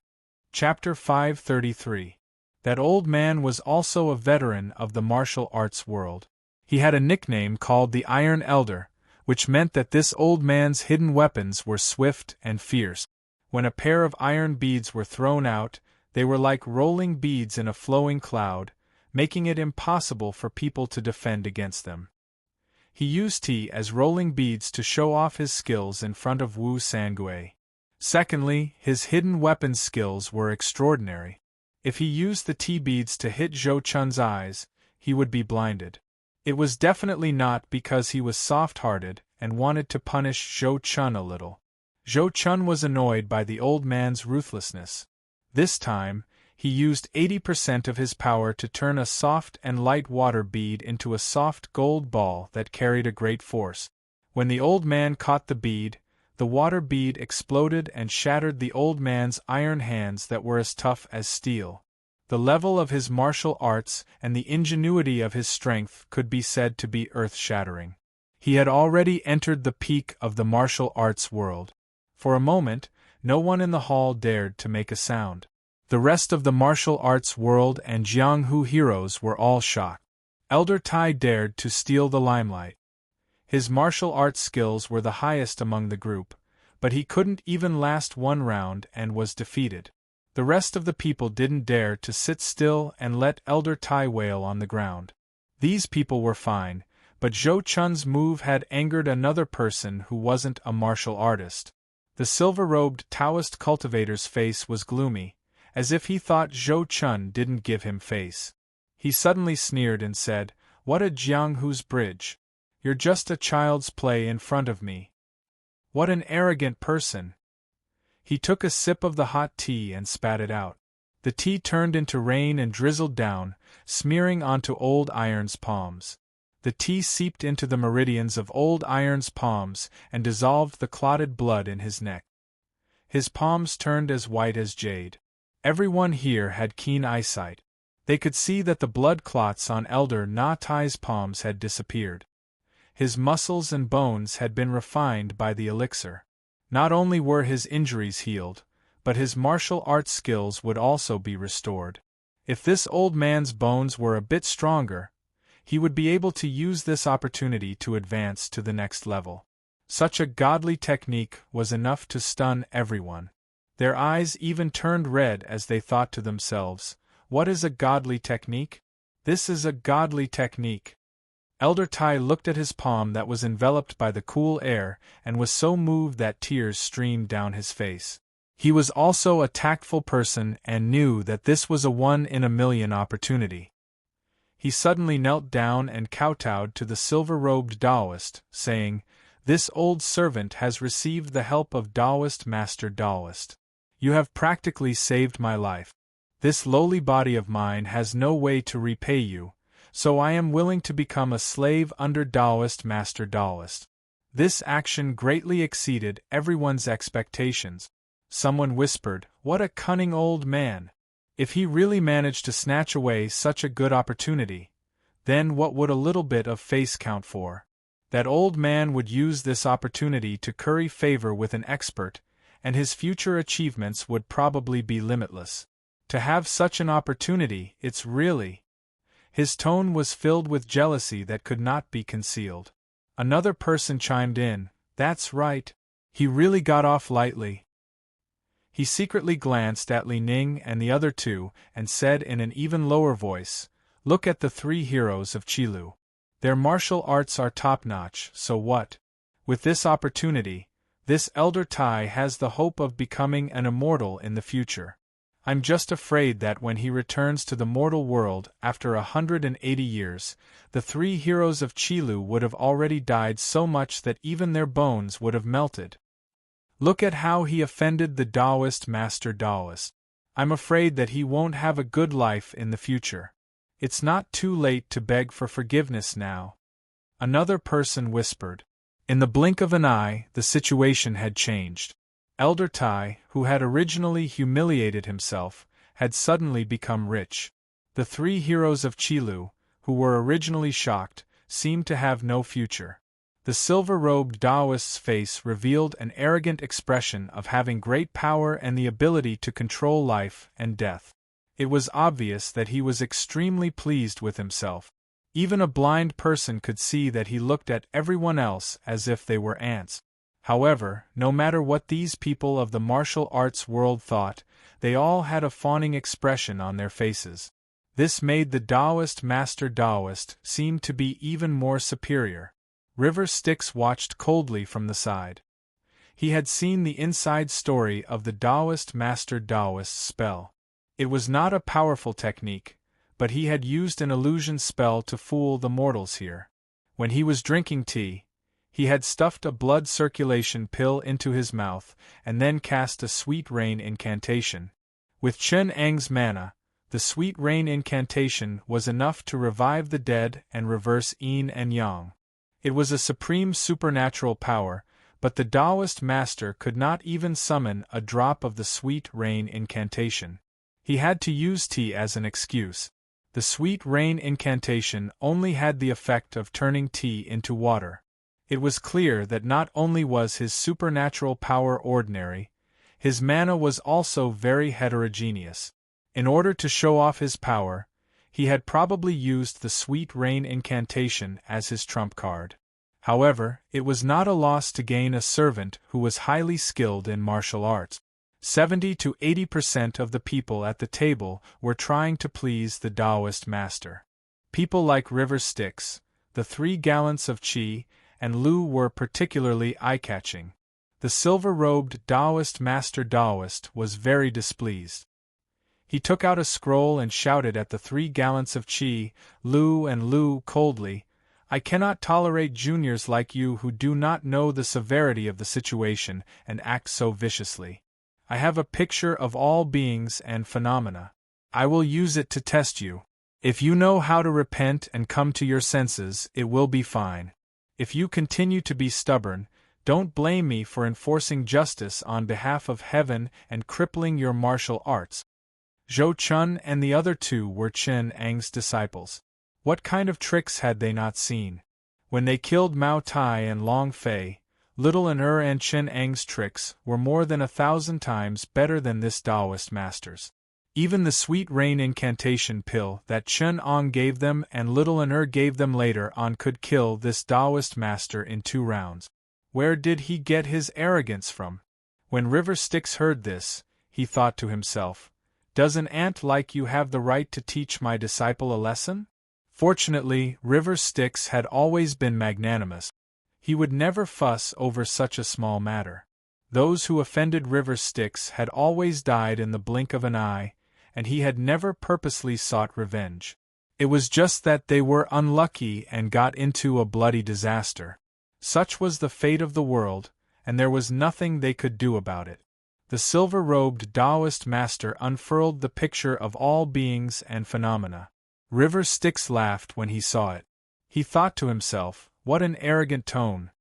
Chapter 533. That old man was also a veteran of the martial arts world. He had a nickname called the Iron Elder, which meant that this old man's hidden weapons were swift and fierce. When a pair of iron beads were thrown out, they were like rolling beads in a flowing cloud, making it impossible for people to defend against them. He used tea as rolling beads to show off his skills in front of Wu Sangui. Secondly, his hidden weapons skills were extraordinary. If he used the tea beads to hit Zhou Chun's eyes, he would be blinded. It was definitely not because he was soft-hearted and wanted to punish Zhou Chun a little. Zhou Chun was annoyed by the old man's ruthlessness. This time, he used 80% of his power to turn a soft and light water bead into a soft gold ball that carried a great force. When the old man caught the bead, the water bead exploded and shattered the old man's iron hands that were as tough as steel. The level of his martial arts and the ingenuity of his strength could be said to be earth-shattering. He had already entered the peak of the martial arts world. For a moment, no one in the hall dared to make a sound. The rest of the martial arts world and Jianghu heroes were all shocked. Elder Tai dared to steal the limelight. His martial arts skills were the highest among the group, but he couldn't even last one round and was defeated. The rest of the people didn't dare to sit still and let Elder Tai wail on the ground. These people were fine, but Zhou Chun's move had angered another person who wasn't a martial artist. The silver-robed Taoist cultivator's face was gloomy, as if he thought Zhou Chun didn't give him face. He suddenly sneered and said, "What a Jianghu's bridge! You're just a child's play in front of me. What an arrogant person!" He took a sip of the hot tea and spat it out. The tea turned into rain and drizzled down, smearing onto Old Iron's palms. The tea seeped into the meridians of Old Iron's palms and dissolved the clotted blood in his neck. His palms turned as white as jade. Everyone here had keen eyesight. They could see that the blood clots on Elder Na Tai's palms had disappeared. His muscles and bones had been refined by the elixir. Not only were his injuries healed, but his martial arts skills would also be restored. If this old man's bones were a bit stronger, he would be able to use this opportunity to advance to the next level. Such a godly technique was enough to stun everyone. Their eyes even turned red as they thought to themselves, "What is a godly technique? This is a godly technique." Elder Tai looked at his palm that was enveloped by the cool air and was so moved that tears streamed down his face. He was also a tactful person and knew that this was a one-in-a-million opportunity. He suddenly knelt down and kowtowed to the silver-robed Taoist, saying, "This old servant has received the help of Taoist Master Taoist. You have practically saved my life. This lowly body of mine has no way to repay you, so I am willing to become a slave under Taoist Master Taoist." This action greatly exceeded everyone's expectations. Someone whispered, "What a cunning old man! If he really managed to snatch away such a good opportunity, then what would a little bit of face count for? That old man would use this opportunity to curry favor with an expert, and his future achievements would probably be limitless. To have such an opportunity, it's really..." His tone was filled with jealousy that could not be concealed. Another person chimed in, "That's right. He really got off lightly." He secretly glanced at Li Ning and the other two and said in an even lower voice, "Look at the three heroes of Qilu. Their martial arts are top-notch, so what? With this opportunity, this Elder Tai has the hope of becoming an immortal in the future. I'm just afraid that when he returns to the mortal world after 180 years, the three heroes of Qilu would have already died so much that even their bones would have melted. Look at how he offended the Taoist Master Taoist. I'm afraid that he won't have a good life in the future. It's not too late to beg for forgiveness now." Another person whispered. In the blink of an eye, the situation had changed. Elder Tai, who had originally humiliated himself, had suddenly become rich. The three heroes of Qilu, who were originally shocked, seemed to have no future. The silver-robed Taoist's face revealed an arrogant expression of having great power and the ability to control life and death. It was obvious that he was extremely pleased with himself. Even a blind person could see that he looked at everyone else as if they were ants. However, no matter what these people of the martial arts world thought, they all had a fawning expression on their faces. This made the Taoist Master Taoist seem to be even more superior. River Styx watched coldly from the side. He had seen the inside story of the Taoist Master Taoist's spell. It was not a powerful technique, but he had used an illusion spell to fool the mortals here. When he was drinking tea, he had stuffed a blood circulation pill into his mouth and then cast a sweet rain incantation. With Chen Eng's mana, the sweet rain incantation was enough to revive the dead and reverse yin and yang. It was a supreme supernatural power, but the Taoist master could not even summon a drop of the sweet rain incantation. He had to use tea as an excuse. The sweet rain incantation only had the effect of turning tea into water. It was clear that not only was his supernatural power ordinary, his mana was also very heterogeneous. In order to show off his power, he had probably used the sweet rain incantation as his trump card. However, it was not a loss to gain a servant who was highly skilled in martial arts. 70 to 80% of the people at the table were trying to please the Taoist master. People like River Styx, the 3 gallants of Qi, and Lu were particularly eye-catching. The silver-robed Taoist Master Taoist was very displeased. He took out a scroll and shouted at the 3 gallants of Qi, Lu and Lu coldly, "I cannot tolerate juniors like you who do not know the severity of the situation and act so viciously. I have a picture of all beings and phenomena. I will use it to test you. If you know how to repent and come to your senses, it will be fine. If you continue to be stubborn, don't blame me for enforcing justice on behalf of heaven and crippling your martial arts." Zhou Chun and the other 2 were Chen Eng's disciples. What kind of tricks had they not seen? When they killed Mao Tai and Long Fei, Little and Chen Eng's tricks were more than 1,000 times better than this Taoist master's. Even the sweet rain incantation pill that Chen Ong gave them and Little gave them later on could kill this Taoist master in 2 rounds. Where did he get his arrogance from? When River Styx heard this, he thought to himself, "Does an ant like you have the right to teach my disciple a lesson?" Fortunately, River Styx had always been magnanimous. He would never fuss over such a small matter. Those who offended River Styx had always died in the blink of an eye, and he had never purposely sought revenge. It was just that they were unlucky and got into a bloody disaster. Such was the fate of the world, and there was nothing they could do about it. The silver-robed Taoist master unfurled the picture of all beings and phenomena. River Styx laughed when he saw it. He thought to himself, "What an arrogant tone.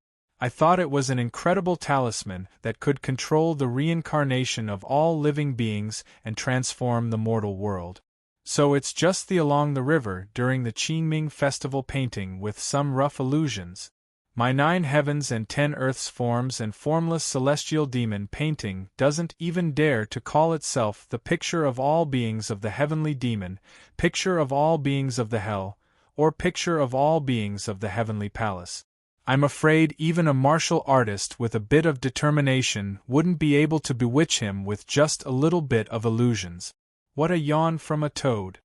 I thought it was an incredible talisman that could control the reincarnation of all living beings and transform the mortal world. So it's just the along the river during the Qingming festival painting with some rough illusions. My 9 heavens and 10 earths forms and formless celestial demon painting doesn't even dare to call itself the picture of all beings of the heavenly demon, picture of all beings of the hell, or picture of all beings of the heavenly palace. I'm afraid even a martial artist with a bit of determination wouldn't be able to bewitch him with just a little bit of illusions. What a yawn from a toad."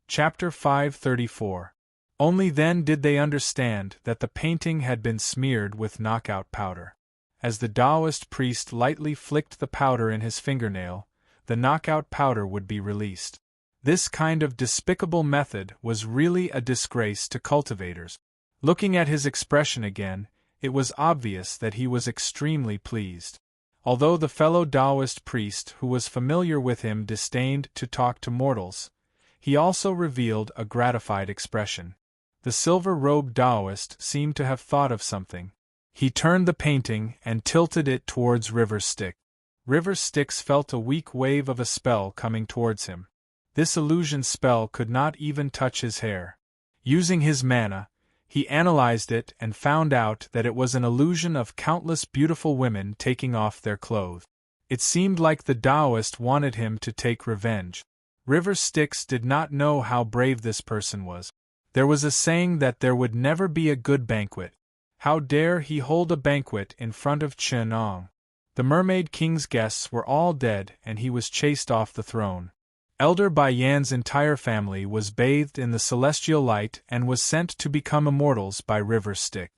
Chapter 534. Only then did they understand that the painting had been smeared with knockout powder. As the Taoist priest lightly flicked the powder in his fingernail, the knockout powder would be released. This kind of despicable method was really a disgrace to cultivators. Looking at his expression again, it was obvious that he was extremely pleased. Although the fellow Taoist priest who was familiar with him disdained to talk to mortals, he also revealed a gratified expression. The silver-robed Taoist seemed to have thought of something. He turned the painting and tilted it towards River Styx. River Styx felt a weak wave of a spell coming towards him. This illusion spell could not even touch his hair. Using his mana, he analyzed it and found out that it was an illusion of countless beautiful women taking off their clothes. It seemed like the Taoist wanted him to take revenge. River Styx did not know how brave this person was. There was a saying that there would never be a good banquet. How dare he hold a banquet in front of Chen Ong? The Mermaid King's guests were all dead and he was chased off the throne. Elder Bai Yan's entire family was bathed in the celestial light and was sent to become immortals by River Styx.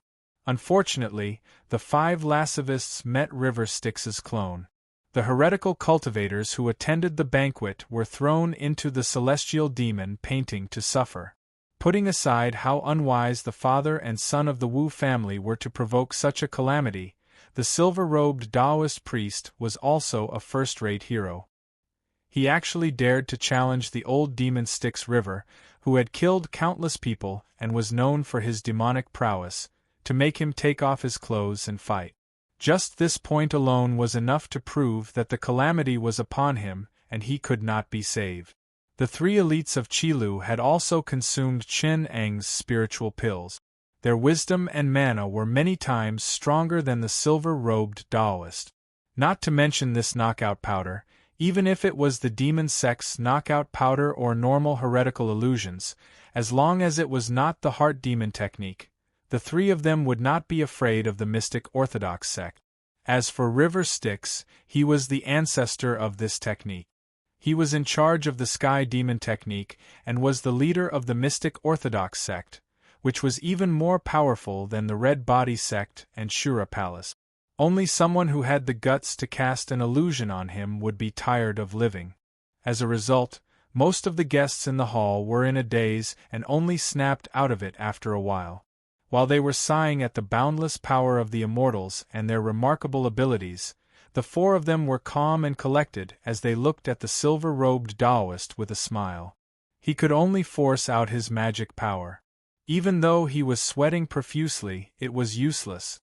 Unfortunately, the 5 lascivists met River Styx's clone. The heretical cultivators who attended the banquet were thrown into the celestial demon painting to suffer. Putting aside how unwise the father and son of the Wu family were to provoke such a calamity, the silver-robed Taoist priest was also a first-rate hero. He actually dared to challenge the old demon Styx River, who had killed countless people and was known for his demonic prowess, to make him take off his clothes and fight. Just this point alone was enough to prove that the calamity was upon him and he could not be saved. The 3 elites of Qilu had also consumed Qin Eng's spiritual pills. Their wisdom and mana were many times stronger than the silver-robed Taoist. Not to mention this knockout powder, even if it was the demon sect's knockout powder or normal heretical illusions, as long as it was not the heart demon technique, the 3 of them would not be afraid of the mystic orthodox sect. As for River Styx, he was the ancestor of this technique. He was in charge of the sky demon technique and was the leader of the mystic orthodox sect, which was even more powerful than the Red Body sect and Shura Palace. Only someone who had the guts to cast an illusion on him would be tired of living. As a result, most of the guests in the hall were in a daze and only snapped out of it after a while. While they were sighing at the boundless power of the immortals and their remarkable abilities, the 4 of them were calm and collected as they looked at the silver-robed Taoist with a smile. He could only force out his magic power. Even though he was sweating profusely, it was useless.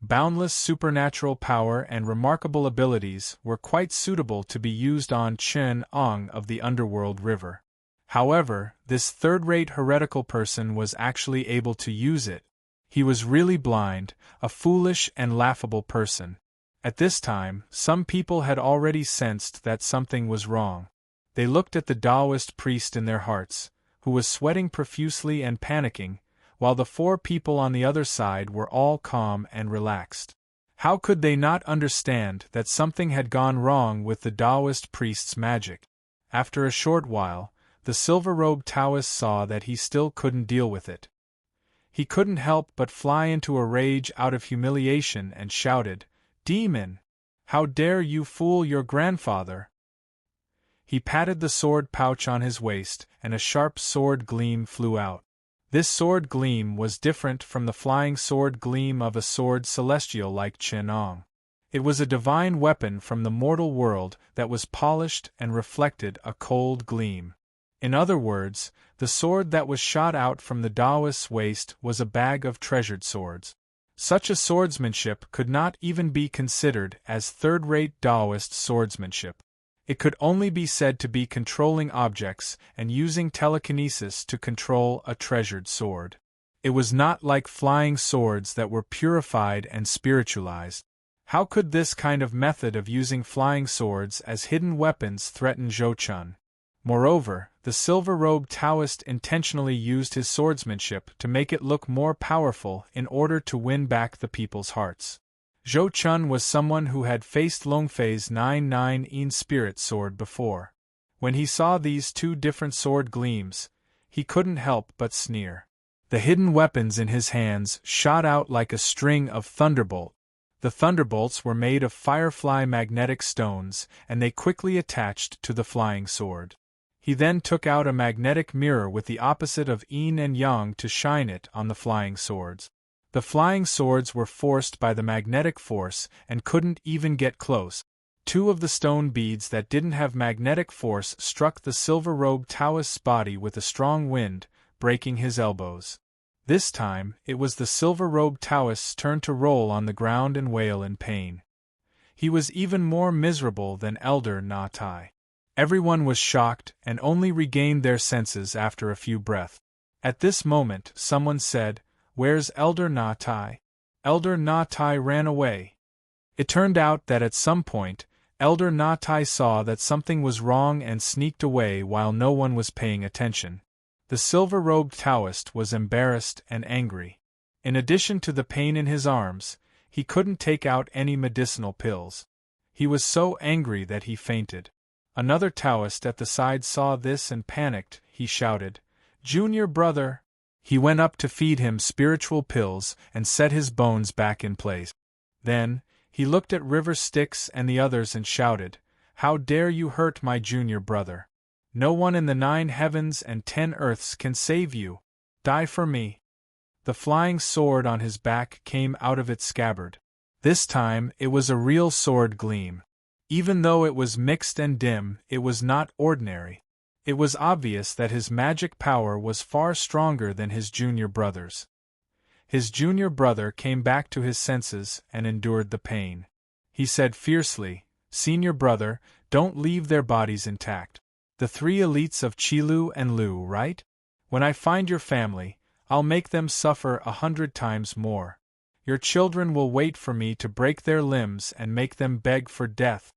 Boundless supernatural power and remarkable abilities were quite suitable to be used on Qin Ong of the Underworld River. However, this third-rate heretical person was actually able to use it. He was really blind, a foolish and laughable person. At this time, some people had already sensed that something was wrong. They looked at the Taoist priest in their hearts, who was sweating profusely and panicking, while the 4 people on the other side were all calm and relaxed. How could they not understand that something had gone wrong with the Taoist priest's magic? After a short while, the silver-robed Taoist saw that he still couldn't deal with it. He couldn't help but fly into a rage out of humiliation and shouted, "Demon! How dare you fool your grandfather?" He patted the sword pouch on his waist, and a sharp sword gleam flew out. This sword gleam was different from the flying sword gleam of a sword celestial like Qin Ong. It was a divine weapon from the mortal world that was polished and reflected a cold gleam. In other words, the sword that was shot out from the Taoist's waist was a bag of treasured swords. Such a swordsmanship could not even be considered as third-rate Taoist swordsmanship. It could only be said to be controlling objects and using telekinesis to control a treasured sword. It was not like flying swords that were purified and spiritualized. How could this kind of method of using flying swords as hidden weapons threaten Zhou Chun? Moreover, the silver-robed Taoist intentionally used his swordsmanship to make it look more powerful in order to win back the people's hearts. Zhou Chun was someone who had faced Longfei's 9-9 spirit sword before. When he saw these 2 different sword gleams, he couldn't help but sneer. The hidden weapons in his hands shot out like a string of thunderbolts. The thunderbolts were made of firefly magnetic stones, and they quickly attached to the flying sword. He then took out a magnetic mirror with the opposite of yin and yang to shine it on the flying swords. The flying swords were forced by the magnetic force and couldn't even get close. 2 of the stone beads that didn't have magnetic force struck the silver-robed Taoist's body with a strong wind, breaking his elbows. This time, it was the silver-robed Taoist's turn to roll on the ground and wail in pain. He was even more miserable than Elder Na Tai. Everyone was shocked and only regained their senses after a few breaths. At this moment, someone said, "Where's Elder Na Tai?" Elder Na Tai ran away. It turned out that at some point, Elder Na Tai saw that something was wrong and sneaked away while no one was paying attention. The silver-robed Taoist was embarrassed and angry. In addition to the pain in his arms, he couldn't take out any medicinal pills. He was so angry that he fainted. Another Taoist at the side saw this and panicked. He shouted, "Junior brother!" He went up to feed him spiritual pills and set his bones back in place. Then, he looked at River Styx and the others and shouted, "How dare you hurt my junior brother? No one in the 9 heavens and 10 earths can save you. Die for me." The flying sword on his back came out of its scabbard. This time it was a real sword gleam. Even though it was mixed and dim, it was not ordinary. It was obvious that his magic power was far stronger than his junior brother's. His junior brother came back to his senses and endured the pain. He said fiercely, "Senior brother, don't leave their bodies intact. The 3 elites of Qilu and Lu, right? When I find your family, I'll make them suffer 100 times more. Your children will wait for me to break their limbs and make them beg for death."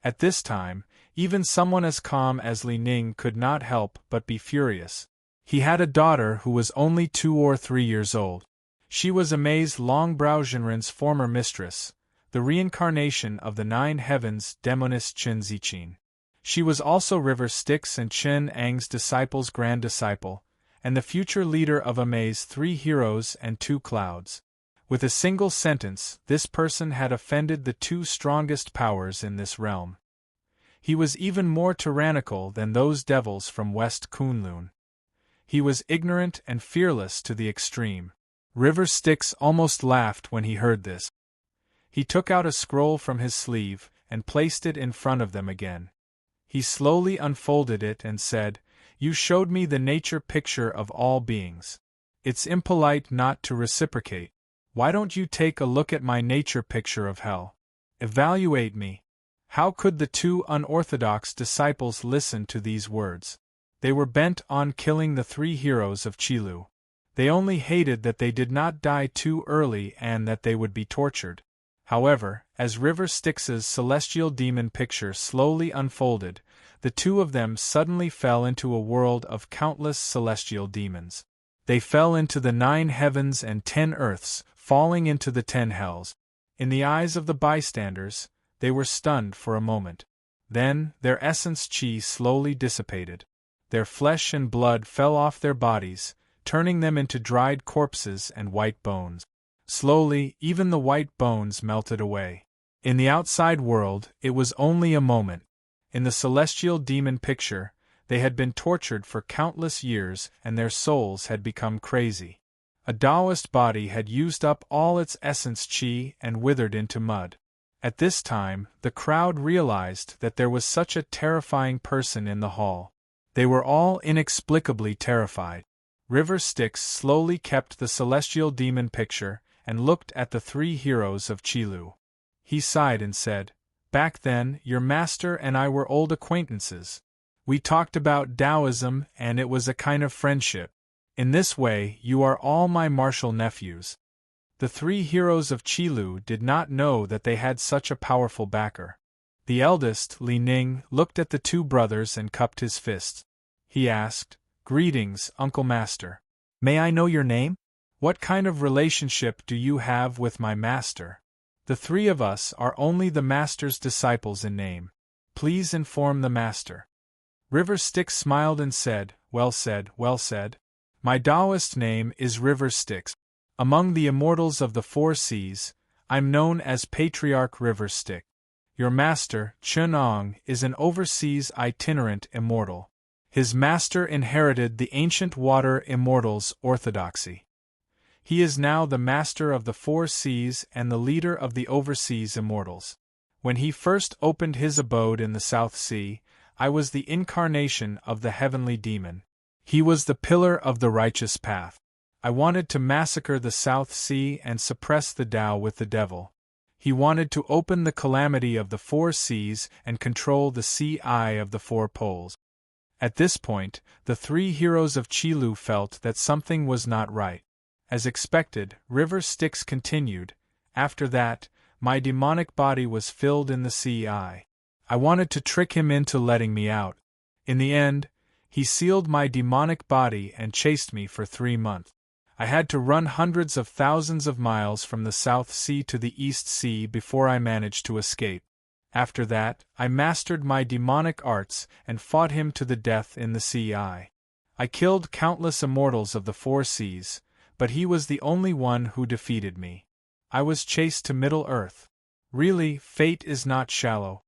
At this time, even someone as calm as Li Ning could not help but be furious. He had a daughter who was only 2 or 3 years old. She was Amaze Longbrow Jinren's former mistress, the reincarnation of the 9 heavens demoness Chen Ziqin. She was also River Styx and Chen Ang's disciple's grand disciple, and the future leader of Amaze's 3 heroes and 2 clouds. With a single sentence, this person had offended the 2 strongest powers in this realm. He was even more tyrannical than those devils from West Kunlun. He was ignorant and fearless to the extreme. River Styx almost laughed when he heard this. He took out a scroll from his sleeve and placed it in front of them again. He slowly unfolded it and said, "You showed me the nature picture of all beings. It's impolite not to reciprocate. Why don't you take a look at my nature picture of hell? Evaluate me." How could the 2 unorthodox disciples listen to these words? They were bent on killing the 3 heroes of Qilu. They only hated that they did not die too early and that they would be tortured. However, as River Styx's celestial demon picture slowly unfolded, the 2 of them suddenly fell into a world of countless celestial demons. They fell into the 9 heavens and 10 earths, falling into the 10 hells. In the eyes of the bystanders, they were stunned for a moment. Then, their essence chi slowly dissipated. Their flesh and blood fell off their bodies, turning them into dried corpses and white bones. Slowly, even the white bones melted away. In the outside world, it was only a moment. In the celestial demon picture, they had been tortured for countless years and their souls had become crazy. A Taoist body had used up all its essence chi and withered into mud. At this time, the crowd realized that there was such a terrifying person in the hall. They were all inexplicably terrified. River Styx slowly kept the celestial demon picture and looked at the 3 heroes of Qilu. He sighed and said, "Back then, your master and I were old acquaintances. We talked about Taoism and it was a kind of friendship. In this way, you are all my martial nephews." The 3 heroes of Qilu did not know that they had such a powerful backer. The eldest, Li Ning, looked at the 2 brothers and cupped his fists. He asked, "Greetings, Uncle Master. May I know your name? What kind of relationship do you have with my master? The 3 of us are only the master's disciples in name. Please inform the master." River Styx smiled and said, "Well said, well said. My Taoist name is River Styx. Among the immortals of the 4 seas, I'm known as Patriarch River Styx. Your master, Chen Ang, is an overseas itinerant immortal. His master inherited the ancient water immortals' orthodoxy. He is now the master of the 4 seas and the leader of the overseas immortals. When he first opened his abode in the South Sea, I was the incarnation of the heavenly demon. He was the pillar of the righteous path. I wanted to massacre the South Sea and suppress the Tao with the devil. He wanted to open the calamity of the 4 seas and control the sea eye of the 4 poles. At this point, the 3 heroes of Qilu felt that something was not right. As expected, River Styx continued, "After that, my demonic body was filled in the sea eye. I wanted to trick him into letting me out. In the end, he sealed my demonic body and chased me for 3 months. I had to run hundreds of thousands of miles from the South Sea to the East Sea before I managed to escape. After that, I mastered my demonic arts and fought him to the death in the sea. I killed countless immortals of the four seas, but he was the only one who defeated me. I was chased to Middle-earth. Really, fate is not shallow.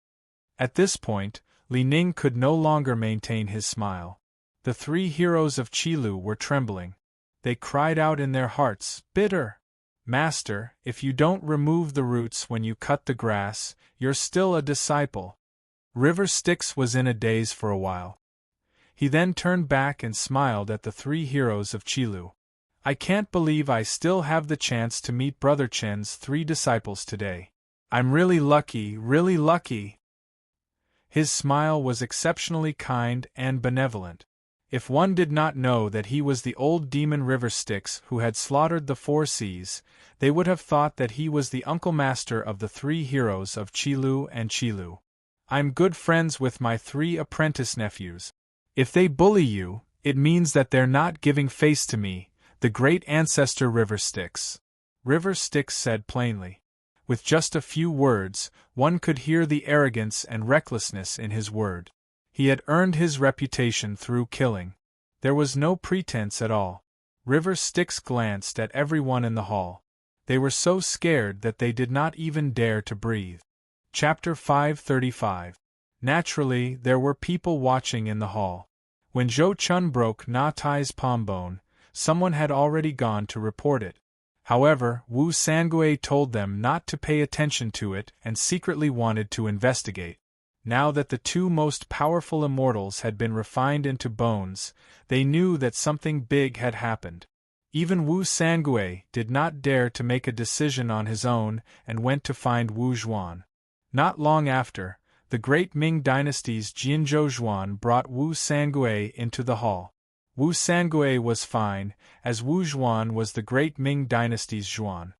At this point, Li Ning could no longer maintain his smile. The three heroes of Qilu were trembling. They cried out in their hearts, "Bitter! Master, if you don't remove the roots when you cut the grass, you're still a disciple." River Styx was in a daze for a while. He then turned back and smiled at the three heroes of Qilu. "I can't believe I still have the chance to meet Brother Chen's three disciples today. I'm really lucky, really lucky." His smile was exceptionally kind and benevolent. If one did not know that he was the old demon River Styx who had slaughtered the four seas, they would have thought that he was the uncle master of the three heroes of Qilu and Qilu. "I'm good friends with my three apprentice nephews. If they bully you, it means that they're not giving face to me, the great ancestor River Styx," River Styx said plainly. With just a few words, one could hear the arrogance and recklessness in his word. He had earned his reputation through killing. There was no pretense at all. River Styx glanced at everyone in the hall. They were so scared that they did not even dare to breathe. Chapter 535. Naturally, there were people watching in the hall. When Zhou Chun broke Na Tai's palm bone, someone had already gone to report it. However, Wu Sangue told them not to pay attention to it and secretly wanted to investigate. Now that the two most powerful immortals had been refined into bones, they knew that something big had happened. Even Wu Sangue did not dare to make a decision on his own and went to find Wu Zhuan. Not long after, the great Ming dynasty's Jianzhou Zhuan brought Wu Sangue into the hall. Wu Sangue was fine, as Wu Zhuan was the great Ming dynasty's Zhuan.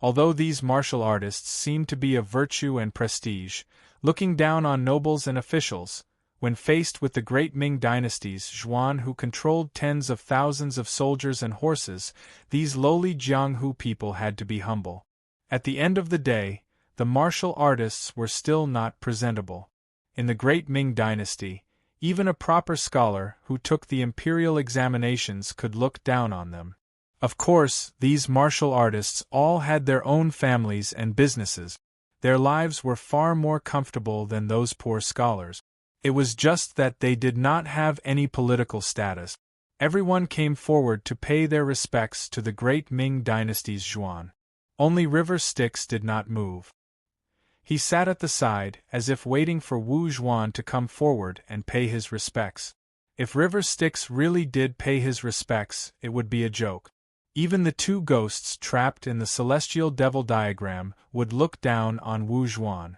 Although these martial artists seemed to be of virtue and prestige, looking down on nobles and officials, when faced with the great Ming dynasty's Zhuan who controlled tens of thousands of soldiers and horses, these lowly Jianghu people had to be humble. At the end of the day, the martial artists were still not presentable. In the great Ming dynasty, even a proper scholar who took the imperial examinations could look down on them. Of course, these martial artists all had their own families and businesses. Their lives were far more comfortable than those poor scholars. It was just that they did not have any political status. Everyone came forward to pay their respects to the great Ming dynasty's Zhuan. Only River Styx did not move. He sat at the side, as if waiting for Wu Zhuan to come forward and pay his respects. If River Styx really did pay his respects, it would be a joke. Even the two ghosts trapped in the celestial devil diagram would look down on Wu Zhuan.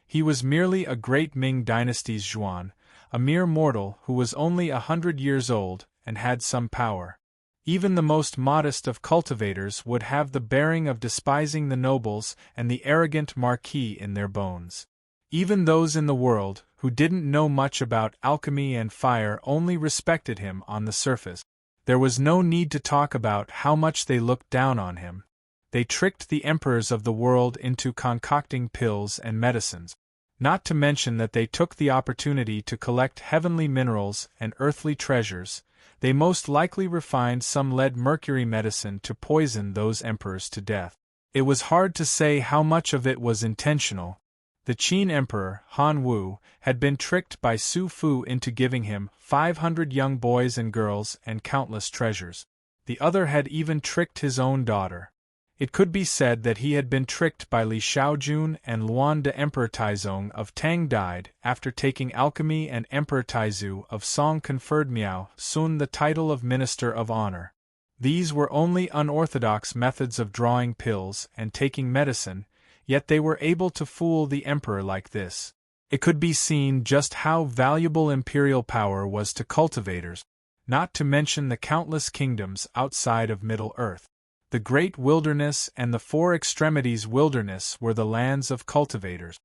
He was merely a great Ming dynasty's Zhuan, a mere mortal who was only 100 years old and had some power. Even the most modest of cultivators would have the bearing of despising the nobles and the arrogant marquis in their bones. Even those in the world, who didn't know much about alchemy and fire, only respected him on the surface. There was no need to talk about how much they looked down on him. They tricked the emperors of the world into concocting pills and medicines. Not to mention that they took the opportunity to collect heavenly minerals and earthly treasures. They most likely refined some lead-mercury medicine to poison those emperors to death. It was hard to say how much of it was intentional. The Qin emperor, Han Wu, had been tricked by Su Fu into giving him 500 young boys and girls and countless treasures. The other had even tricked his own daughter. It could be said that he had been tricked by Li Shaojun, and Luan de Emperor Taizong of Tang died after taking alchemy, and Emperor Taizu of Song conferred Miao Sun the title of Minister of Honor. These were only unorthodox methods of drawing pills and taking medicine, yet they were able to fool the emperor like this. It could be seen just how valuable imperial power was to cultivators, not to mention the countless kingdoms outside of Middle-earth. The Great Wilderness and the Four Extremities Wilderness were the lands of cultivators.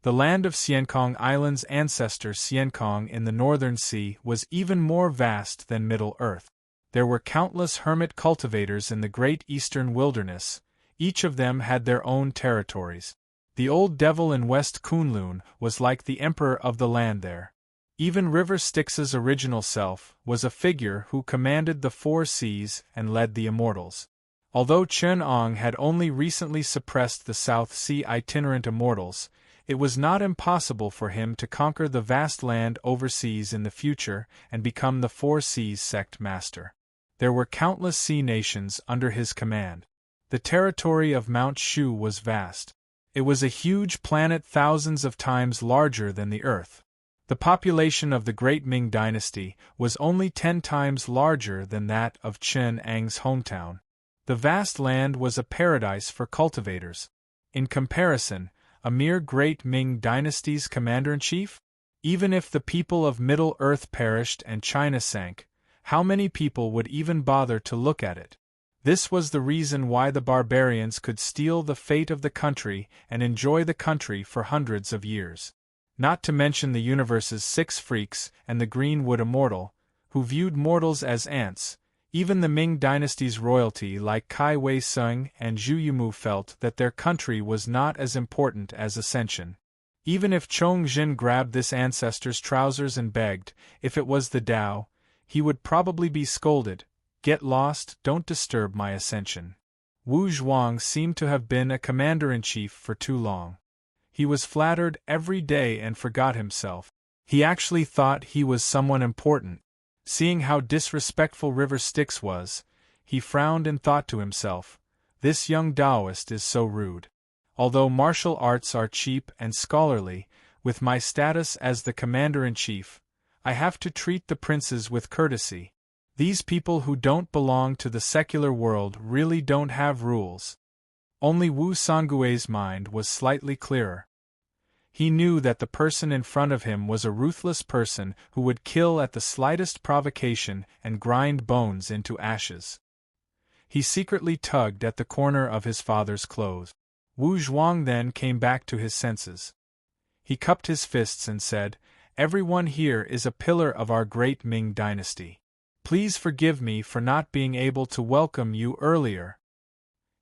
The land of Xiankong Island's ancestor Xiankong in the Northern Sea was even more vast than Middle-earth. There were countless hermit cultivators in the Great Eastern Wilderness. Each of them had their own territories. The old devil in West Kunlun was like the emperor of the land there. Even River Styx's original self was a figure who commanded the four seas and led the immortals. Although Chen Ong had only recently suppressed the South Sea itinerant immortals, it was not impossible for him to conquer the vast land overseas in the future and become the Four Seas sect master. There were countless sea nations under his command. The territory of Mount Shu was vast. It was a huge planet thousands of times larger than the Earth. The population of the Great Ming Dynasty was only 10 times larger than that of Chen Ang's hometown. The vast land was a paradise for cultivators. In comparison, a mere Great Ming Dynasty's commander-in-chief? Even if the people of Middle-earth perished and China sank, how many people would even bother to look at it? This was the reason why the barbarians could steal the fate of the country and enjoy the country for hundreds of years. Not to mention the universe's 6 freaks and the Greenwood Immortal, who viewed mortals as ants. Even the Ming Dynasty's royalty like Kai Wei Sung and Zhu Yimu felt that their country was not as important as Ascension. Even if Chong Jin grabbed this ancestor's trousers and begged, if it was the Tao, he would probably be scolded. Get lost, don't disturb my ascension. Wu Zhuang seemed to have been a commander-in-chief for too long. He was flattered every day and forgot himself. He actually thought he was someone important. Seeing how disrespectful River Styx was, he frowned and thought to himself, this young Taoist is so rude. Although martial arts are cheap and scholarly, with my status as the commander-in-chief, I have to treat the princes with courtesy. These people who don't belong to the secular world really don't have rules. Only Wu Sangui's mind was slightly clearer. He knew that the person in front of him was a ruthless person who would kill at the slightest provocation and grind bones into ashes. He secretly tugged at the corner of his father's clothes. Wu Zhuang then came back to his senses. He cupped his fists and said, "Everyone here is a pillar of our great Ming dynasty. Please forgive me for not being able to welcome you earlier."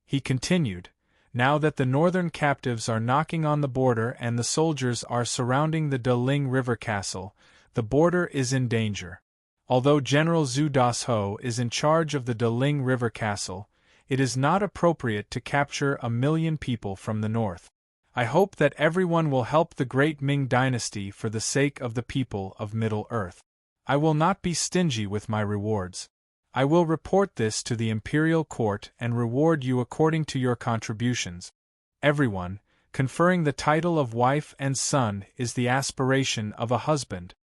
He continued, "Now that the northern captives are knocking on the border and the soldiers are surrounding the Deling River Castle, the border is in danger. Although General Zhu Dasho is in charge of the Deling River Castle, it is not appropriate to capture 1 million people from the north. I hope that everyone will help the Great Ming Dynasty for the sake of the people of Middle-earth. I will not be stingy with my rewards. I will report this to the imperial court and reward you according to your contributions. Everyone, conferring the title of wife and son is the aspiration of a husband."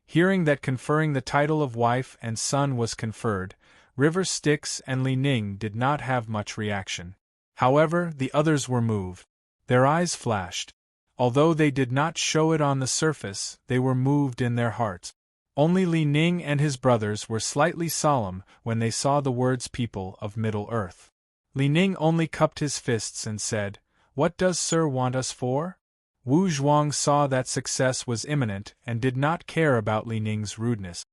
Hearing that conferring the title of wife and son was conferred, River Styx and Li Ning did not have much reaction. However, the others were moved. Their eyes flashed. Although they did not show it on the surface, they were moved in their hearts. Only Li Ning and his brothers were slightly solemn when they saw the words people of Middle-earth. Li Ning only cupped his fists and said, "What does Sir want us for?" Wu Zhuang saw that success was imminent and did not care about Li Ning's rudeness.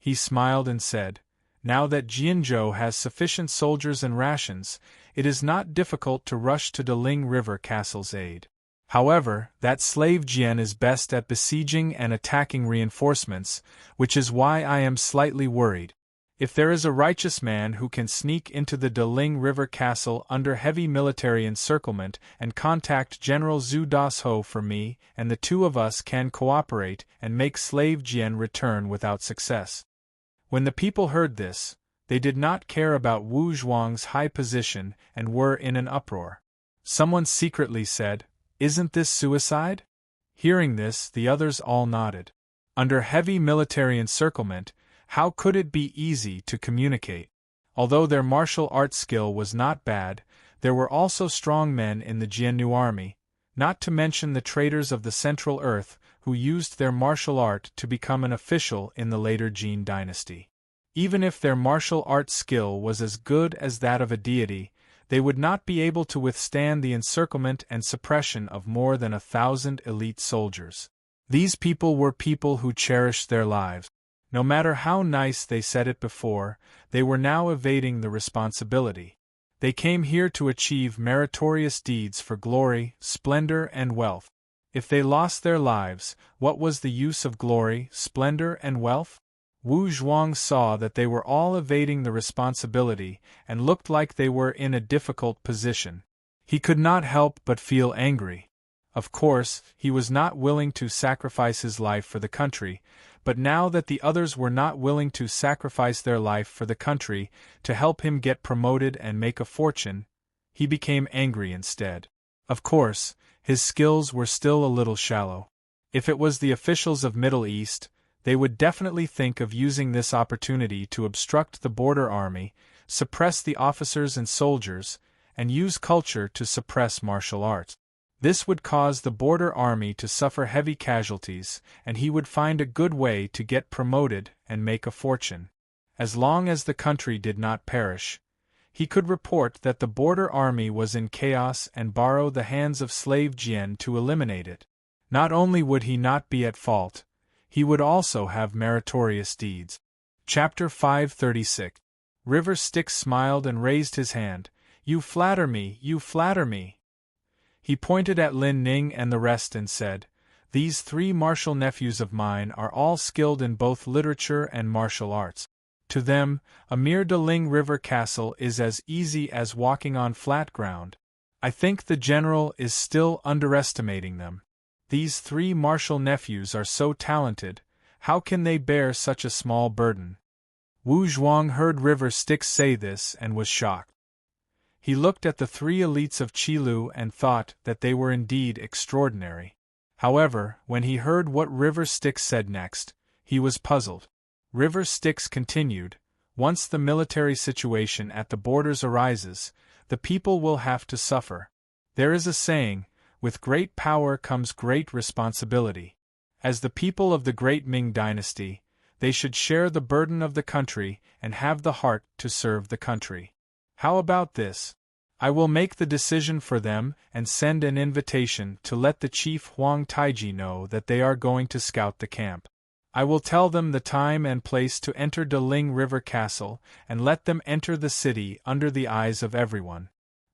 He smiled and said, "Now that Jianzhou has sufficient soldiers and rations, it is not difficult to rush to Deling River Castle's aid. However, that slave Jian is best at besieging and attacking reinforcements, which is why I am slightly worried. If there is a righteous man who can sneak into the Deling River Castle under heavy military encirclement and contact General Zhu Dasho for me, and the two of us can cooperate and make slave Jian return without success." When the people heard this, they did not care about Wu Zhuang's high position and were in an uproar. Someone secretly said, "Isn't this suicide?" Hearing this, the others all nodded. Under heavy military encirclement, how could it be easy to communicate? Although their martial arts skill was not bad, there were also strong men in the Jiannu army, not to mention the traders of the Central Earth who used their martial art to become an official in the later Jin dynasty. Even if their martial arts skill was as good as that of a deity, they would not be able to withstand the encirclement and suppression of more than 1,000 elite soldiers. These people were people who cherished their lives. No matter how nice they said it before, they were now evading the responsibility. They came here to achieve meritorious deeds for glory, splendor, and wealth. If they lost their lives, what was the use of glory, splendor, and wealth? Wu Zhuang saw that they were all evading the responsibility and looked like they were in a difficult position. He could not help but feel angry. Of course, he was not willing to sacrifice his life for the country, but now that the others were not willing to sacrifice their life for the country to help him get promoted and make a fortune, he became angry instead. Of course, his skills were still a little shallow. If it was the officials of Middle East, they would definitely think of using this opportunity to obstruct the border army, suppress the officers and soldiers, and use culture to suppress martial arts. This would cause the border army to suffer heavy casualties, and he would find a good way to get promoted and make a fortune. As long as the country did not perish, he could report that the border army was in chaos and borrow the hands of slave Jian to eliminate it. Not only would he not be at fault, he would also have meritorious deeds. Chapter 536. River Styx smiled and raised his hand. "You flatter me, you flatter me." He pointed at Lin Ning and the rest and said, "These 3 martial nephews of mine are all skilled in both literature and martial arts. To them, a mere Daling River castle is as easy as walking on flat ground. I think the general is still underestimating them. These 3 martial nephews are so talented, how can they bear such a small burden?" Wu Zhuang heard River Styx say this and was shocked. He looked at the 3 elites of Qilu and thought that they were indeed extraordinary. However, when he heard what River Styx said next, he was puzzled. River Styx continued, "Once the military situation at the borders arises, the people will have to suffer. There is a saying, with great power comes great responsibility. As the people of the great Ming dynasty, they should share the burden of the country and have the heart to serve the country. How about this? I will make the decision for them and send an invitation to let the chief Huang Taiji know that they are going to scout the camp. I will tell them the time and place to enter Daling River Castle and let them enter the city under the eyes of everyone.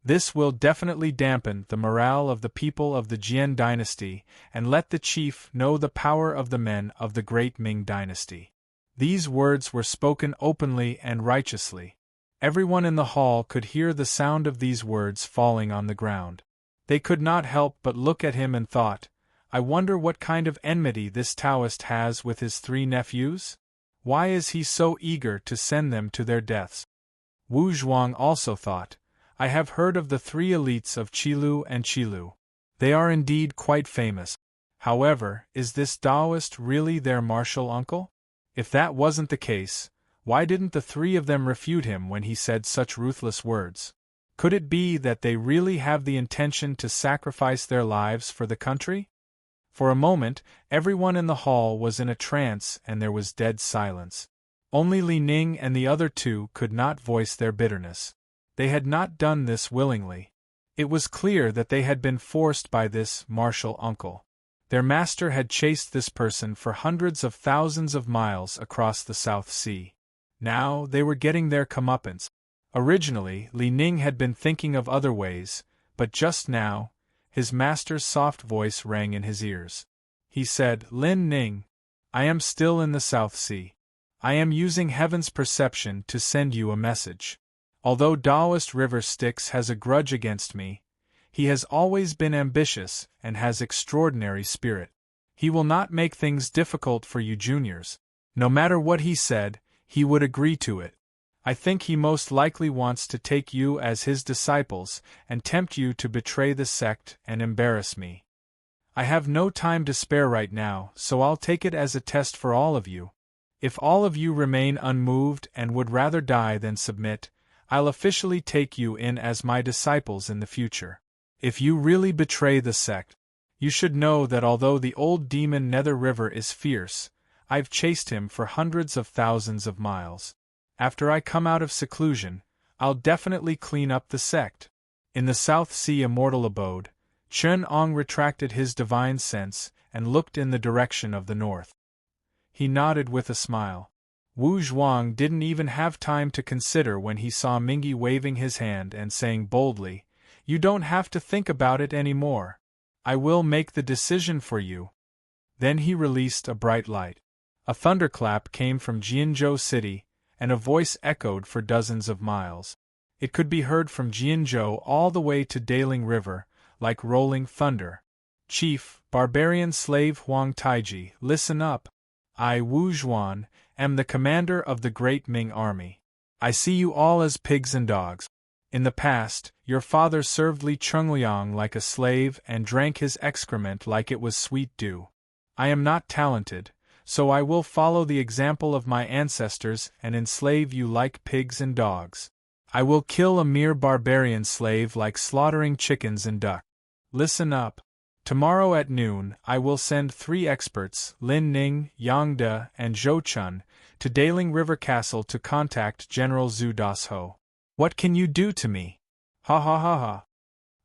This will definitely dampen the morale of the people of the Jian dynasty and let the chief know the power of the men of the great Ming dynasty." These words were spoken openly and righteously. Everyone in the hall could hear the sound of these words falling on the ground. They could not help but look at him and thought, "I wonder what kind of enmity this Taoist has with his 3 nephews? Why is he so eager to send them to their deaths?" Wu Zhuang also thought, "I have heard of the 3 elites of Qilu and Qilu. They are indeed quite famous. However, is this Taoist really their martial uncle? If that wasn't the case, why didn't the 3 of them refute him when he said such ruthless words? Could it be that they really have the intention to sacrifice their lives for the country?" For a moment, everyone in the hall was in a trance and there was dead silence. Only Li Ning and the other 2 could not voice their bitterness. They had not done this willingly. It was clear that they had been forced by this martial uncle. Their master had chased this person for hundreds of thousands of miles across the South Sea. Now they were getting their comeuppance. Originally, Li Ning had been thinking of other ways, but just now, his master's soft voice rang in his ears. He said, "Lin Ning, I am still in the South Sea. I am using heaven's perception to send you a message. Although Taoist River Styx has a grudge against me, he has always been ambitious and has extraordinary spirit. He will not make things difficult for you juniors. No matter what he said, he would agree to it. I think he most likely wants to take you as his disciples and tempt you to betray the sect and embarrass me. I have no time to spare right now, so I'll take it as a test for all of you. If all of you remain unmoved and would rather die than submit, I'll officially take you in as my disciples in the future. If you really betray the sect, you should know that although the old demon Nether River is fierce, I've chased him for hundreds of thousands of miles. After I come out of seclusion, I'll definitely clean up the sect." In the South Sea immortal abode, Chen Ong retracted his divine sense and looked in the direction of the north. He nodded with a smile. Wu Zhuang didn't even have time to consider when he saw Mingi waving his hand and saying boldly, "You don't have to think about it anymore. I will make the decision for you." Then he released a bright light. A thunderclap came from Jianzhou City, and a voice echoed for dozens of miles. It could be heard from Jianzhou all the way to Daling River, like rolling thunder. "Chief, barbarian slave Huang Taiji, listen up. I, Wu Zhuan, am the commander of the great Ming army. I see you all as pigs and dogs. In the past, your father served Li Chungliang like a slave and drank his excrement like it was sweet dew. I am not talented, so I will follow the example of my ancestors and enslave you like pigs and dogs. I will kill a mere barbarian slave like slaughtering chickens and duck. Listen up. Tomorrow at noon, I will send 3 experts, Lin Ning, Yang De, and Zhou Chun, to Daling River Castle to contact General Zhu Dasho. What can you do to me? Ha ha ha ha."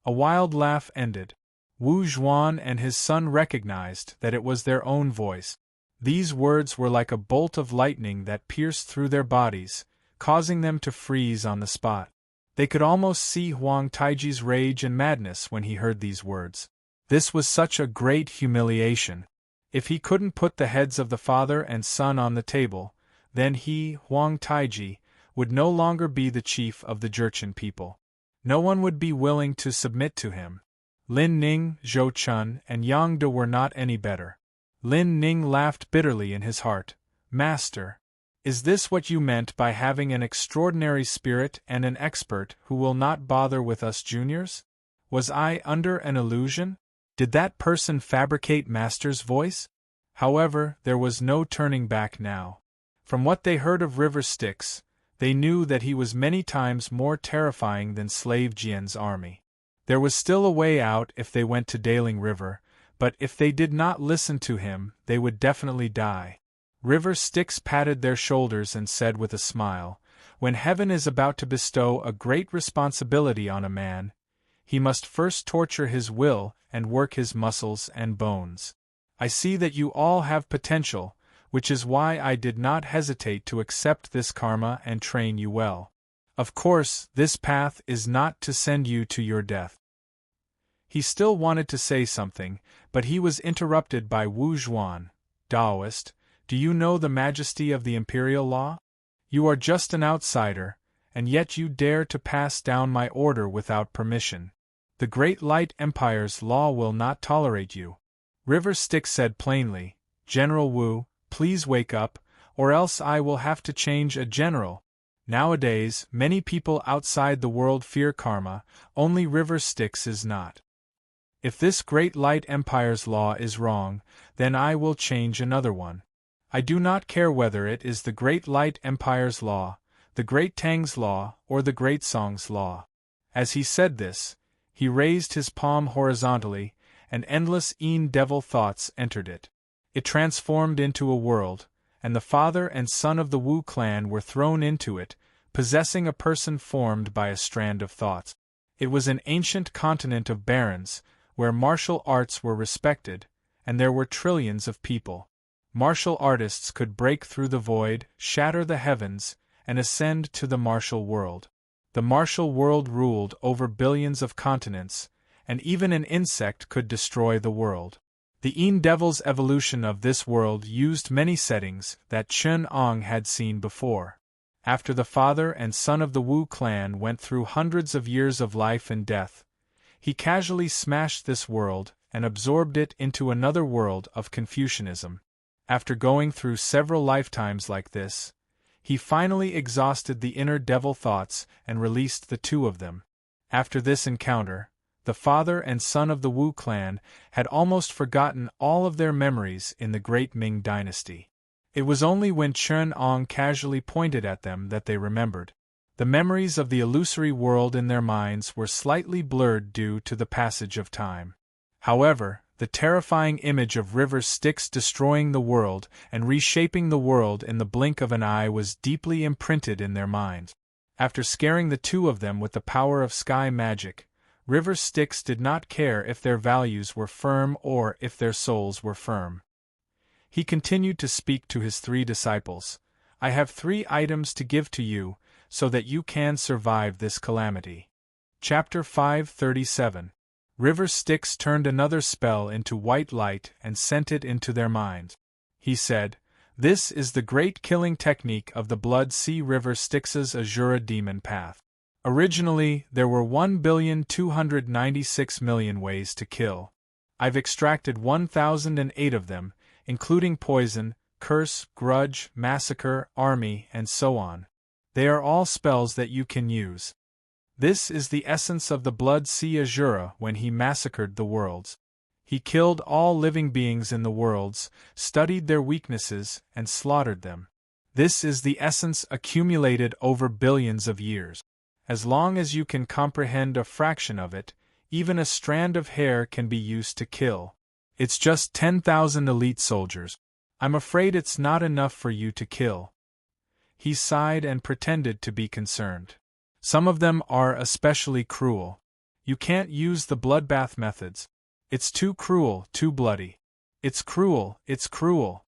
A wild laugh ended. Wu Zhuan and his son recognized that it was their own voice. These words were like a bolt of lightning that pierced through their bodies, causing them to freeze on the spot. They could almost see Huang Taiji's rage and madness when he heard these words. This was such a great humiliation. If he couldn't put the heads of the father and son on the table, then he, Huang Taiji, would no longer be the chief of the Jurchen people. No one would be willing to submit to him. Lin Ning, Zhou Chun, and Yang De were not any better. Lin Ning laughed bitterly in his heart. "Master, is this what you meant by having an extraordinary spirit and an expert who will not bother with us juniors? Was I under an illusion? Did that person fabricate Master's voice?" However, there was no turning back now. From what they heard of River Styx, they knew that he was many times more terrifying than Slave Jian's army. There was still a way out if they went to Daling River, but if they did not listen to him, they would definitely die. River Styx patted their shoulders and said with a smile, "When heaven is about to bestow a great responsibility on a man, he must first torture his will and work his muscles and bones. I see that you all have potential, which is why I did not hesitate to accept this karma and train you well. Of course, this path is not to send you to your death." He still wanted to say something, but he was interrupted by Wu Zhuan. "Taoist, do you know the majesty of the imperial law? You are just an outsider, and yet you dare to pass down my order without permission. The Great Light Empire's law will not tolerate you." River Styx said plainly, "General Wu, please wake up, or else I will have to change a general. Nowadays, many people outside the world fear karma, only River Styx is not. If this Great Light Empire's law is wrong, then I will change another one. I do not care whether it is the Great Light Empire's law, the Great Tang's law, or the Great Song's law." As he said this, he raised his palm horizontally, and endless devil thoughts entered it. It transformed into a world, and the father and son of the Wu clan were thrown into it, possessing a person formed by a strand of thoughts. It was an ancient continent of barons, where martial arts were respected, and there were trillions of people. Martial artists could break through the void, shatter the heavens, and ascend to the martial world. The martial world ruled over billions of continents, and even an insect could destroy the world. The Devil's evolution of this world used many settings that Chen Ong had seen before. After the father and son of the Wu clan went through hundreds of years of life and death, he casually smashed this world and absorbed it into another world of Confucianism. After going through several lifetimes like this, he finally exhausted the inner devil thoughts and released the 2 of them. After this encounter, the father and son of the Wu clan had almost forgotten all of their memories in the Great Ming dynasty. It was only when Chen Ong casually pointed at them that they remembered. The memories of the illusory world in their minds were slightly blurred due to the passage of time. However, the terrifying image of River Styx destroying the world and reshaping the world in the blink of an eye was deeply imprinted in their minds. After scaring the 2 of them with the power of sky magic, River Styx did not care if their values were firm or if their souls were firm. He continued to speak to his 3 disciples. I have 3 items to give to you, so that you can survive this calamity. Chapter 537. River Styx turned another spell into white light and sent it into their minds. He said, "This is the great killing technique of the Blood Sea River Styx's Azura demon path. Originally, there were 1,296,000,000 ways to kill. I've extracted 1,008 of them, including poison, curse, grudge, massacre, army, and so on. They are all spells that you can use. This is the essence of the Blood Sea Azura when he massacred the worlds. He killed all living beings in the worlds, studied their weaknesses, and slaughtered them. This is the essence accumulated over billions of years. As long as you can comprehend a fraction of it, even a strand of hair can be used to kill. It's just 10,000 elite soldiers. I'm afraid it's not enough for you to kill." He sighed and pretended to be concerned. "Some of them are especially cruel. You can't use the bloodbath methods. It's too cruel, too bloody. It's cruel, it's cruel."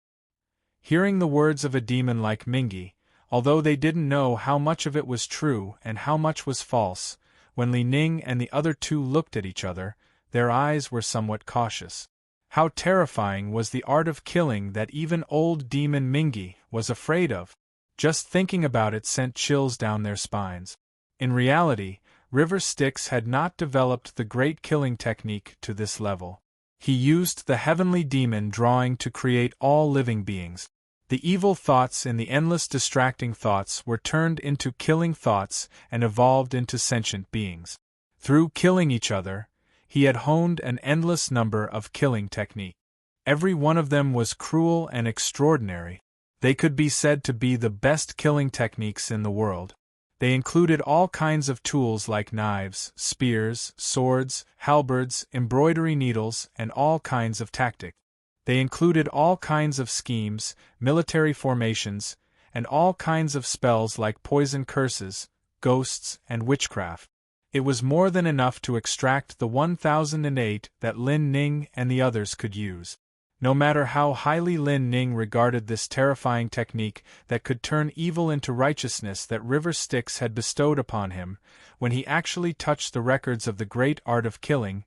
Hearing the words of a demon like Mingi, although they didn't know how much of it was true and how much was false, when Li Ning and the other 2 looked at each other, their eyes were somewhat cautious. How terrifying was the art of killing that even old demon Mingi was afraid of! Just thinking about it sent chills down their spines. In reality, River Styx had not developed the great killing technique to this level. He used the heavenly demon drawing to create all living beings. The evil thoughts in the endless distracting thoughts were turned into killing thoughts and evolved into sentient beings. Through killing each other, he had honed an endless number of killing techniques. Every one of them was cruel and extraordinary. They could be said to be the best killing techniques in the world. They included all kinds of tools like knives, spears, swords, halberds, embroidery needles, and all kinds of tactics. They included all kinds of schemes, military formations, and all kinds of spells like poison curses, ghosts, and witchcraft. It was more than enough to extract the 1,008 that Lin Ning and the others could use. No matter how highly Lin Ning regarded this terrifying technique that could turn evil into righteousness that River Styx had bestowed upon him, when he actually touched the records of the great art of killing,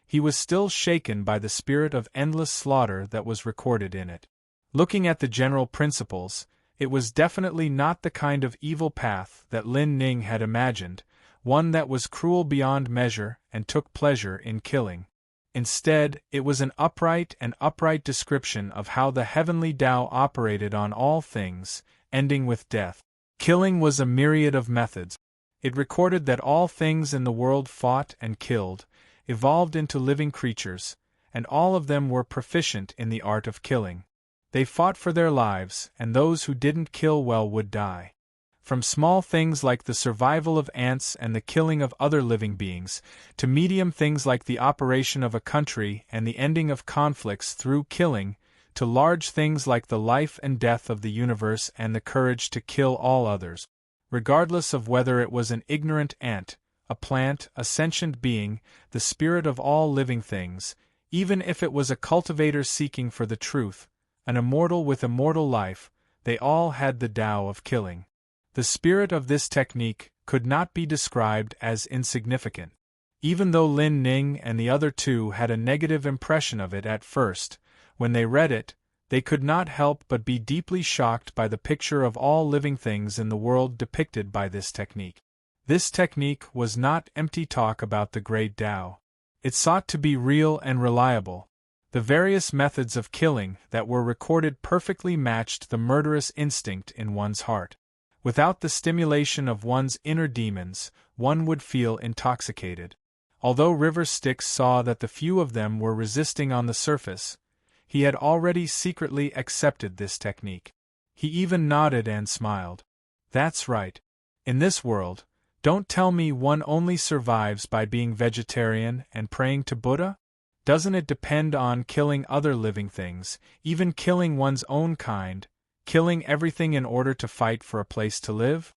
he was still shaken by the spirit of endless slaughter that was recorded in it. Looking at the general principles, it was definitely not the kind of evil path that Lin Ning had imagined, one that was cruel beyond measure and took pleasure in killing. Instead, it was an upright description of how the heavenly Tao operated on all things, ending with death. Killing was a myriad of methods. It recorded that all things in the world fought and killed, evolved into living creatures, and all of them were proficient in the art of killing. They fought for their lives, and those who didn't kill well would die. From small things like the survival of ants and the killing of other living beings, to medium things like the operation of a country and the ending of conflicts through killing, to large things like the life and death of the universe and the courage to kill all others. Regardless of whether it was an ignorant ant, a plant, a sentient being, the spirit of all living things, even if it was a cultivator seeking for the truth, an immortal with immortal life, they all had the Tao of killing. The spirit of this technique could not be described as insignificant. Even though Lin Ning and the other 2 had a negative impression of it at first, when they read it, they could not help but be deeply shocked by the picture of all living things in the world depicted by this technique. This technique was not empty talk about the great Tao. It sought to be real and reliable. The various methods of killing that were recorded perfectly matched the murderous instinct in one's heart. Without the stimulation of one's inner demons, one would feel intoxicated. Although River Styx saw that the few of them were resisting on the surface, he had already secretly accepted this technique. He even nodded and smiled. "That's right. In this world, don't tell me one only survives by being vegetarian and praying to Buddha? Doesn't it depend on killing other living things, even killing one's own kind, killing everything in order to fight for a place to live?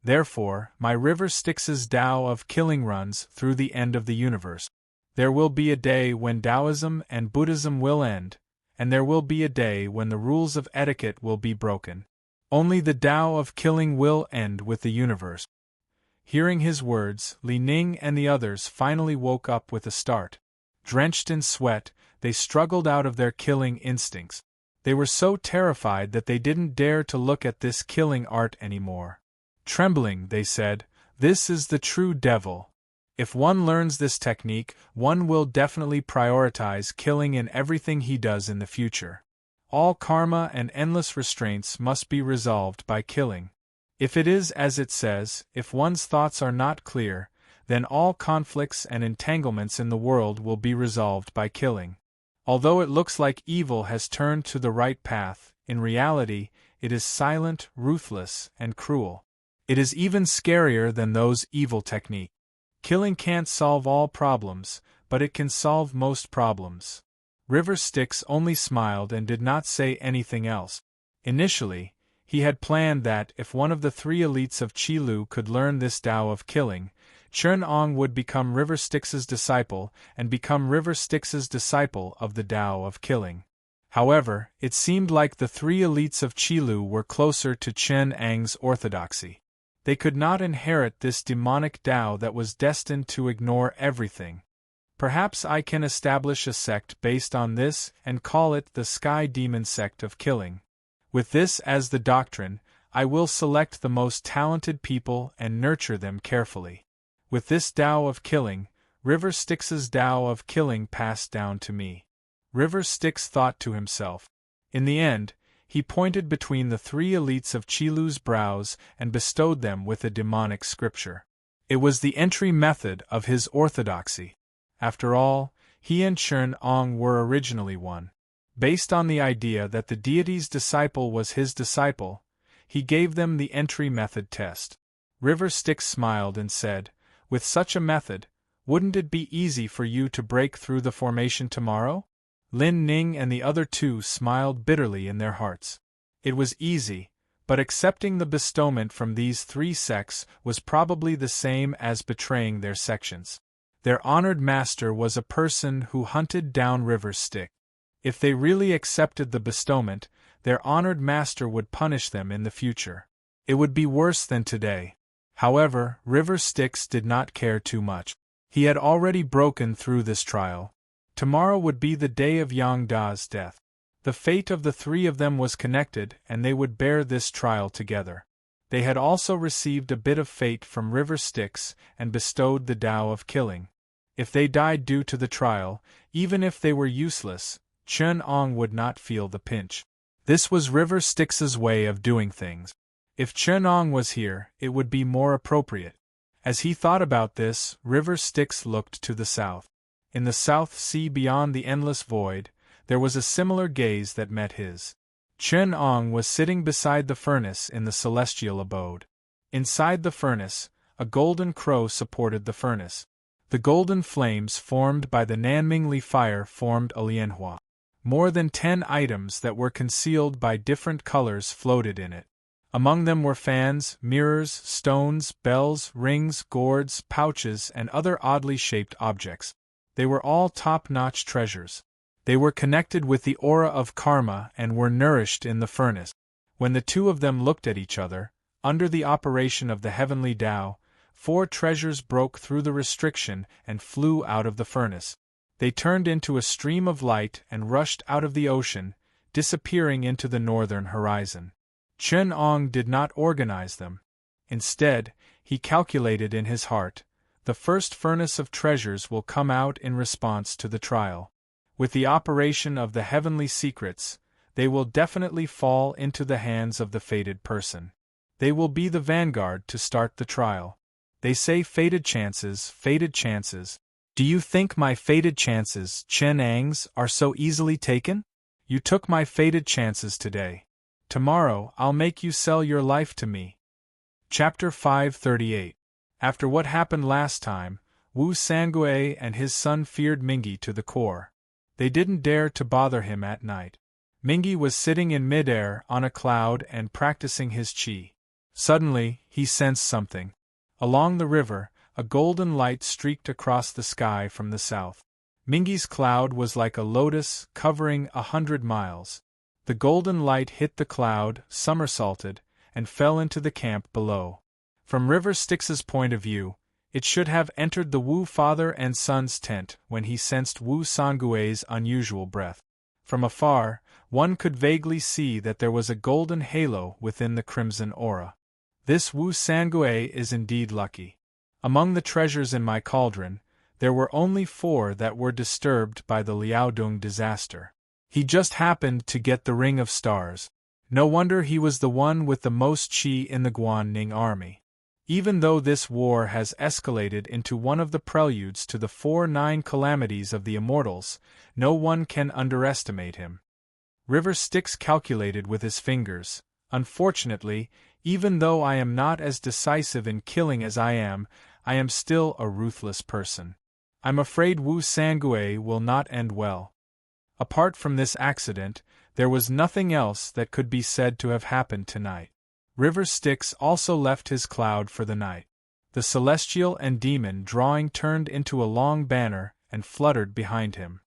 Therefore, my River Styx's Tao of killing runs through the end of the universe. There will be a day when Taoism and Buddhism will end, and there will be a day when the rules of etiquette will be broken. Only the Tao of killing will end with the universe. Hearing his words, Li Ning and the others finally woke up with a start. Drenched in sweat, they struggled out of their killing instincts. They were so terrified that they didn't dare to look at this killing art anymore. Trembling, they said, "This is the true devil. If one learns this technique, one will definitely prioritize killing in everything he does in the future. All karma and endless restraints must be resolved by killing. If it is as it says, if one's thoughts are not clear, then all conflicts and entanglements in the world will be resolved by killing. Although it looks like evil has turned to the right path, in reality, it is silent, ruthless, and cruel. It is even scarier than those evil techniques. Killing can't solve all problems, but it can solve most problems." River Styx only smiled and did not say anything else. Initially, he had planned that if one of the three elites of Qilu could learn this Tao of killing, Chen Ong would become River Styx's disciple and become River Styx's disciple of the Tao of killing. However, it seemed like the three elites of Qilu were closer to Chen Ang's orthodoxy. They could not inherit this demonic Tao that was destined to ignore everything. Perhaps I can establish a sect based on this and call it the Sky Demon Sect of Killing. With this as the doctrine, I will select the most talented people and nurture them carefully. With this Tao of killing, River Styx's Tao of killing passed down to me. River Styx thought to himself. In the end, he pointed between the three elites of Qilu's brows and bestowed them with a demonic scripture. It was the entry method of his orthodoxy. After all, he and Chen Ong were originally one. Based on the idea that the deity's disciple was his disciple, he gave them the entry method test. River Styx smiled and said, "With such a method, wouldn't it be easy for you to break through the formation tomorrow?" Lin Ning and the other two smiled bitterly in their hearts. It was easy, but accepting the bestowment from these three sects was probably the same as betraying their sections. Their honored master was a person who hunted down River Styx. If they really accepted the bestowment, their honored master would punish them in the future. It would be worse than today. However, River Styx did not care too much. He had already broken through this trial. Tomorrow would be the day of Yang Da's death. The fate of the three of them was connected, and they would bear this trial together. They had also received a bit of fate from River Styx and bestowed the Tao of killing. If they died due to the trial, even if they were useless, Chen Ong would not feel the pinch. This was River Styx's way of doing things. If Chen Ong was here, it would be more appropriate. As he thought about this, River Styx looked to the south. In the South Sea beyond the endless void, there was a similar gaze that met his. Chen Ong was sitting beside the furnace in the celestial abode. Inside the furnace, a golden crow supported the furnace. The golden flames formed by the Nanmingli fire formed a lianhua. More than 10 items that were concealed by different colors floated in it. Among them were fans, mirrors, stones, bells, rings, gourds, pouches, and other oddly shaped objects. They were all top-notch treasures. They were connected with the aura of karma and were nourished in the furnace. When the two of them looked at each other, under the operation of the heavenly Tao, 4 treasures broke through the restriction and flew out of the furnace. They turned into a stream of light and rushed out of the ocean, disappearing into the northern horizon. Chen Ong did not organize them. Instead, he calculated in his heart, the first furnace of treasures will come out in response to the trial. With the operation of the heavenly secrets, they will definitely fall into the hands of the fated person. They will be the vanguard to start the trial. They say fated chances, fated chances. Do you think my fated chances, Chen Ang's, are so easily taken? You took my fated chances today. Tomorrow I'll make you sell your life to me. Chapter 538. After what happened last time, Wu Sangue and his son feared Mingi to the core. They didn't dare to bother him at night. Mingi was sitting in midair on a cloud and practicing his qi. Suddenly, he sensed something. Along the river, a golden light streaked across the sky from the south. Mingi's cloud was like a lotus covering 100 miles. The golden light hit the cloud, somersaulted, and fell into the camp below. From River Styx's point of view, it should have entered the Wu father and son's tent when he sensed Wu Sangue's unusual breath. From afar, one could vaguely see that there was a golden halo within the crimson aura. This Wu Sangue is indeed lucky. Among the treasures in my cauldron, there were only 4 that were disturbed by the Liaodong disaster. He just happened to get the Ring of Stars. No wonder he was the one with the most qi in the Guan-Ning army. Even though this war has escalated into one of the preludes to the 4-9 calamities of the immortals, no one can underestimate him. River Styx calculated with his fingers. Unfortunately, even though I am not as decisive in killing as I am still a ruthless person. I'm afraid Wu Sangue will not end well. Apart from this accident, there was nothing else that could be said to have happened tonight. River Styx also left his cloud for the night. The celestial and demon drawing turned into a long banner and fluttered behind him.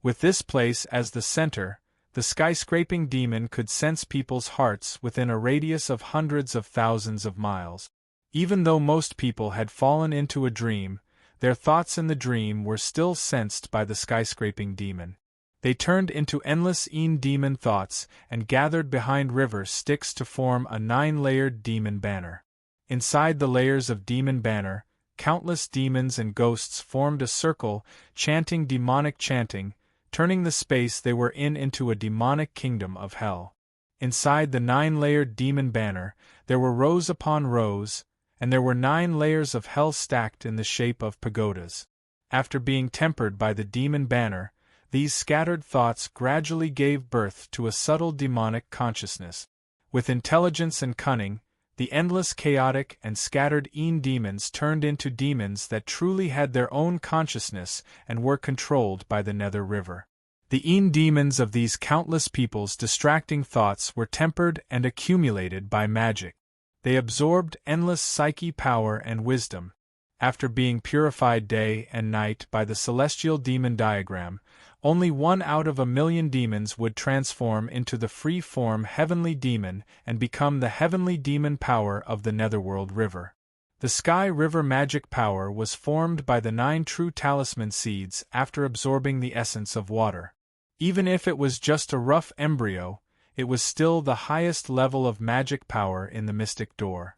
With this place as the center, the skyscraping demon could sense people's hearts within a radius of hundreds of thousands of miles. Even though most people had fallen into a dream, their thoughts in the dream were still sensed by the skyscraping demon. They turned into endless demon thoughts and gathered behind River Styx to form a 9-layered demon banner. Inside the layers of demon banner, countless demons and ghosts formed a circle, chanting demonic chanting, turning the space they were in into a demonic kingdom of hell. Inside the 9-layered demon banner, there were rows upon rows, and there were 9 layers of hell stacked in the shape of pagodas. After being tempered by the demon banner, these scattered thoughts gradually gave birth to a subtle demonic consciousness. With intelligence and cunning, the endless chaotic and scattered demons turned into demons that truly had their own consciousness and were controlled by the Nether River. The demons of these countless people's distracting thoughts were tempered and accumulated by magic. They absorbed endless psyche power and wisdom. After being purified day and night by the celestial demon diagram, only 1 out of 1,000,000 demons would transform into the free-form heavenly demon and become the heavenly demon power of the Netherworld River. The Sky River magic power was formed by the 9 true talisman seeds after absorbing the essence of water. Even if it was just a rough embryo, it was still the highest level of magic power in the mystic door.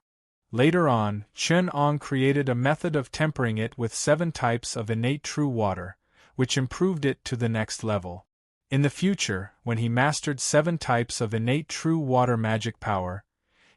Later on, Chen Ong created a method of tempering it with 7 types of innate true water, which improved it to the next level. In the future, when he mastered 7 types of innate true water magic power,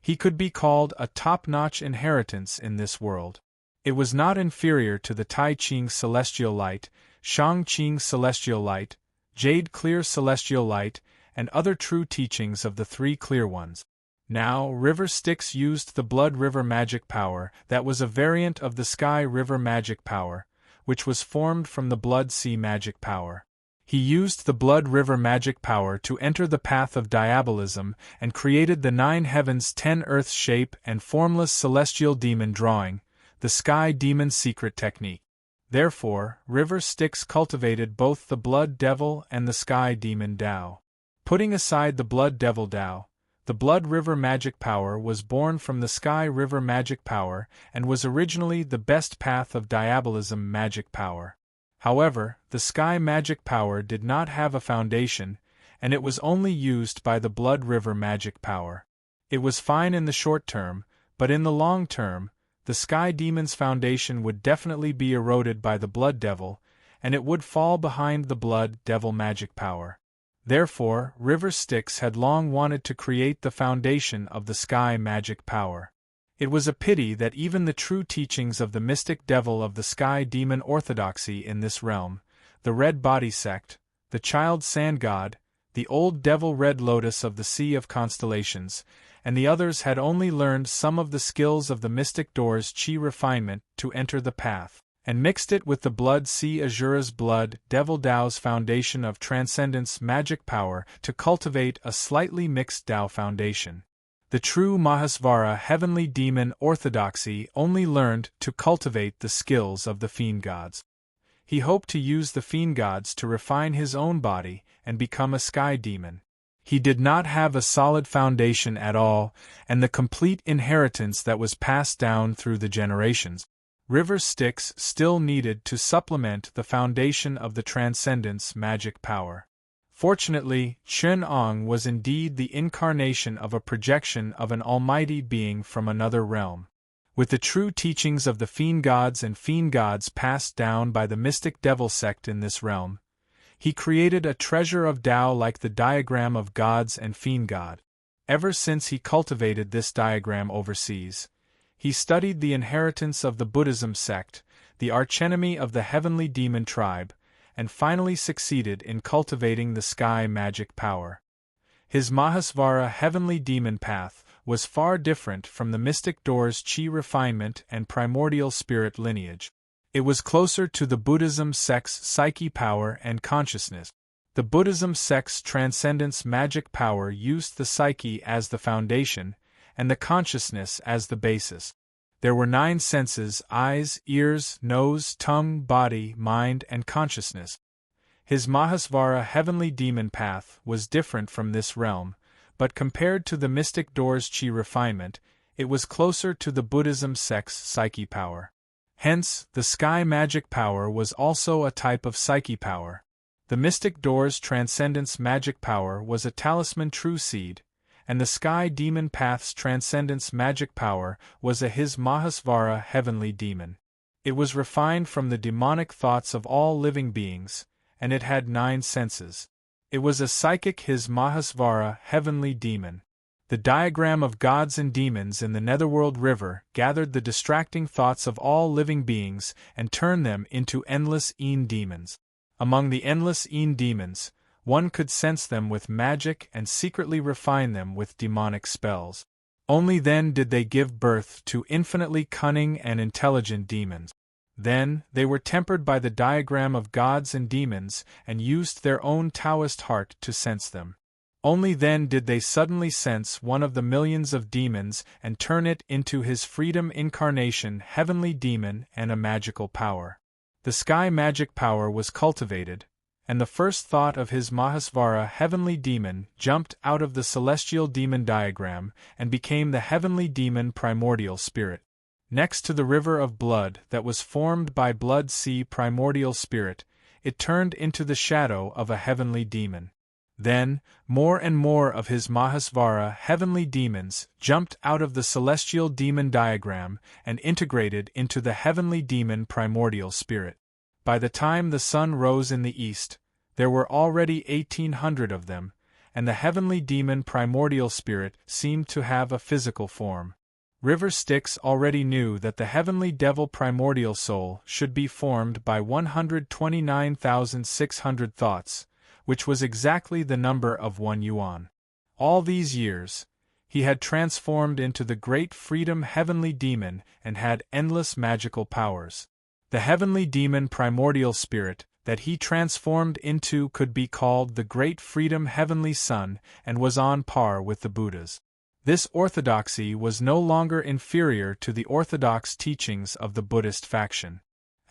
he could be called a top-notch inheritance in this world. It was not inferior to the Tai Ching Celestial Light, Shang Qing Celestial Light, Jade Clear Celestial Light, and other true teachings of the 3 clear ones. Now, River Styx used the Blood River magic power that was a variant of the Sky River magic power, which was formed from the Blood Sea magic power. He used the Blood River magic power to enter the path of diabolism and created the 9 heavens 10 earth shape and formless celestial demon drawing, the Sky Demon secret technique. Therefore, River Styx cultivated both the Blood Devil and the Sky Demon Tao. Putting aside the Blood Devil Tao, the Blood River magic power was born from the Sky River magic power and was originally the best path of diabolism magic power. However, the Sky magic power did not have a foundation, and it was only used by the Blood River magic power. It was fine in the short term, but in the long term, the Sky Demon's foundation would definitely be eroded by the Blood Devil, and it would fall behind the Blood Devil magic power. Therefore, River Styx had long wanted to create the foundation of the Sky magic power. It was a pity that even the true teachings of the mystic devil of the Sky Demon orthodoxy in this realm, the Red Body Sect, the Child Sand God, the Old Devil Red Lotus of the Sea of Constellations, and the others had only learned some of the skills of the mystic door's chi refinement to enter the path, and mixed it with the Blood Sea Azura's Blood Devil Tao's foundation of transcendence magic power to cultivate a slightly mixed Tao foundation. The true Mahasvara heavenly demon orthodoxy only learned to cultivate the skills of the fiend gods. He hoped to use the fiend gods to refine his own body and become a sky demon. He did not have a solid foundation at all, and the complete inheritance that was passed down through the generations. River Styx still needed to supplement the foundation of the Transcendence magic power. Fortunately, Chun-Ong was indeed the incarnation of a projection of an almighty being from another realm. With the true teachings of the fiend gods and fiend gods passed down by the mystic devil sect in this realm, he created a treasure of Tao like the diagram of gods and fiend god. Ever since he cultivated this diagram overseas, he studied the inheritance of the Buddhism sect, the archenemy of the heavenly demon tribe, and finally succeeded in cultivating the sky magic power. His Mahasvara heavenly demon path was far different from the mystic door's chi refinement and primordial spirit lineage. It was closer to the Buddhism sect's psyche power and consciousness. The Buddhism sect's transcendence magic power used the psyche as the foundation, and the consciousness as the basis. There were 9 senses: eyes, ears, nose, tongue, body, mind, and consciousness. His Mahasvara heavenly demon path was different from this realm, but compared to the mystic door's chi refinement, it was closer to the Buddhism sect's psyche power. Hence, the sky magic power was also a type of psyche power. The mystic door's transcendence magic power was a talisman true seed, and the sky demon path's transcendence magic power was a his Mahasvara heavenly demon. It was refined from the demonic thoughts of all living beings, and it had 9 senses. It was a psychic his Mahasvara heavenly demon. The diagram of gods and demons in the netherworld river gathered the distracting thoughts of all living beings and turned them into endless Een demons. Among the endless Een demons, one could sense them with magic and secretly refine them with demonic spells. Only then did they give birth to infinitely cunning and intelligent demons. Then, they were tempered by the diagram of gods and demons and used their own Taoist heart to sense them. Only then did they suddenly sense one of the millions of demons and turn it into his freedom incarnation heavenly demon and a magical power. The sky magic power was cultivated, and the first thought of his Mahasvara heavenly demon jumped out of the celestial demon diagram and became the heavenly demon primordial spirit. Next to the river of blood that was formed by blood sea primordial spirit, it turned into the shadow of a heavenly demon. Then, more and more of his Mahasvara heavenly demons jumped out of the celestial demon diagram and integrated into the heavenly demon primordial spirit. By the time the sun rose in the east, there were already 1,800 of them, and the heavenly demon primordial spirit seemed to have a physical form. River Styx already knew that the heavenly devil primordial soul should be formed by 129,600 thoughts, which was exactly the number of 1 yuan. All these years, he had transformed into the great freedom heavenly demon and had endless magical powers. The heavenly demon primordial spirit that he transformed into could be called the great freedom heavenly sun and was on par with the Buddhas. This orthodoxy was no longer inferior to the orthodox teachings of the Buddhist faction.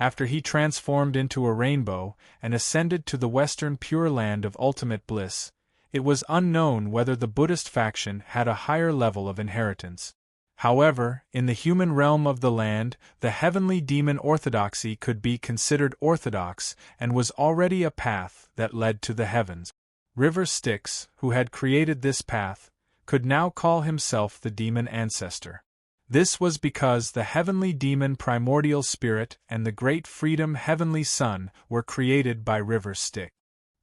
After he transformed into a rainbow and ascended to the western Pure Land of ultimate bliss, it was unknown whether the Buddhist faction had a higher level of inheritance. However, in the human realm of the land, the heavenly demon orthodoxy could be considered orthodox and was already a path that led to the heavens. River Styx, who had created this path, could now call himself the demon ancestor. This was because the heavenly demon primordial spirit and the great freedom heavenly sun were created by River Styx.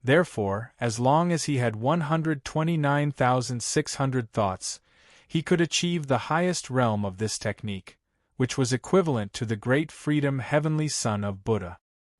Therefore, as long as he had 129,600 thoughts, he could achieve the highest realm of this technique, which was equivalent to the great freedom heavenly sun of Buddha.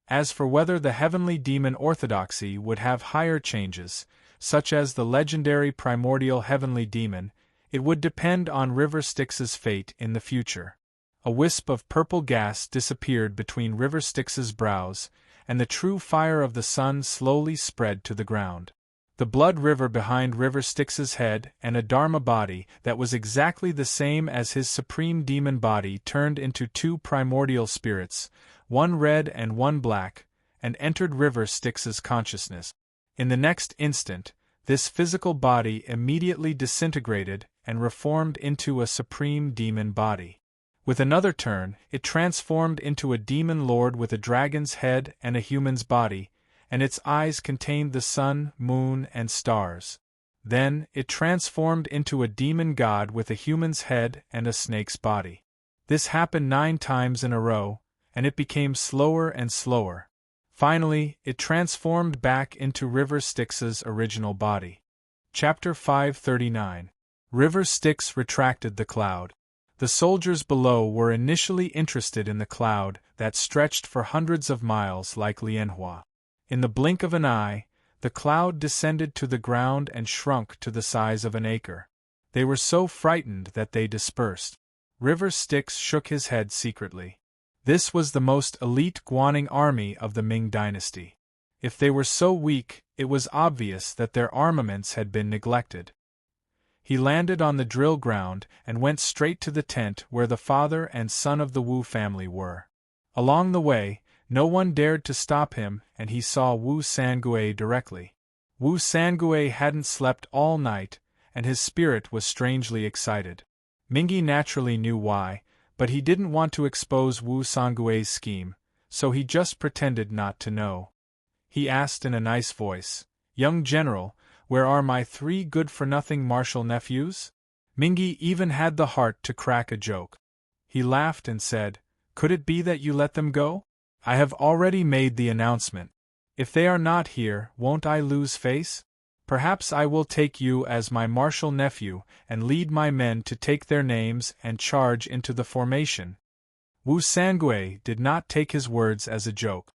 As for whether the heavenly demon orthodoxy would have higher changes, such as the legendary primordial heavenly demon, it would depend on River Styx's fate in the future. A wisp of purple gas disappeared between River Styx's brows, and the true fire of the sun slowly spread to the ground. The blood river behind River Styx's head and a Dharma body that was exactly the same as his supreme demon body turned into 2 primordial spirits, one red and one black, and entered River Styx's consciousness. In the next instant, this physical body immediately disintegrated and reformed into a supreme demon body. With another turn, it transformed into a demon lord with a dragon's head and a human's body, and its eyes contained the sun, moon, and stars. Then, it transformed into a demon god with a human's head and a snake's body. This happened 9 times in a row, and it became slower and slower. Finally, it transformed back into River Styx's original body. Chapter 539. River Styx retracted the cloud. The soldiers below were initially interested in the cloud that stretched for hundreds of miles like Lianhua. In the blink of an eye, the cloud descended to the ground and shrunk to the size of an acre. They were so frightened that they dispersed. River Styx shook his head secretly. This was the most elite Guaning army of the Ming dynasty. If they were so weak, it was obvious that their armaments had been neglected. He landed on the drill ground and went straight to the tent where the father and son of the Wu family were. Along the way, no one dared to stop him, and he saw Wu Sangue directly. Wu Sangue hadn't slept all night, and his spirit was strangely excited. Mingi naturally knew why, but he didn't want to expose Wu Sangue's scheme, so he just pretended not to know. He asked in a nice voice, "Young general, where are my 3 good-for-nothing martial nephews?" Mingi even had the heart to crack a joke. He laughed and said, "Could it be that you let them go? I have already made the announcement. If they are not here, won't I lose face? Perhaps I will take you as my martial nephew and lead my men to take their names and charge into the formation." Wu Sangue did not take his words as a joke.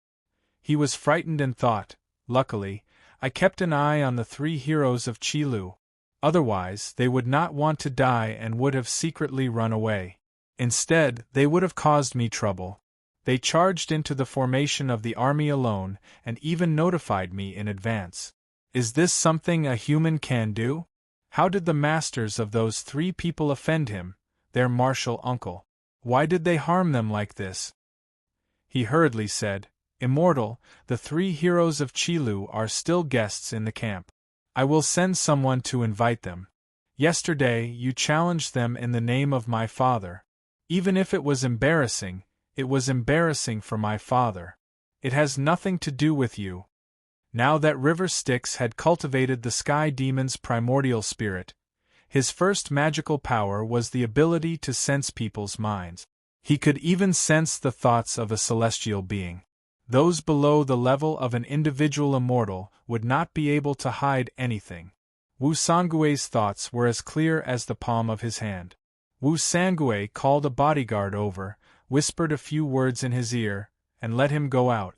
He was frightened and thought, "Luckily, I kept an eye on the 3 heroes of Qilu. Otherwise, they would not want to die and would have secretly run away. Instead, they would have caused me trouble. They charged into the formation of the army alone and even notified me in advance. Is this something a human can do? How did the masters of those 3 people offend him, their martial uncle? Why did they harm them like this?" He hurriedly said, "Immortal, the 3 heroes of Qilu are still guests in the camp. I will send someone to invite them. Yesterday you challenged them in the name of my father. Even if it was embarrassing for my father. It has nothing to do with you." Now that River Styx had cultivated the Sky Demon's primordial spirit, his first magical power was the ability to sense people's minds. He could even sense the thoughts of a celestial being. Those below the level of an individual immortal would not be able to hide anything. Wu Sangue's thoughts were as clear as the palm of his hand. Wu Sangue called a bodyguard over, whispered a few words in his ear, and let him go out.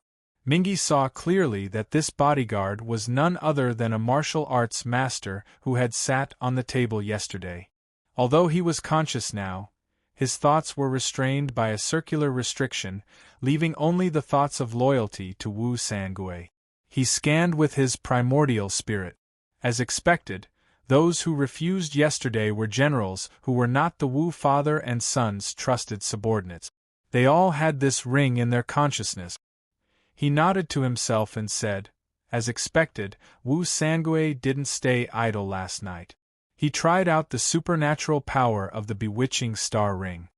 Mingi saw clearly that this bodyguard was none other than a martial arts master who had sat on the table yesterday. Although he was conscious now, his thoughts were restrained by a circular restriction, leaving only the thoughts of loyalty to Wu Sangue. He scanned with his primordial spirit. As expected, those who refused yesterday were generals who were not the Wu father and son's trusted subordinates. They all had this ring in their consciousness. He nodded to himself and said, "As expected, Wu Sangue didn't stay idle last night. He tried out the supernatural power of the bewitching star ring.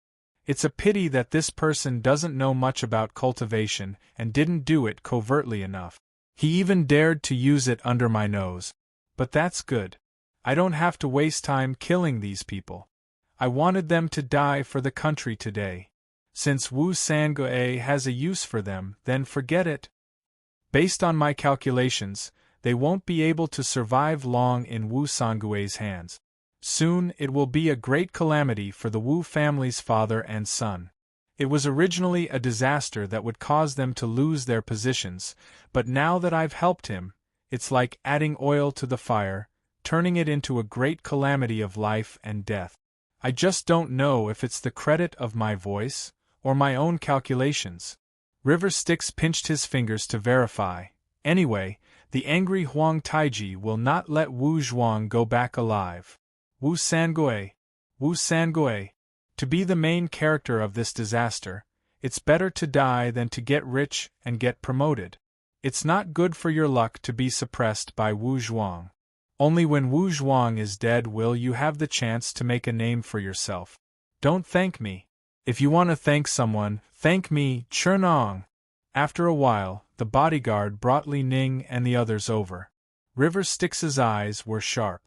It's a pity that this person doesn't know much about cultivation and didn't do it covertly enough. He even dared to use it under my nose. But that's good. I don't have to waste time killing these people. I wanted them to die for the country today. Since Wu Sangue has a use for them, then forget it. Based on my calculations, they won't be able to survive long in Wu Sangue's hands. Soon it will be a great calamity for the Wu family's father and son. It was originally a disaster that would cause them to lose their positions, but now that I've helped him, it's like adding oil to the fire, turning it into a great calamity of life and death. I just don't know if it's the credit of my voice, or my own calculations." River Styx pinched his fingers to verify. Anyway, the angry Huang Taiji will not let Wu Zhuang go back alive. Wu Sangue. To be the main character of this disaster, it's better to die than to get rich and get promoted. It's not good for your luck to be suppressed by Wu Zhuang. Only when Wu Zhuang is dead will you have the chance to make a name for yourself. Don't thank me. If you want to thank someone, thank me, Chernong. After a while, the bodyguard brought Li Ning and the others over. River Styx's eyes were sharp.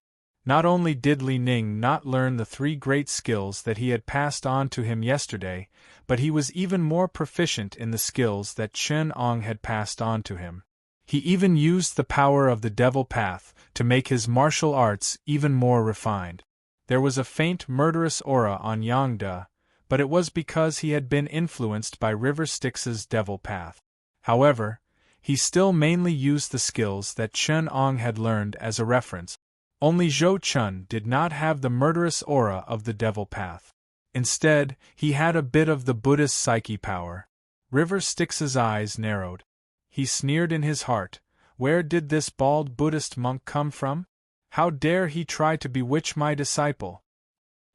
Not only did Li Ning not learn the 3 great skills that he had passed on to him yesterday, but he was even more proficient in the skills that Chen Ong had passed on to him. He even used the power of the devil path to make his martial arts even more refined. There was a faint murderous aura on Yang De, but it was because he had been influenced by River Styx's devil path. However, he still mainly used the skills that Chen Ong had learned as a reference. Only Zhou Chun did not have the murderous aura of the devil path. Instead, he had a bit of the Buddhist psyche power. River Styx's eyes narrowed. He sneered in his heart. Where did this bald Buddhist monk come from? How dare he try to bewitch my disciple?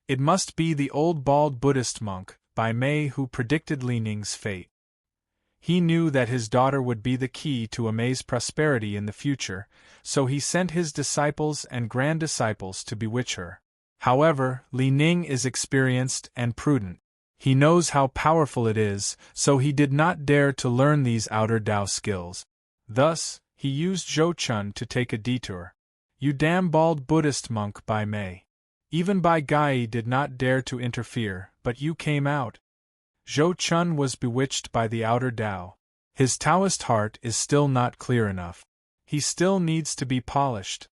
It must be the old bald Buddhist monk, Bai Mei, who predicted Li Ning's fate. He knew that his daughter would be the key to Amei's prosperity in the future, so he sent his disciples and grand-disciples to bewitch her. However, Li Ning is experienced and prudent. He knows how powerful it is, so he did not dare to learn these outer Dao skills. Thus, he used Zhou Chun to take a detour. You damn bald Buddhist monk, Bai Mei. Even Bai Gai did not dare to interfere, but you came out. Zhou Chun was bewitched by the outer Dao. His Taoist heart is still not clear enough. He still needs to be polished.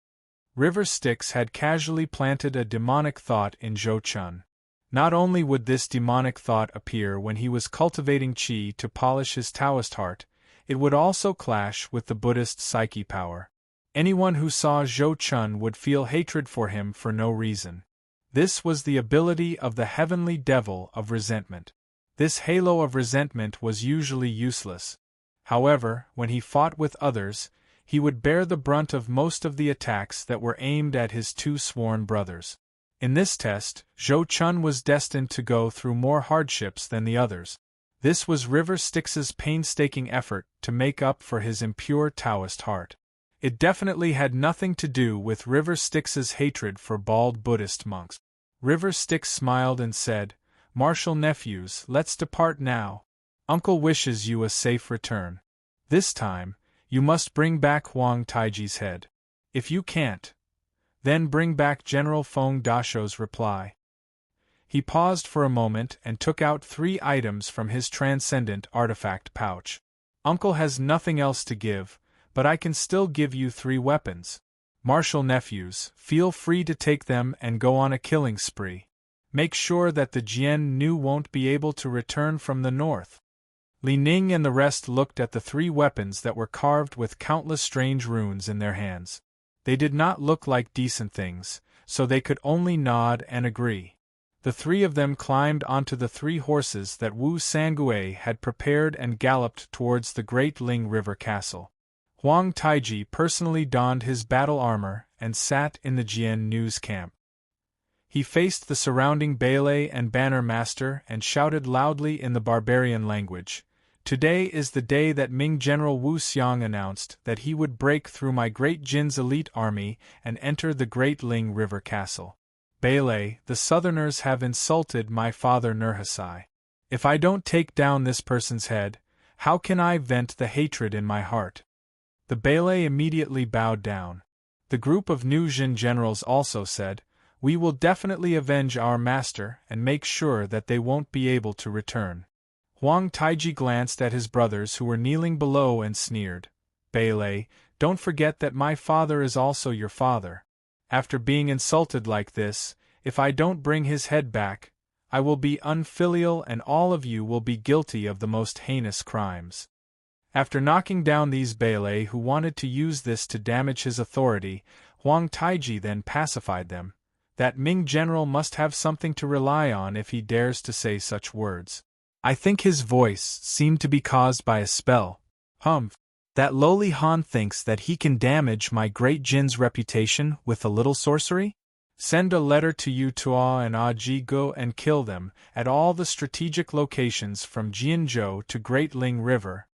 River Styx had casually planted a demonic thought in Zhou Chun. Not only would this demonic thought appear when he was cultivating qi to polish his Taoist heart, it would also clash with the Buddhist psyche power. Anyone who saw Zhou Chun would feel hatred for him for no reason. This was the ability of the heavenly devil of resentment. This halo of resentment was usually useless. However, when he fought with others, he would bear the brunt of most of the attacks that were aimed at his 2 sworn brothers. In this test, Zhou Chun was destined to go through more hardships than the others. This was River Styx's painstaking effort to make up for his impure Taoist heart. It definitely had nothing to do with River Styx's hatred for bald Buddhist monks. River Styx smiled and said, "Martial nephews, let's depart now. Uncle wishes you a safe return. This time, you must bring back Huang Taiji's head. If you can't, then bring back General Feng Dasho's reply." He paused for a moment and took out 3 items from his transcendent artifact pouch. "Uncle has nothing else to give, but I can still give you 3 weapons. Martial nephews, feel free to take them and go on a killing spree. Make sure that the Jian Nu won't be able to return from the north." Li Ning and the rest looked at the 3 weapons that were carved with countless strange runes in their hands. They did not look like decent things, so they could only nod and agree. The 3 of them climbed onto the 3 horses that Wu Sangue had prepared and galloped towards the Great Ling River Castle. Huang Taiji personally donned his battle armor and sat in the Jian Nu's camp. He faced the surrounding Bailey and Banner Master and shouted loudly in the barbarian language, "Today is the day that Ming General Wu Xiang announced that he would break through my Great Jin's elite army and enter the Great Ling River Castle. Bailey, the Southerners have insulted my father Nurhasai. If I don't take down this person's head, how can I vent the hatred in my heart?" The Bailey immediately bowed down. The group of new Jin generals also said, "We will definitely avenge our master and make sure that they won't be able to return." Huang Taiji glanced at his brothers who were kneeling below and sneered, "Bailey, don't forget that my father is also your father. After being insulted like this, if I don't bring his head back, I will be unfilial and all of you will be guilty of the most heinous crimes." After knocking down these Bailey who wanted to use this to damage his authority, Huang Taiji then pacified them. That Ming general must have something to rely on if he dares to say such words. I think his voice seemed to be caused by a spell. That lowly Han thinks that he can damage my great Jin's reputation with a little sorcery? Send a letter to Yu Tuo and Aji Go and kill them at all the strategic locations from Jianzhou to Great Ling River.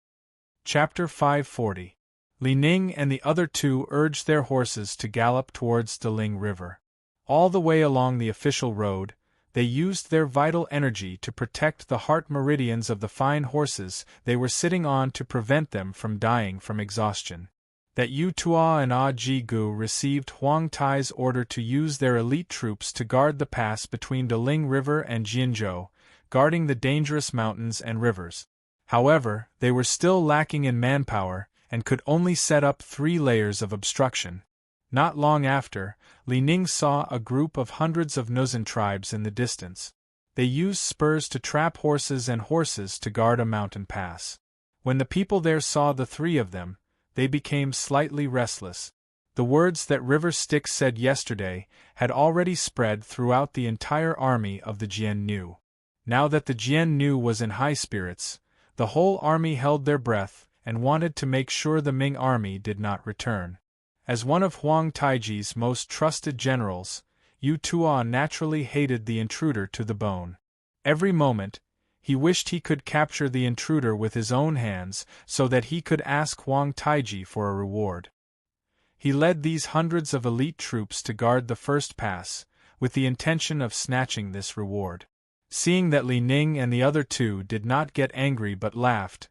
Chapter 540. Li Ning and the other two urged their horses to gallop towards Deling River. All the way along the official road, they used their vital energy to protect the heart meridians of the fine horses they were sitting on to prevent them from dying from exhaustion. That Yu Tua and Ah Ji Gu received Huang Tai's order to use their elite troops to guard the pass between Deling River and Jianzhou, guarding the dangerous mountains and rivers. However, they were still lacking in manpower, and could only set up 3 layers of obstruction. Not long after, Li Ning saw a group of hundreds of Nuzan tribes in the distance. They used spurs to trap horses and horses to guard a mountain pass. When the people there saw the 3 of them, they became slightly restless. The words that River Styx said yesterday had already spread throughout the entire army of the Jian Nu. Now that the Jian Nu was in high spirits, the whole army held their breath and wanted to make sure the Ming army did not return. As one of Huang Taiji's most trusted generals, Yu Tua naturally hated the intruder to the bone. Every moment, he wished he could capture the intruder with his own hands so that he could ask Huang Taiji for a reward. He led these hundreds of elite troops to guard the first pass, with the intention of snatching this reward. Seeing that Li Ning and the other 2 did not get angry but laughed,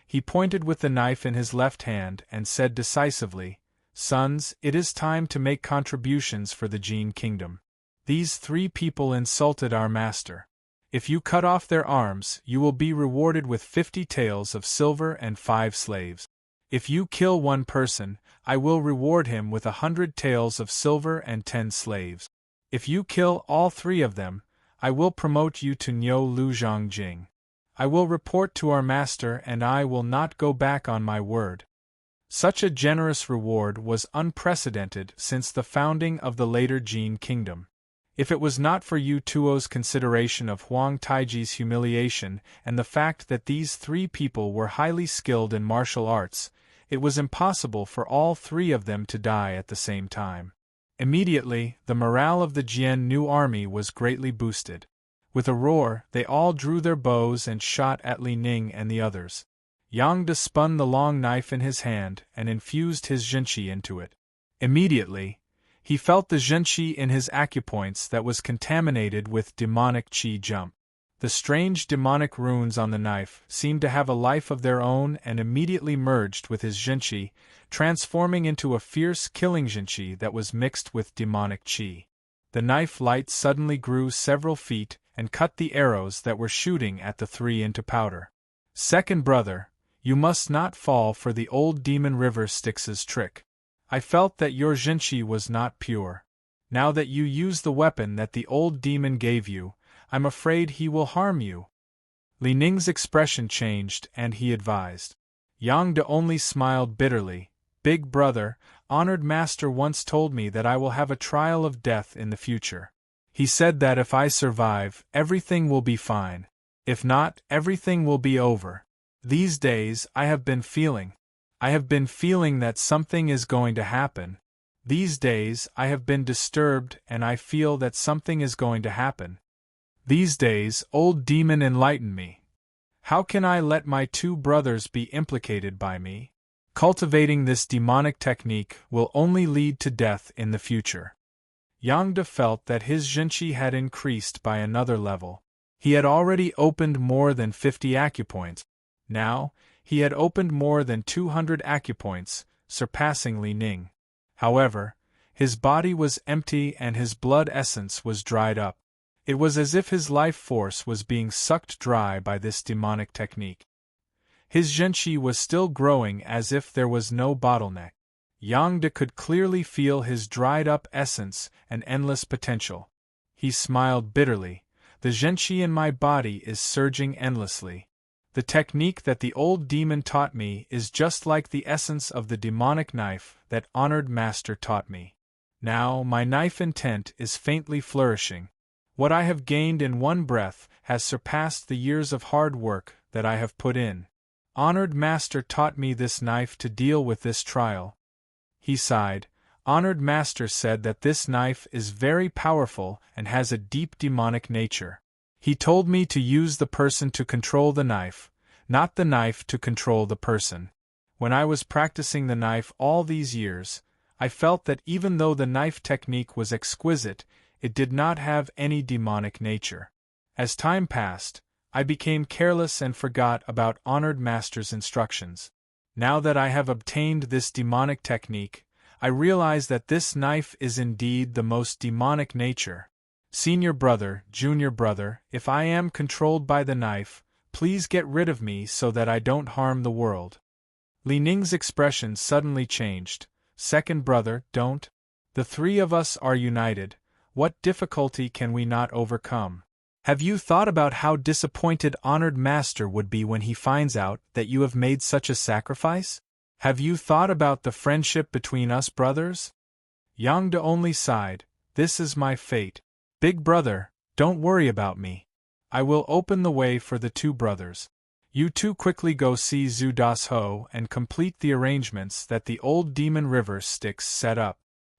he pointed with the knife in his left hand and said decisively, "Sons, it is time to make contributions for the Jin kingdom. These 3 people insulted our master. If you cut off their arms, you will be rewarded with 50 taels of silver and 5 slaves. If you kill one person, I will reward him with 100 taels of silver and 10 slaves. If you kill all 3 of them, I will promote you to Niu Lu Zhongjing. I will report to our master and I will not go back on my word." Such a generous reward was unprecedented since the founding of the later Jin kingdom. If it was not for Yu Tuo's consideration of Huang Taiji's humiliation and the fact that these 3 people were highly skilled in martial arts, it was impossible for all 3 of them to die at the same time. Immediately, the morale of the Jian Nu army was greatly boosted. With a roar, they all drew their bows and shot at Li Ning and the others. Yang De spun the long knife in his hand and infused his zhenqi into it. Immediately, he felt the zhenqi in his acupoints that was contaminated with demonic qi jump. The strange demonic runes on the knife seemed to have a life of their own and immediately merged with his zhenqi, transforming into a fierce killing zhenqi that was mixed with demonic qi. The knife light suddenly grew several feet and cut the arrows that were shooting at the 3 into powder. "Second brother, you must not fall for the old demon River Styx's trick. I felt that your zhenqi was not pure. Now that you use the weapon that the old demon gave you, I'm afraid he will harm you." Li Ning's expression changed and he advised. Yang De only smiled bitterly. "Big brother, honored master once told me that I will have a trial of death in the future. He said that if I survive, everything will be fine. If not, everything will be over. These days, I have been feeling that something is going to happen. These days, I have been disturbed and I feel that something is going to happen. These days, old demon enlighten me. How can I let my 2 brothers be implicated by me? Cultivating this demonic technique will only lead to death in the future." Yang De felt that his zhenqi had increased by another level. He had already opened more than 50 acupoints. Now, he had opened more than 200 acupoints, surpassing Li Ning. However, his body was empty and his blood essence was dried up. It was as if his life force was being sucked dry by this demonic technique. His zhenqi was still growing as if there was no bottleneck. Yang De could clearly feel his dried-up essence and endless potential. He smiled bitterly. "The zhenqi in my body is surging endlessly. The technique that the old demon taught me is just like the essence of the demonic knife that honored master taught me. Now my knife intent is faintly flourishing. What I have gained in one breath has surpassed the years of hard work that I have put in. Honored master taught me this knife to deal with this trial." He sighed. Honored master said that this knife is very powerful and has a deep demonic nature. He told me to use the person to control the knife, not the knife to control the person. When I was practicing the knife all these years, I felt that even though the knife technique was exquisite, it did not have any demonic nature. As time passed, I became careless and forgot about honored master's instructions. Now that I have obtained this demonic technique, I realize that this knife is indeed the most demonic nature. Senior brother, junior brother, if I am controlled by the knife, please get rid of me so that I don't harm the world. Li Ning's expression suddenly changed. Second brother, don't. The three of us are united. What difficulty can we not overcome? Have you thought about how disappointed honored master would be when he finds out that you have made such a sacrifice? Have you thought about the friendship between us brothers? Yang De only sighed. This is my fate. Big brother, don't worry about me. I will open the way for the two brothers. You two quickly go see Zhu Das Ho and complete the arrangements that the old demon river Styx set up.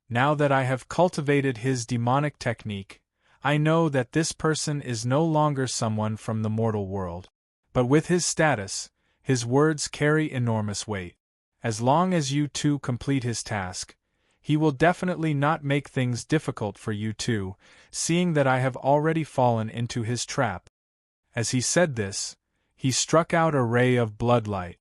Now that I have cultivated his demonic technique, I know that this person is no longer someone from the mortal world. But with his status, his words carry enormous weight. As long as you two complete his task, he will definitely not make things difficult for you two, seeing that I have already fallen into his trap. As he said this, he struck out a ray of bloodlight.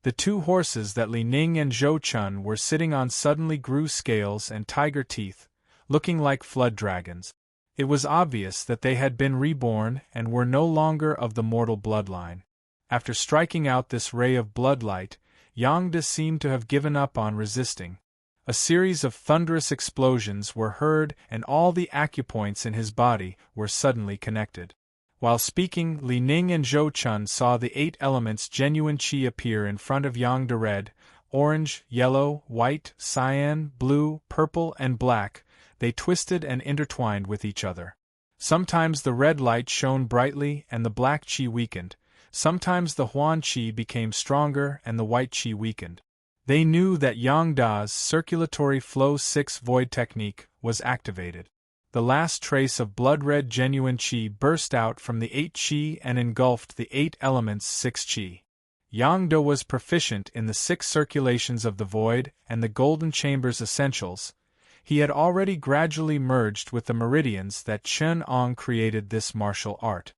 The two horses that Li Ning and Zhou Chun were sitting on suddenly grew scales and tiger teeth, looking like flood dragons. It was obvious that they had been reborn and were no longer of the mortal bloodline. After striking out this ray of bloodlight, Yang De seemed to have given up on resisting. A series of thunderous explosions were heard and all the acupoints in his body were suddenly connected. While speaking, Li Ning and Zhou Chun saw the 8 elements genuine qi appear in front of Yang De. Red, orange, yellow, white, cyan, blue, purple, and black. They twisted and intertwined with each other. Sometimes the red light shone brightly and the black qi weakened. Sometimes the Huan qi became stronger and the white qi weakened. They knew that Yang Da's circulatory flow 6 void technique was activated. The last trace of blood-red genuine qi burst out from the 8 qi and engulfed the 8 elements 6 qi. Yang De was proficient in the 6 circulations of the void and the golden chamber's essentials. He had already gradually merged with the meridians that Chen Ong created this martial art.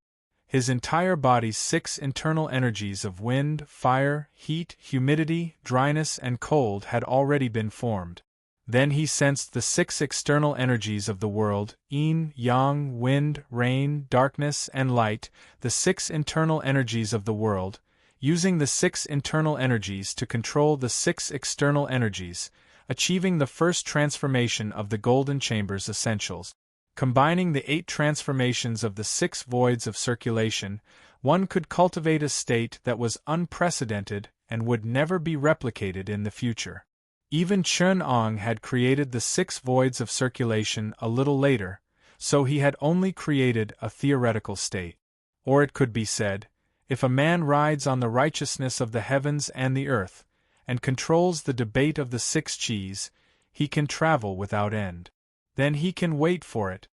His entire body's 6 internal energies of wind, fire, heat, humidity, dryness, and cold had already been formed. Then he sensed the 6 external energies of the world, yin, yang, wind, rain, darkness, and light, the 6 internal energies of the world, using the 6 internal energies to control the 6 external energies, achieving the first transformation of the Golden Chamber's essentials. Combining the 8 transformations of the 6 voids of circulation, one could cultivate a state that was unprecedented and would never be replicated in the future. Even Chen Ong had created the 6 voids of circulation a little later, so he had only created a theoretical state. Or it could be said, if a man rides on the righteousness of the heavens and the earth, and controls the debate of the 6 qis, he can travel without end. Then he can wait for it.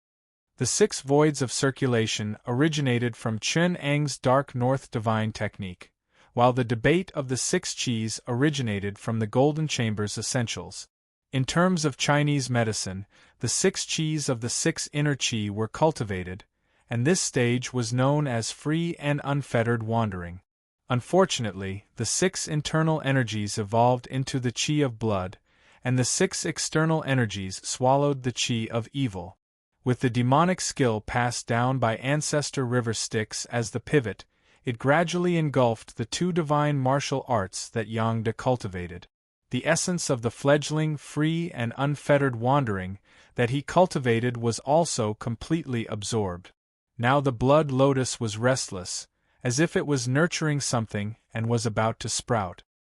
The 6 voids of circulation originated from Chen Ang's Dark North Divine Technique, while the debate of the 6 qis originated from the Golden Chamber's essentials. In terms of Chinese medicine, the 6 qis of the 6 inner qi were cultivated, and this stage was known as free and unfettered wandering. Unfortunately, the 6 internal energies evolved into the qi of blood, and the 6 external energies swallowed the qi of evil. With the demonic skill passed down by ancestor River Styx as the pivot, it gradually engulfed the 2 divine martial arts that Yang De cultivated. The essence of the fledgling, free and unfettered wandering that he cultivated was also completely absorbed. Now the blood lotus was restless, as if it was nurturing something and was about to sprout.